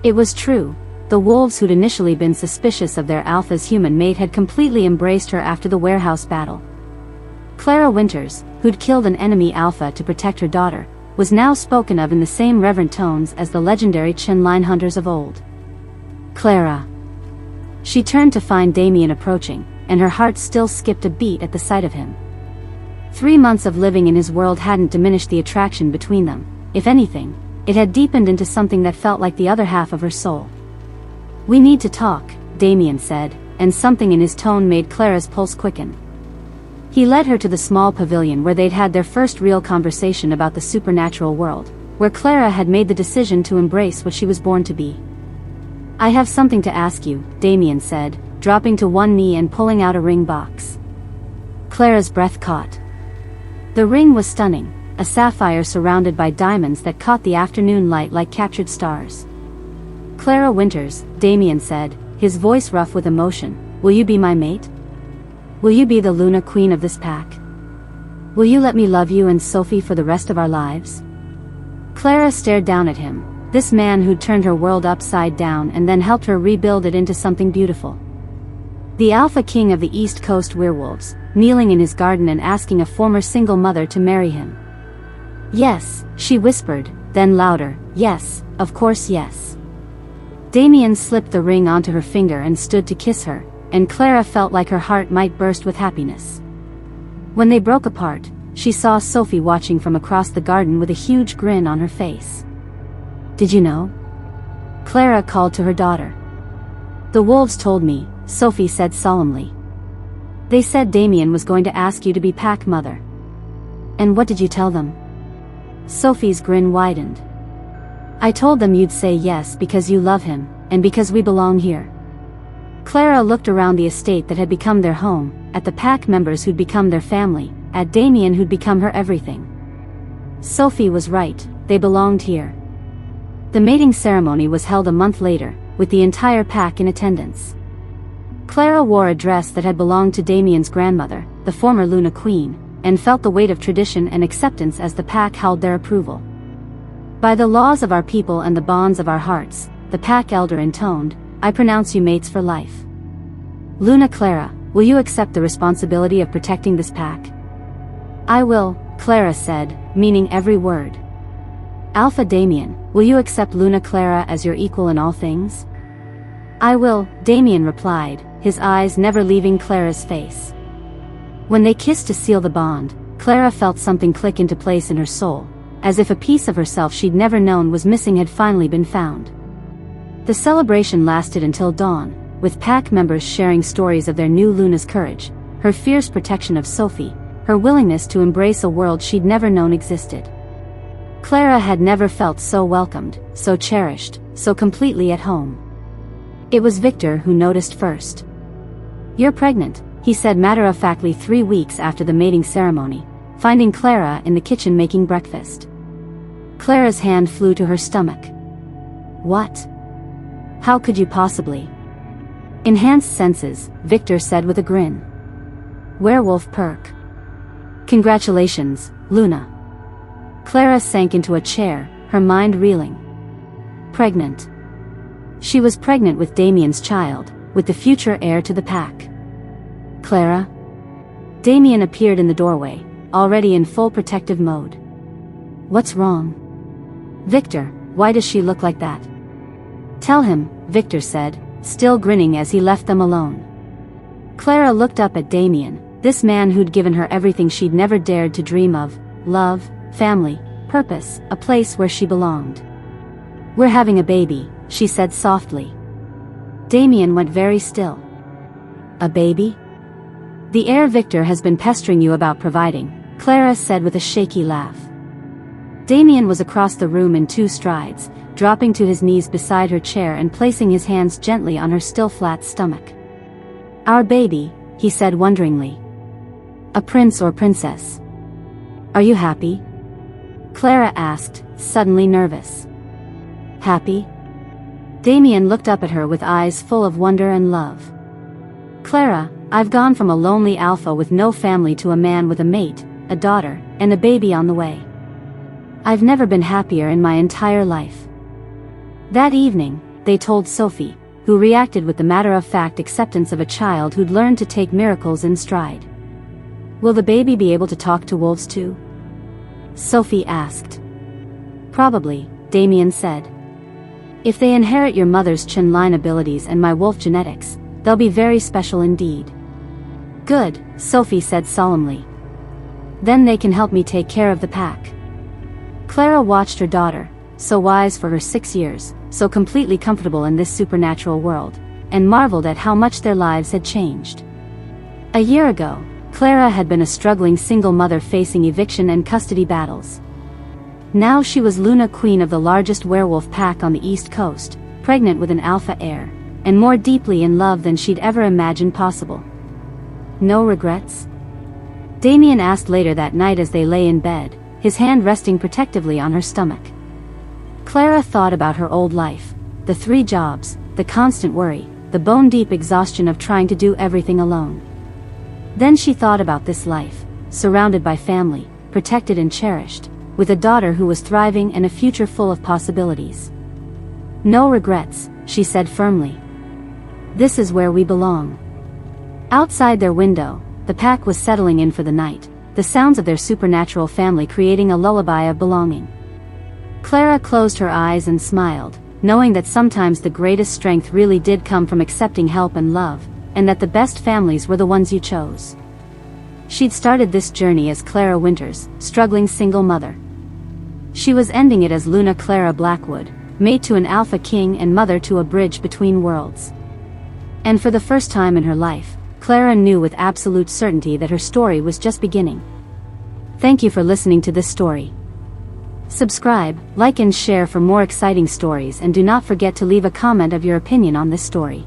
It was true, The wolves who'd initially been suspicious of their alpha's human mate had completely embraced her after the warehouse battle. Clara Winters, who'd killed an enemy alpha to protect her daughter, was now spoken of in the same reverent tones as the legendary chin-line hunters of old. Clara. She turned to find Damian approaching, and her heart still skipped a beat at the sight of him. 3 months of living in his world hadn't diminished the attraction between them. If anything, it had deepened into something that felt like the other half of her soul. "We need to talk," Damian said, and something in his tone made Clara's pulse quicken. He led her to the small pavilion where they'd had their first real conversation about the supernatural world, where Clara had made the decision to embrace what she was born to be. "I have something to ask you," Damian said, dropping to one knee and pulling out a ring box. Clara's breath caught. The ring was stunning, a sapphire surrounded by diamonds that caught the afternoon light like captured stars. "Clara Winters," Damian said, his voice rough with emotion, "will you be my mate? Will you be the Luna Queen of this pack? Will you let me love you and Sophie for the rest of our lives?" Clara stared down at him, this man who'd turned her world upside down and then helped her rebuild it into something beautiful. The Alpha King of the East Coast werewolves, kneeling in his garden and asking a former single mother to marry him. "Yes," she whispered, then louder, "Yes, of course yes." Damian slipped the ring onto her finger and stood to kiss her, and Clara felt like her heart might burst with happiness. When they broke apart, she saw Sophie watching from across the garden with a huge grin on her face. "Did you know?" Clara called to her daughter. "The wolves told me," Sophie said solemnly. "They said Damian was going to ask you to be pack mother." "And what did you tell them?" Sophie's grin widened. "I told them you'd say yes because you love him, and because we belong here." Clara looked around the estate that had become their home, at the pack members who'd become their family, at Damian who'd become her everything. Sophie was right, they belonged here. The mating ceremony was held a month later, with the entire pack in attendance. Clara wore a dress that had belonged to Damian's grandmother, the former Luna Queen, and felt the weight of tradition and acceptance as the pack held their approval. "By the laws of our people and the bonds of our hearts," the pack elder intoned, "I pronounce you mates for life. Luna Clara, will you accept the responsibility of protecting this pack?" "I will," Clara said, meaning every word. "Alpha Damian, will you accept Luna Clara as your equal in all things?" "I will," Damian replied, his eyes never leaving Clara's face. When they kissed to seal the bond, Clara felt something click into place in her soul, as if a piece of herself she'd never known was missing had finally been found. The celebration lasted until dawn, with pack members sharing stories of their new Luna's courage, her fierce protection of Sophie, her willingness to embrace a world she'd never known existed. Clara had never felt so welcomed, so cherished, so completely at home. It was Victor who noticed first. "You're pregnant," he said matter-of-factly 3 weeks after the mating ceremony, finding Clara in the kitchen making breakfast. Clara's hand flew to her stomach. "What? How could you possibly?" "Enhanced senses," Victor said with a grin. "Werewolf perk. Congratulations, Luna." Clara sank into a chair, her mind reeling. Pregnant. She was pregnant with Damian's child, with the future heir to the pack. "Clara?" Damian appeared in the doorway, already in full protective mode. "What's wrong?" "Victor, why does she look like that?" "Tell him," Victor said, still grinning as he left them alone. Clara looked up at Damian, this man who'd given her everything she'd never dared to dream of: love, family, purpose, a place where she belonged. "We're having a baby," she said softly. Damian went very still. "A baby?" "The heir Victor has been pestering you about providing," Clara said with a shaky laugh. Damian was across the room in 2 strides, dropping to his knees beside her chair and placing his hands gently on her still flat stomach. "Our baby," he said wonderingly. "A prince or princess. Are you happy?" Clara asked, suddenly nervous. "Happy?" Damian looked up at her with eyes full of wonder and love. "Clara, I've gone from a lonely alpha with no family to a man with a mate, a daughter, and a baby on the way. I've never been happier in my entire life." That evening, they told Sophie, who reacted with the matter-of-fact acceptance of a child who'd learned to take miracles in stride. Will the baby be able to talk to wolves too? Sophie asked. Probably, Damian said. If they inherit your mother's chin line abilities and my wolf genetics, they'll be very special indeed. Good, Sophie said solemnly. Then they can help me take care of the pack. Clara watched her daughter, so wise for her 6 years, so completely comfortable in this supernatural world, and marveled at how much their lives had changed. A year ago, Clara had been a struggling single mother facing eviction and custody battles. Now she was Luna, queen of the largest werewolf pack on the East Coast, pregnant with an alpha heir, and more deeply in love than she'd ever imagined possible. No regrets? Damian asked later that night as they lay in bed, his hand resting protectively on her stomach. Clara thought about her old life, the 3 jobs, the constant worry, the bone-deep exhaustion of trying to do everything alone. Then she thought about this life, surrounded by family, protected and cherished, with a daughter who was thriving and a future full of possibilities. No regrets, she said firmly. This is where we belong. Outside their window, the pack was settling in for the night, the sounds of their supernatural family creating a lullaby of belonging. Clara closed her eyes and smiled, knowing that sometimes the greatest strength really did come from accepting help and love, and that the best families were the ones you chose. She'd started this journey as Clara Winters, struggling single mother. She was ending it as Luna Clara Blackwood, mate to an alpha king and mother to a bridge between worlds. And for the first time in her life, Clara knew with absolute certainty that her story was just beginning. Thank you for listening to this story. Subscribe, like and share for more exciting stories, and do not forget to leave a comment of your opinion on this story.